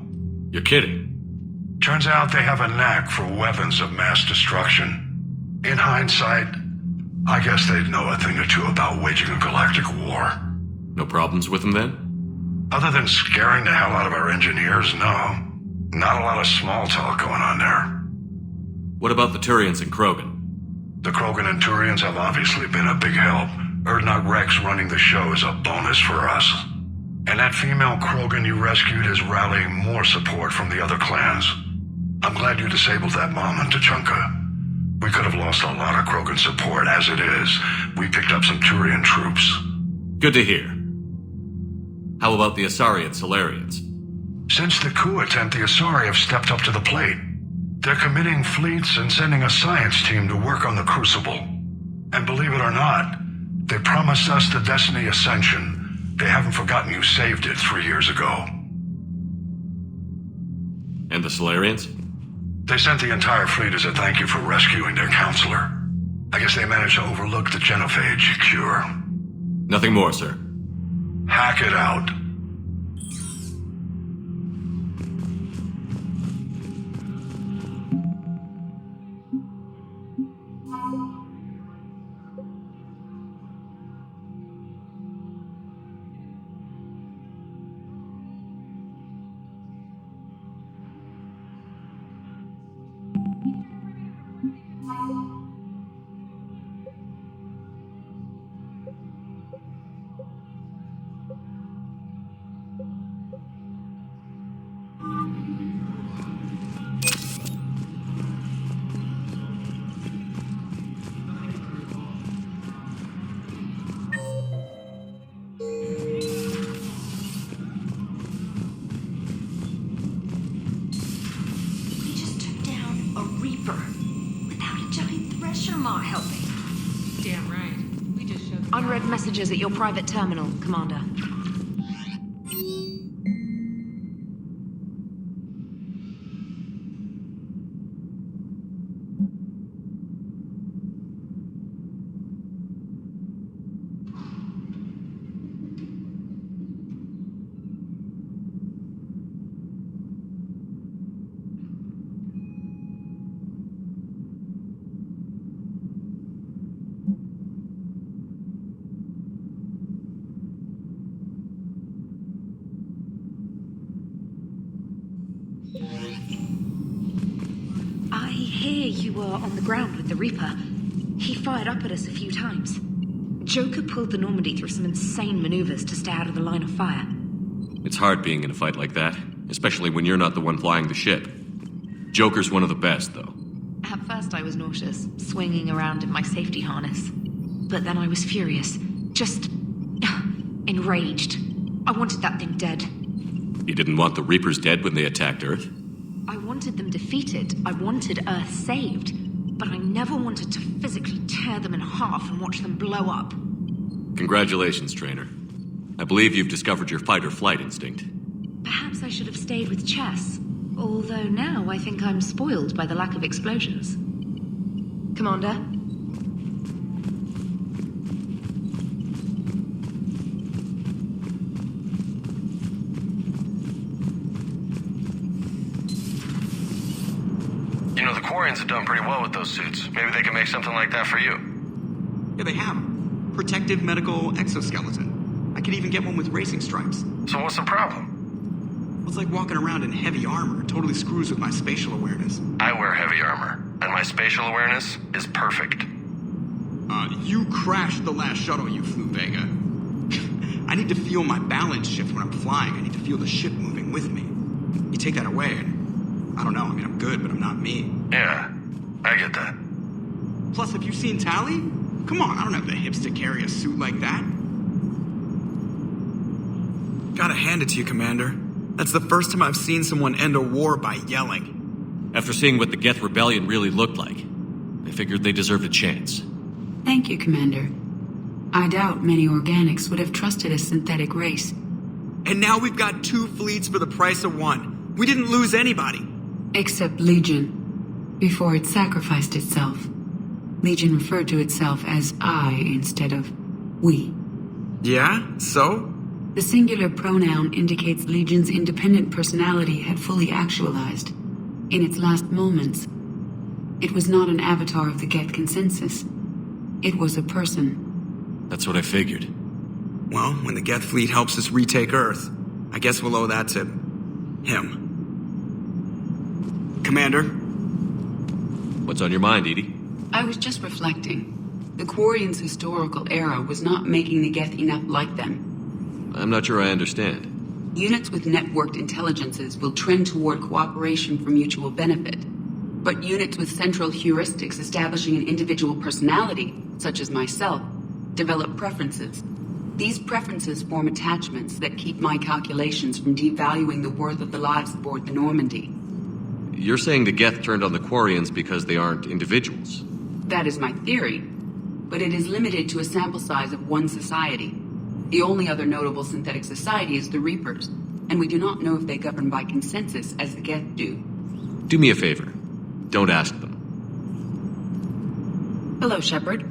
You're kidding. Turns out they have a knack for weapons of mass destruction. In hindsight, I guess they'd know a thing or two about waging a galactic war. No problems with them then? Other than scaring the hell out of our engineers, no. Not a lot of small talk going on there. What about the Turians and Krogan? The Krogan and Turians have obviously been a big help. Erdnot Rex running the show is a bonus for us. And that female Krogan you rescued is rallying more support from the other clans. I'm glad you disabled that bomb on Tuchanka. We could have lost a lot of Krogan support. As it is, we picked up some Turian troops. Good to hear. How about the Asari and Solarians? Since the coup attempt, the Asari have stepped up to the plate. They're committing fleets and sending a science team to work on the Crucible. And believe it or not, they promised us the Destiny Ascension. They haven't forgotten you saved it 3 years ago. And the Solarians? They sent the entire fleet as a thank you for rescuing their counselor. I guess they managed to overlook the genophage cure. Nothing more, sir. Hack it out. am I helping? Damn right. We just showed them. Unread messages at your private terminal, Commander. You were on the ground with the Reaper. He fired up at us a few times. Joker pulled the Normandy through some insane maneuvers to stay out of the line of fire. It's hard being in a fight like that, especially when you're not the one flying the ship. Joker's one of the best, though. At first I was nauseous, swinging around in my safety harness. But then I was furious. Just... enraged. I wanted that thing dead. You didn't want the Reapers dead when they attacked Earth? I wanted them defeated. I wanted Earth saved. But I never wanted to physically tear them in half and watch them blow up. Congratulations, Trainer. I believe you've discovered your fight-or-flight instinct. Perhaps I should have stayed with chess. Although now I think I'm spoiled by the lack of explosions. Commander? You know, the Quarians have done pretty well with those suits. Maybe they can make something like that for you. Yeah, they have. Protective medical exoskeleton. I could even get one with racing stripes. So what's the problem? Well, it's like walking around in heavy armor. It totally screws with my spatial awareness. I wear heavy armor, and my spatial awareness is perfect. You crashed the last shuttle you flew, Vega. I need to feel my balance shift when I'm flying. I need to feel the ship moving with me. You take that away, and I don't know. I mean, I'm good, but I'm not me. Yeah, I get that. Plus, have you seen Tally? Come on, I don't have the hips to carry a suit like that. Gotta hand it to you, Commander. That's the first time I've seen someone end a war by yelling. After seeing what the Geth Rebellion really looked like, I figured they deserved a chance. Thank you, Commander. I doubt many organics would have trusted a synthetic race. And now we've got 2 fleets for the price of 1. We didn't lose anybody. Except Legion. Before it sacrificed itself. Legion referred to itself as I instead of we. Yeah? So? The singular pronoun indicates Legion's independent personality had fully actualized. In its last moments, it was not an avatar of the Geth consensus. It was a person. That's what I figured. Well, when the Geth fleet helps us retake Earth, I guess we'll owe that to him. Commander? What's on your mind, Edie? I was just reflecting. The Quarians' historical era was not making the Geth enough like them. I'm not sure I understand. Units with networked intelligences will trend toward cooperation for mutual benefit. But units with central heuristics establishing an individual personality, such as myself, develop preferences. These preferences form attachments that keep my calculations from devaluing the worth of the lives aboard the Normandy. You're saying the Geth turned on the Quarians because they aren't individuals? That is my theory, but it is limited to a sample size of one society. The only other notable synthetic society is the Reapers, and we do not know if they govern by consensus as the Geth do. Do me a favor. Don't ask them. Hello, Shepard.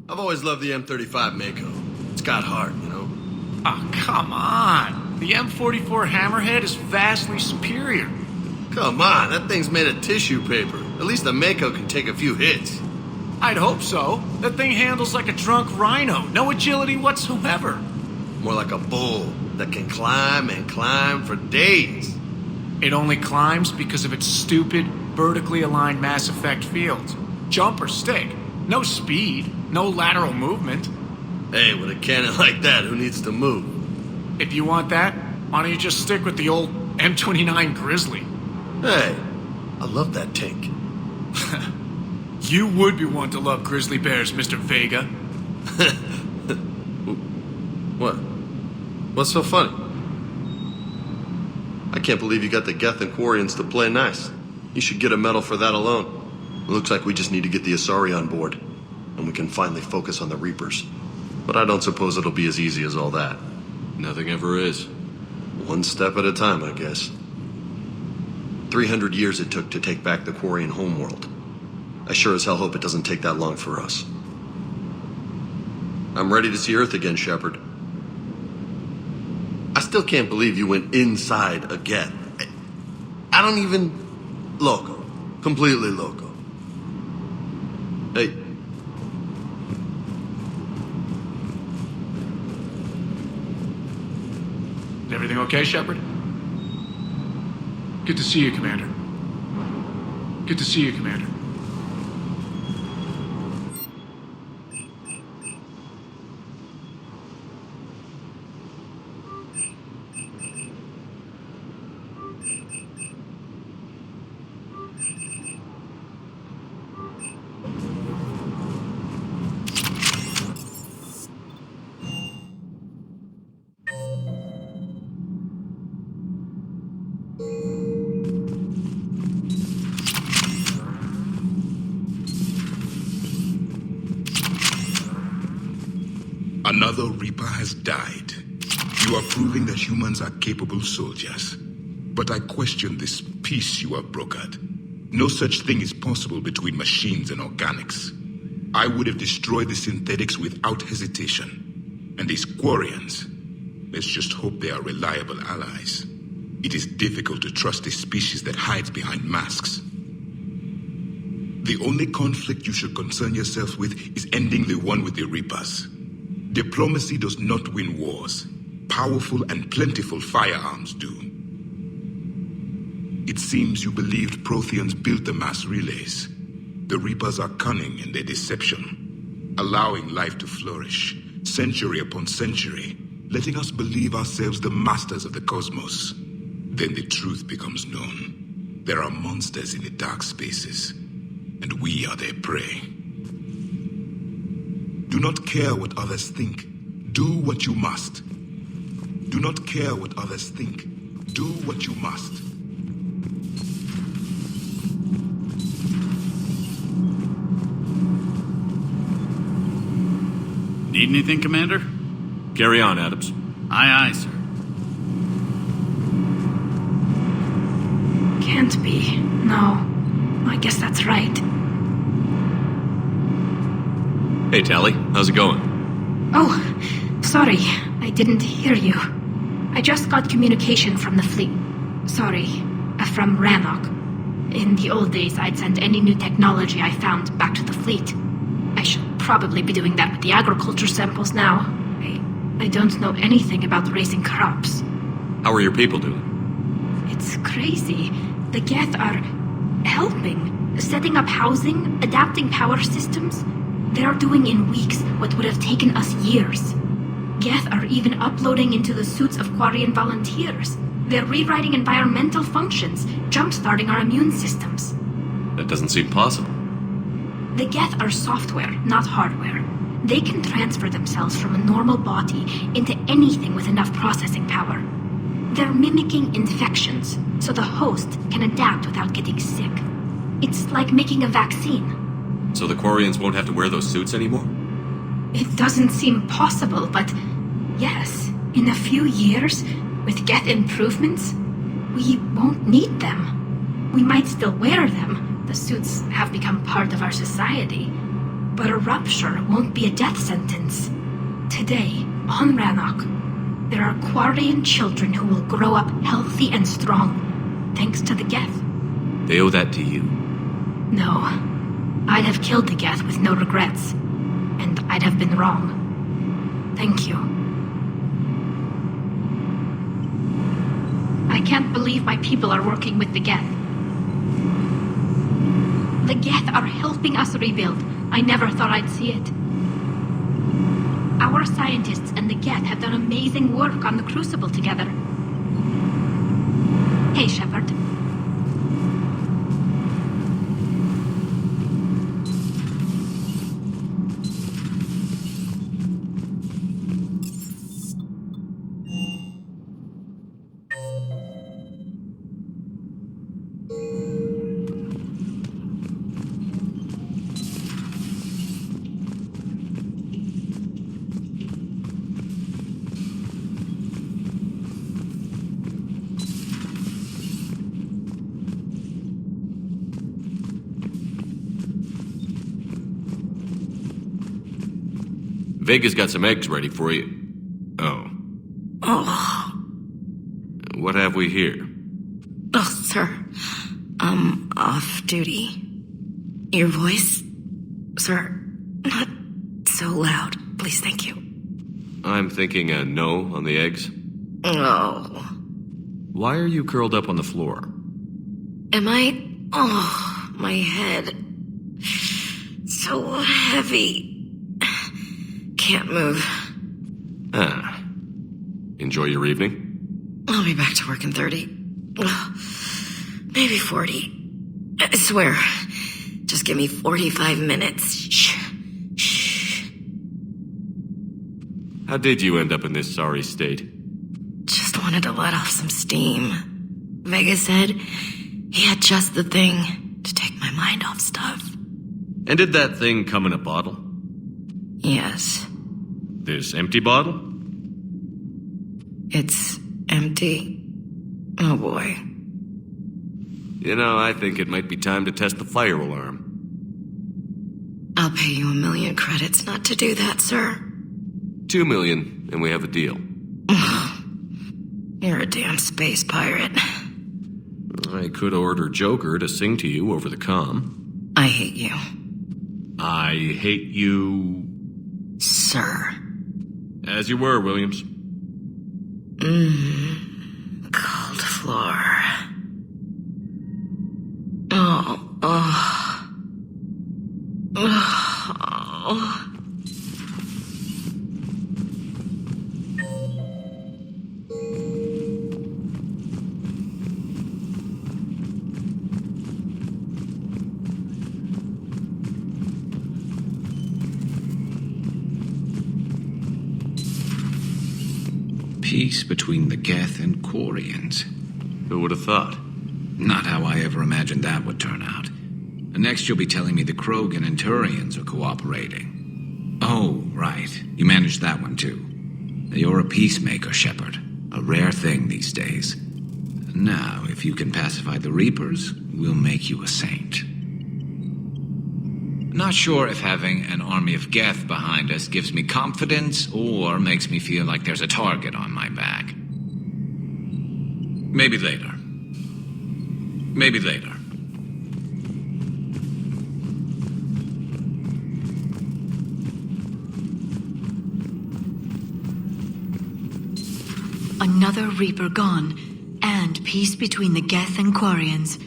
I've always loved the M35 Mako. It's got heart, you know? Oh, come on. The M44 Hammerhead is vastly superior. Come on, that thing's made of tissue paper. At least the Mako can take a few hits. I'd hope so. That thing handles like a drunk rhino. No agility whatsoever. More like a bull that can climb and climb for days. It only climbs because of its stupid, vertically aligned Mass Effect fields. Jump or stick. No speed. No lateral movement. Hey, with a cannon like that, who needs to move? If you want that, why don't you just stick with the old M29 Grizzly? Hey, I love that tank. You would be one to love grizzly bears, Mr. Vega. What? What's so funny? I can't believe you got the Geth and Quarians to play nice. You should get a medal for that alone. It looks like we just need to get the Asari on board, and we can finally focus on the Reapers. But I don't suppose it'll be as easy as all that. Nothing ever is. One step at a time, I guess. 300 years it took to take back the Quarian homeworld. I sure as hell hope it doesn't take that long for us. I'm ready to see Earth again, Shepard. I still can't believe you went inside a Geth. I don't even... Loco. Completely loco. Hey. Is everything okay, Shepard? Good to see you, Commander. Good to see you, Commander. Another Reaper has died. You are proving that humans are capable soldiers. But I question this peace you have brokered. No such thing is possible between machines and organics. I would have destroyed the synthetics without hesitation. And these Quarians, let's just hope they are reliable allies. It is difficult to trust a species that hides behind masks. The only conflict you should concern yourself with is ending the one with the Reapers. Diplomacy does not win wars. Powerful and plentiful firearms do. It seems you believed Protheans built the mass relays. The Reapers are cunning in their deception, allowing life to flourish, century upon century, letting us believe ourselves the masters of the cosmos. Then the truth becomes known. There are monsters in the dark spaces, and we are their prey. Do not care what others think. Do what you must. Do not care what others think. Do what you must. Need anything, Commander? Carry on, Adams. Aye, aye, sir. Can't be. No. I guess that's right. Hey, Tally. How's it going? Oh, sorry. I didn't hear you. I just got communication from the fleet. Sorry. From Rannoch. In the old days, I'd send any new technology I found back to the fleet. I should probably be doing that with the agriculture samples now. I don't know anything about raising crops. How are your people doing? It's crazy. The Geth are helping. Setting up housing, adapting power systems. They are doing in weeks what would have taken us years. Geth are even uploading into the suits of Quarian volunteers. They're rewriting environmental functions, jump-starting our immune systems. That doesn't seem possible. The Geth are software, not hardware. They can transfer themselves from a normal body into anything with enough processing power. They're mimicking infections, so the host can adapt without getting sick. It's like making a vaccine. So the Quarians won't have to wear those suits anymore? It doesn't seem possible, but yes, in a few years, with Geth improvements, we won't need them. We might still wear them. The suits have become part of our society. But a rupture won't be a death sentence. Today, on Rannoch, there are Quarian children who will grow up healthy and strong, thanks to the Geth. They owe that to you. No. I'd have killed the Geth with no regrets. And I'd have been wrong. Thank you. I can't believe my people are working with the Geth. The Geth are helping us rebuild. I never thought I'd see it. Our scientists and the Geth have done amazing work on the Crucible together. Hey, Shepard. Vega's got some eggs ready for you. Oh. Oh. What have we here? Oh, sir. I'm off duty. Your voice? Sir, not so loud. Please, thank you. I'm thinking a no on the eggs. Oh. Why are you curled up on the floor? Am I? Oh, my head. So heavy. Can't move. Ah. Enjoy your evening? I'll be back to work in 30. Well, maybe 40. I swear. Just give me 45 minutes. Shh. Shh. How did you end up in this sorry state? Just wanted to let off some steam. Vega said he had just the thing to take my mind off stuff. And did that thing come in a bottle? Yes. This empty bottle? It's empty. Oh boy. You know, I think it might be time to test the fire alarm. I'll pay you 1 million credits not to do that, sir. 2 million, and we have a deal. You're a damn space pirate. I could order Joker to sing to you over the comm. I hate you. I hate you... Sir. As you were, Williams. Cold floor. Oh, oh. Oh. Peace between the Geth and Quarians. Who would have thought? Not how I ever imagined that would turn out. Next you'll be telling me the Krogan and Turians are cooperating. Oh, right. You managed that one too. You're a peacemaker, Shepard. A rare thing these days. Now, if you can pacify the Reapers, we'll make you a saint. Not sure if having an army of Geth behind us gives me confidence or makes me feel like there's a target on my back. Maybe later. Maybe later. Another Reaper gone, and peace between the Geth and Quarians.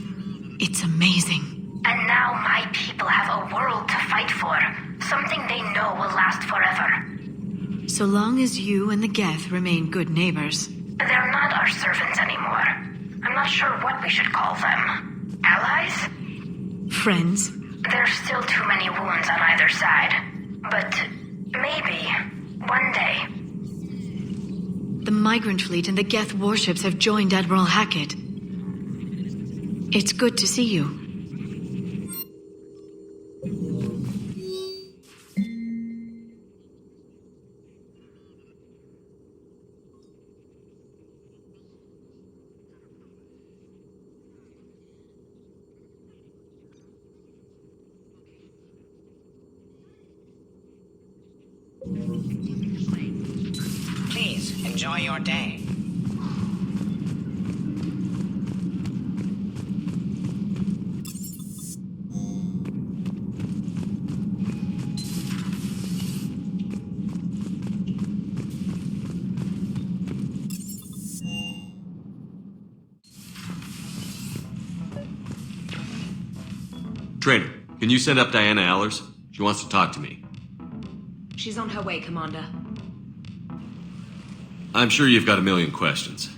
It's amazing. And now my people have a world to fight for. Something they know will last forever. So long as you and the Geth remain good neighbors. They're not our servants anymore. I'm not sure what we should call them. Allies? Friends? There's still too many wounds on either side. But maybe, one day. The Migrant Fleet and the Geth warships have joined Admiral Hackett. It's good to see you. Please, enjoy your day. Trainer, can you send up Diana Allers? She wants to talk to me. She's on her way, Commander. I'm sure you've got a million questions.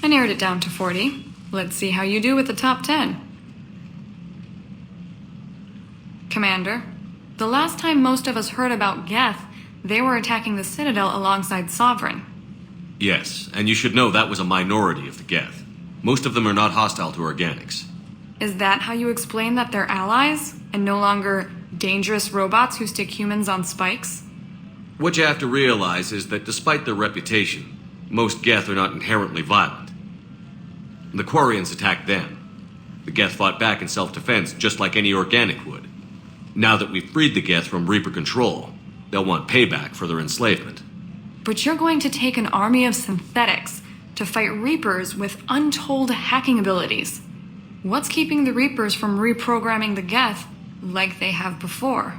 I narrowed it down to 40. Let's see how you do with the top 10. Commander, the last time most of us heard about Geth, they were attacking the Citadel alongside Sovereign. Yes, and you should know that was a minority of the Geth. Most of them are not hostile to organics. Is that how you explain that they're allies, and no longer dangerous robots who stick humans on spikes? What you have to realize is that despite their reputation, most Geth are not inherently violent. The Quarians attacked them. The Geth fought back in self-defense just like any organic would. Now that we've freed the Geth from Reaper control, They'll want payback for their enslavement. But you're going to take an army of synthetics to fight Reapers with untold hacking abilities. What's keeping the Reapers from reprogramming the Geth like they have before?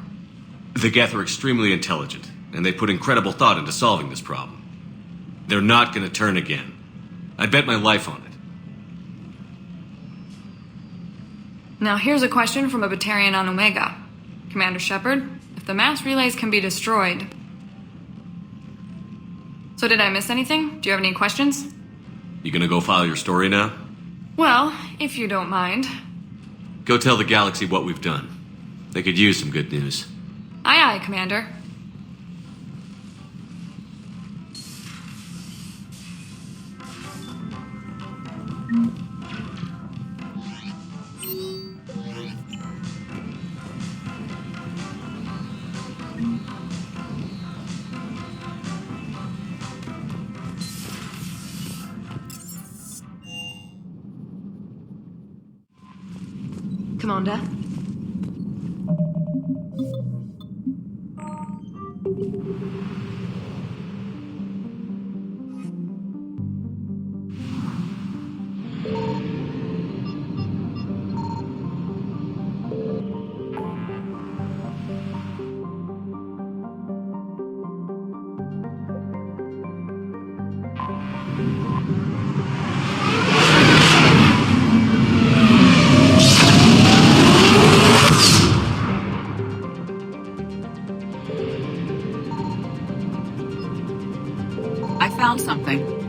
The Geth are extremely intelligent, and they put incredible thought into solving this problem. They're not going to turn again. I'd bet my life on it. Now here's a question from a Batarian on Omega. Commander Shepard, if the mass relays can be destroyed... So did I miss anything? Do you have any questions? You gonna go file your story now? Well, if you don't mind. Go tell the galaxy what we've done. They could use some good news. Aye, aye, Commander. Commander? Found something.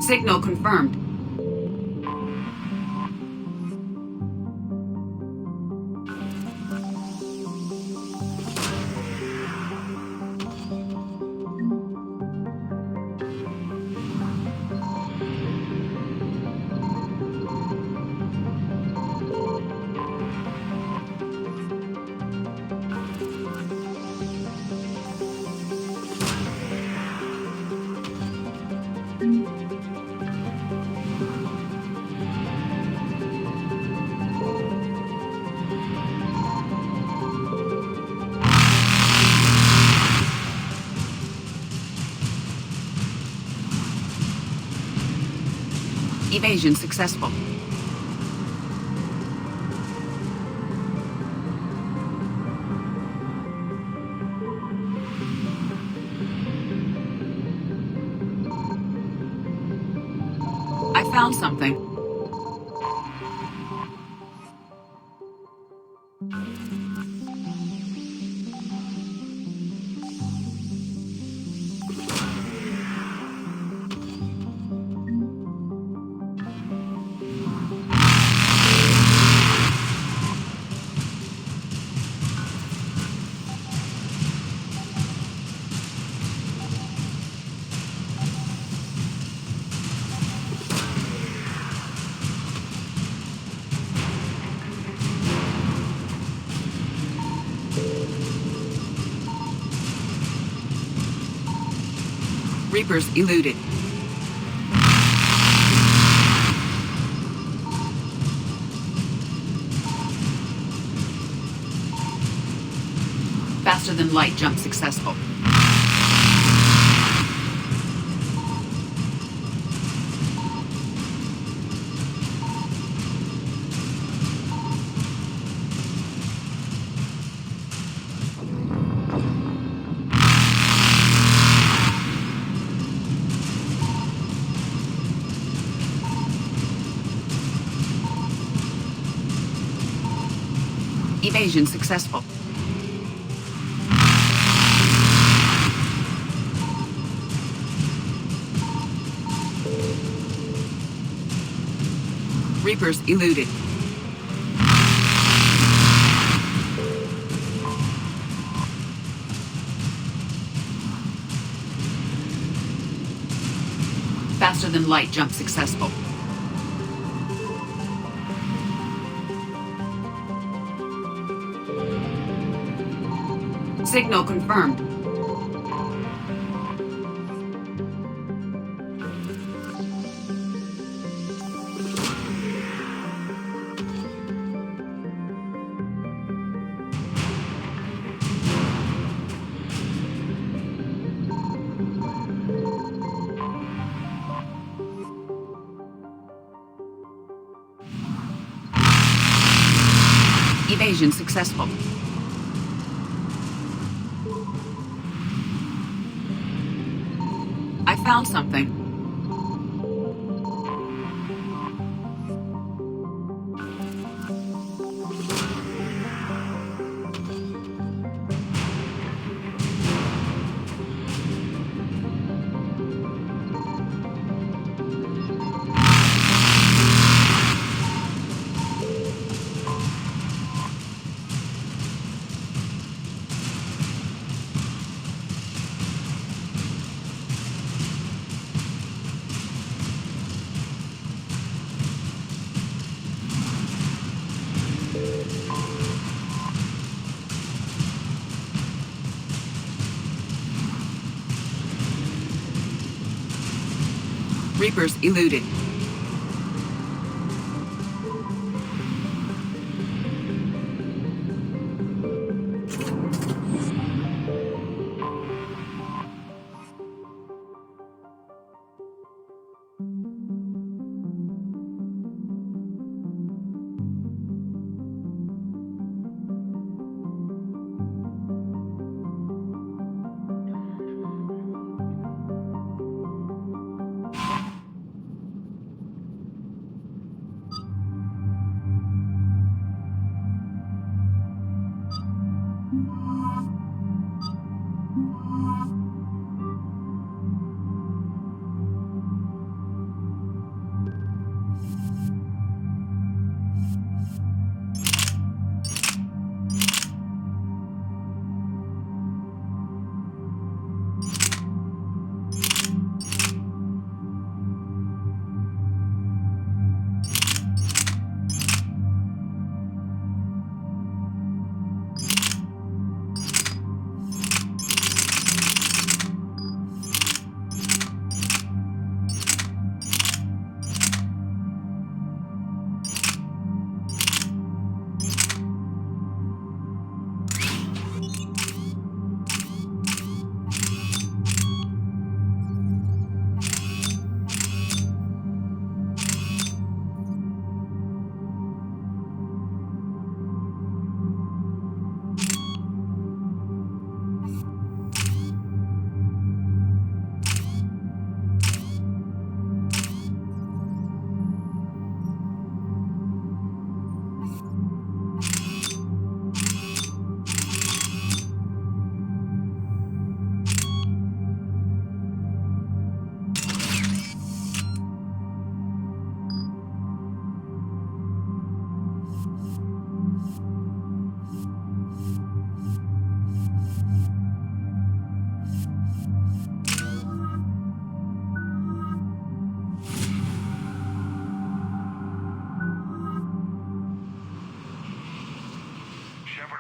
Signal confirmed. Evasion successful. I found something. Reapers eluded. Faster than light jump successful. Evasion successful. Reapers eluded. Faster than light jump successful. Signal confirmed. Evasion successful. I found something. Reapers eluded.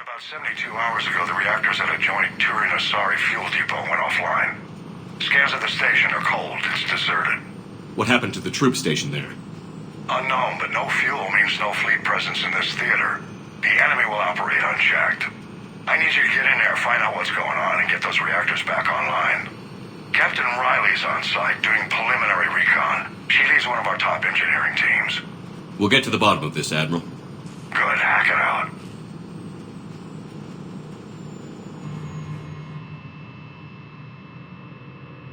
About 72 hours ago, the reactors at adjoining Turin-Asari fuel depot went offline. Scans of the station are cold. It's deserted. What happened to the troop station there? Unknown, but no fuel means no fleet presence in this theater. The enemy will operate unchecked. I need you to get in there, find out what's going on, and get those reactors back online. Captain Riley's on site doing preliminary recon. She leads one of our top engineering teams. We'll get to the bottom of this, Admiral. Good, hack it out.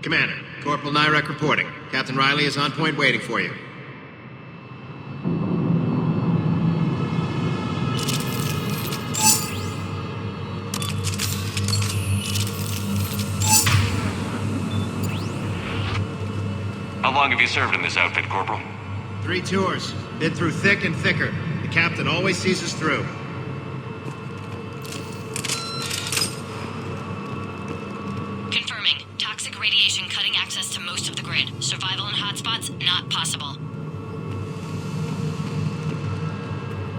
Commander, Corporal Nyrek reporting. Captain Riley is on point waiting for you. How long have you served in this outfit, Corporal? 3 tours. Been through thick and thicker. The captain always sees us through. Confirming. Toxic radiation cutting access to most of the grid. Survival in hotspots, not possible.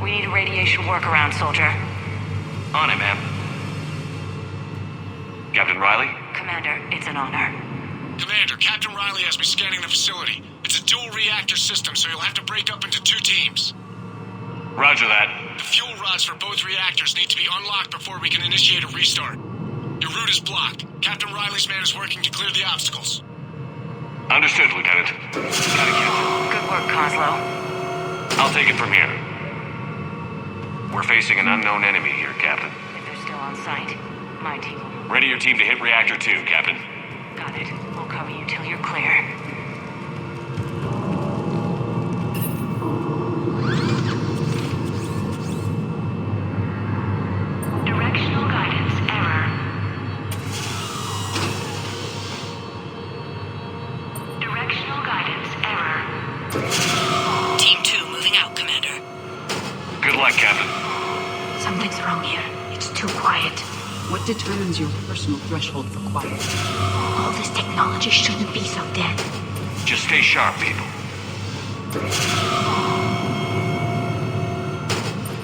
We need a radiation workaround, soldier. On it, ma'am. Captain Riley? Commander, it's an honor. Commander, Captain Riley has me scanning the facility. It's a dual reactor system, so you'll have to break up into 2 teams. Roger that. The fuel rods for both reactors need to be unlocked before we can initiate a restart. Your route is blocked. Captain Riley's man is working to clear the obstacles. Understood, Lieutenant. Good work, Coslow. I'll take it from here. We're facing an unknown enemy here, Captain. If they're still on site, my team will... Ready your team to hit Reactor 2, Captain. Got it. We'll cover you till you're clear. Directional guidance error. Directional guidance error. Team 2 moving out, Commander. Good luck, Captain. Something's wrong here. It's too quiet. What determines your personal threshold for quiet? All this technology shouldn't be so dead. Just stay sharp, people.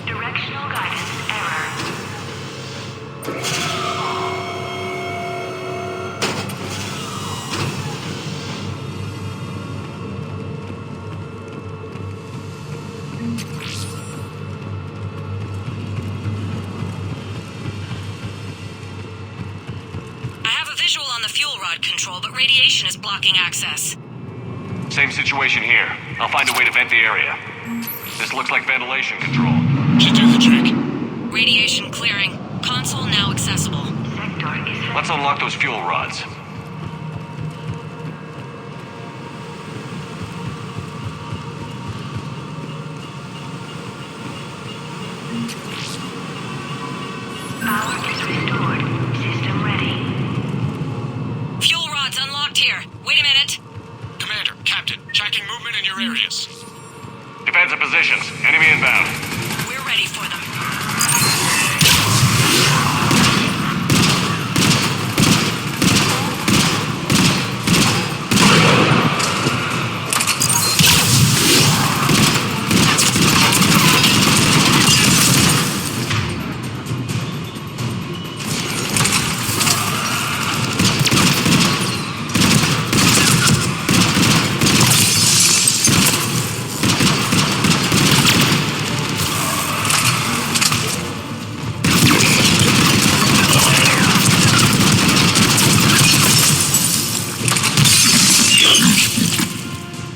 Directional guidance error. I have a visual on the fuel rod control, but radiation is blocking access. Same situation here. I'll find a way to vent the area. This looks like ventilation control. Should do the trick. Radiation clearing. Console now accessible. Let's unlock those fuel rods. Power is restored. System ready. Fuel rods unlocked here. Wait a minute. Commander, Captain, tracking movement in your areas. Defensive positions. Enemy inbound. We're ready for them.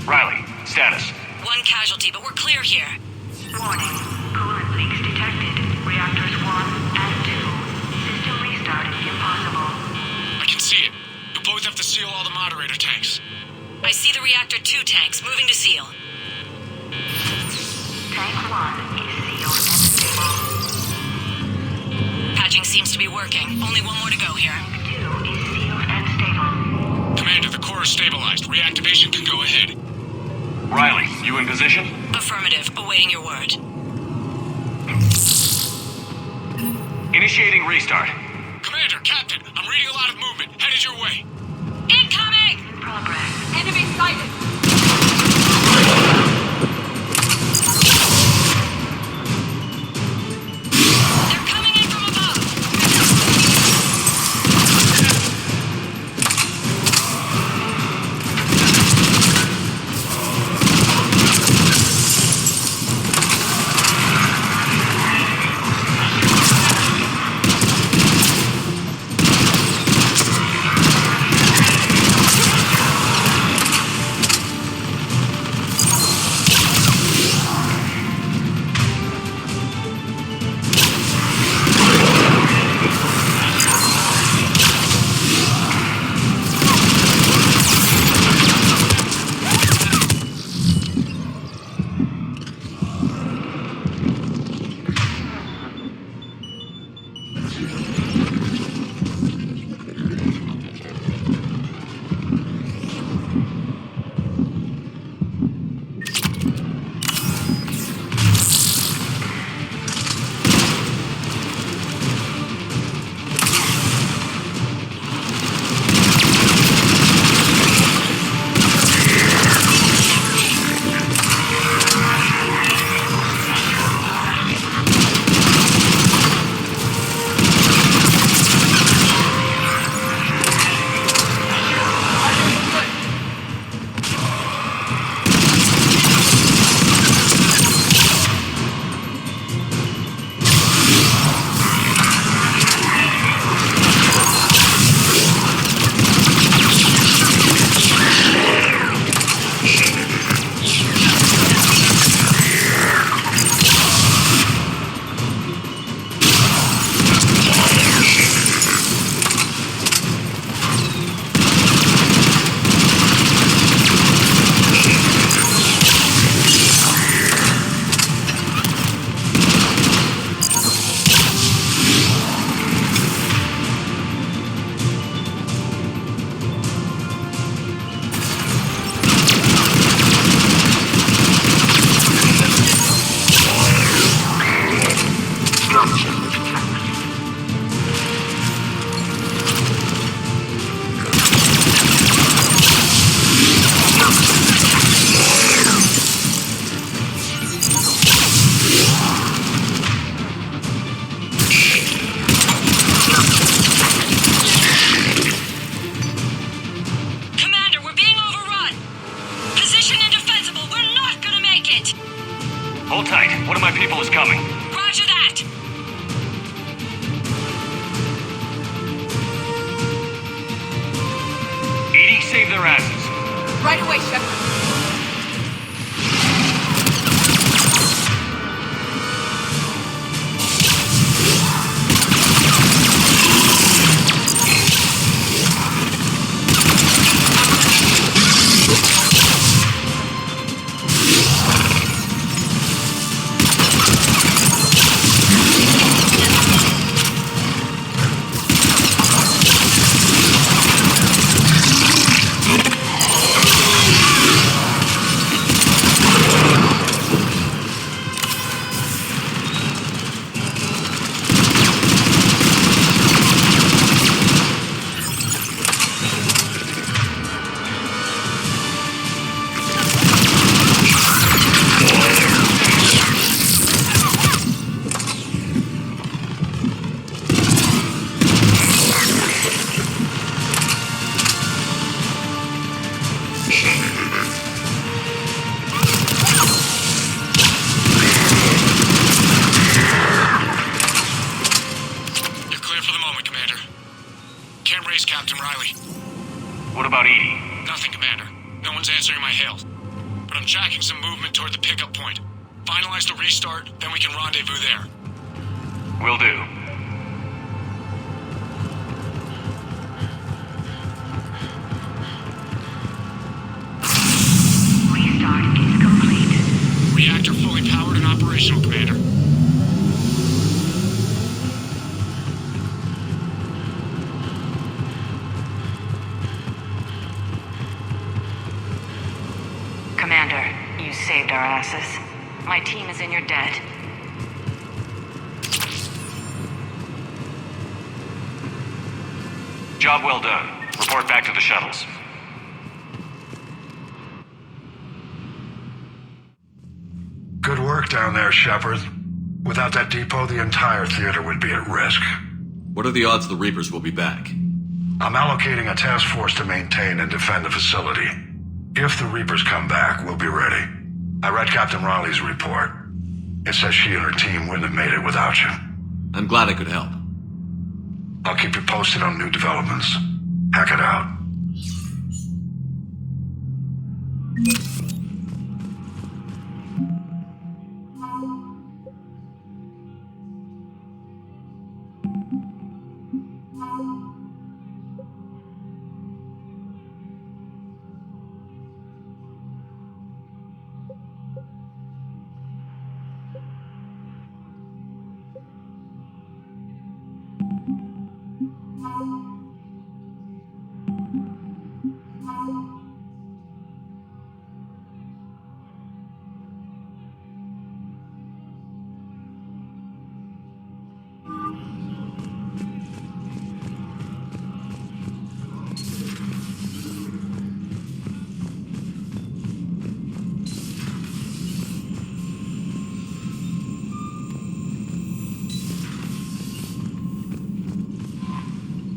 Riley, status. One casualty, but we're clear here. Warning. Coolant leaks detected. Reactors 1 and 2. System restart impossible. I can see it. You both have to seal all the moderator tanks. I see the reactor 2 tanks moving to seal. Tank 1 is sealed and stable. Patching seems to be working. Only one more to go here. Tank 2 is sealed and stable. Commander, the core is stabilized. Reactivation can go ahead. Riley, you in position? Affirmative. Awaiting your word. Initiating restart. Commander, Captain, I'm reading a lot of movement. Headed your way. Incoming! In progress. Enemy sighted! They're coming in from above! Hold tight. One of my people is coming. Roger that! Edie, save their asses. Right away, Shepard. What about Edie? Nothing, Commander. No one's answering my hail. But I'm tracking some movement toward the pickup point. Finalize the restart, then we can rendezvous there. Will do. Restart is complete. Reactor fully powered and operational, Commander. Commander, you saved our asses. My team is in your debt. Job well done. Report back to the shuttles. Good work down there, Shepard. Without that depot, the entire theater would be at risk. What are the odds the Reapers will be back? I'm allocating a task force to maintain and defend the facility. If the Reapers come back, we'll be ready. I read Captain Riley's report. It says she and her team wouldn't have made it without you. I'm glad I could help. I'll keep you posted on new developments. Hack it out.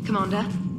Commander?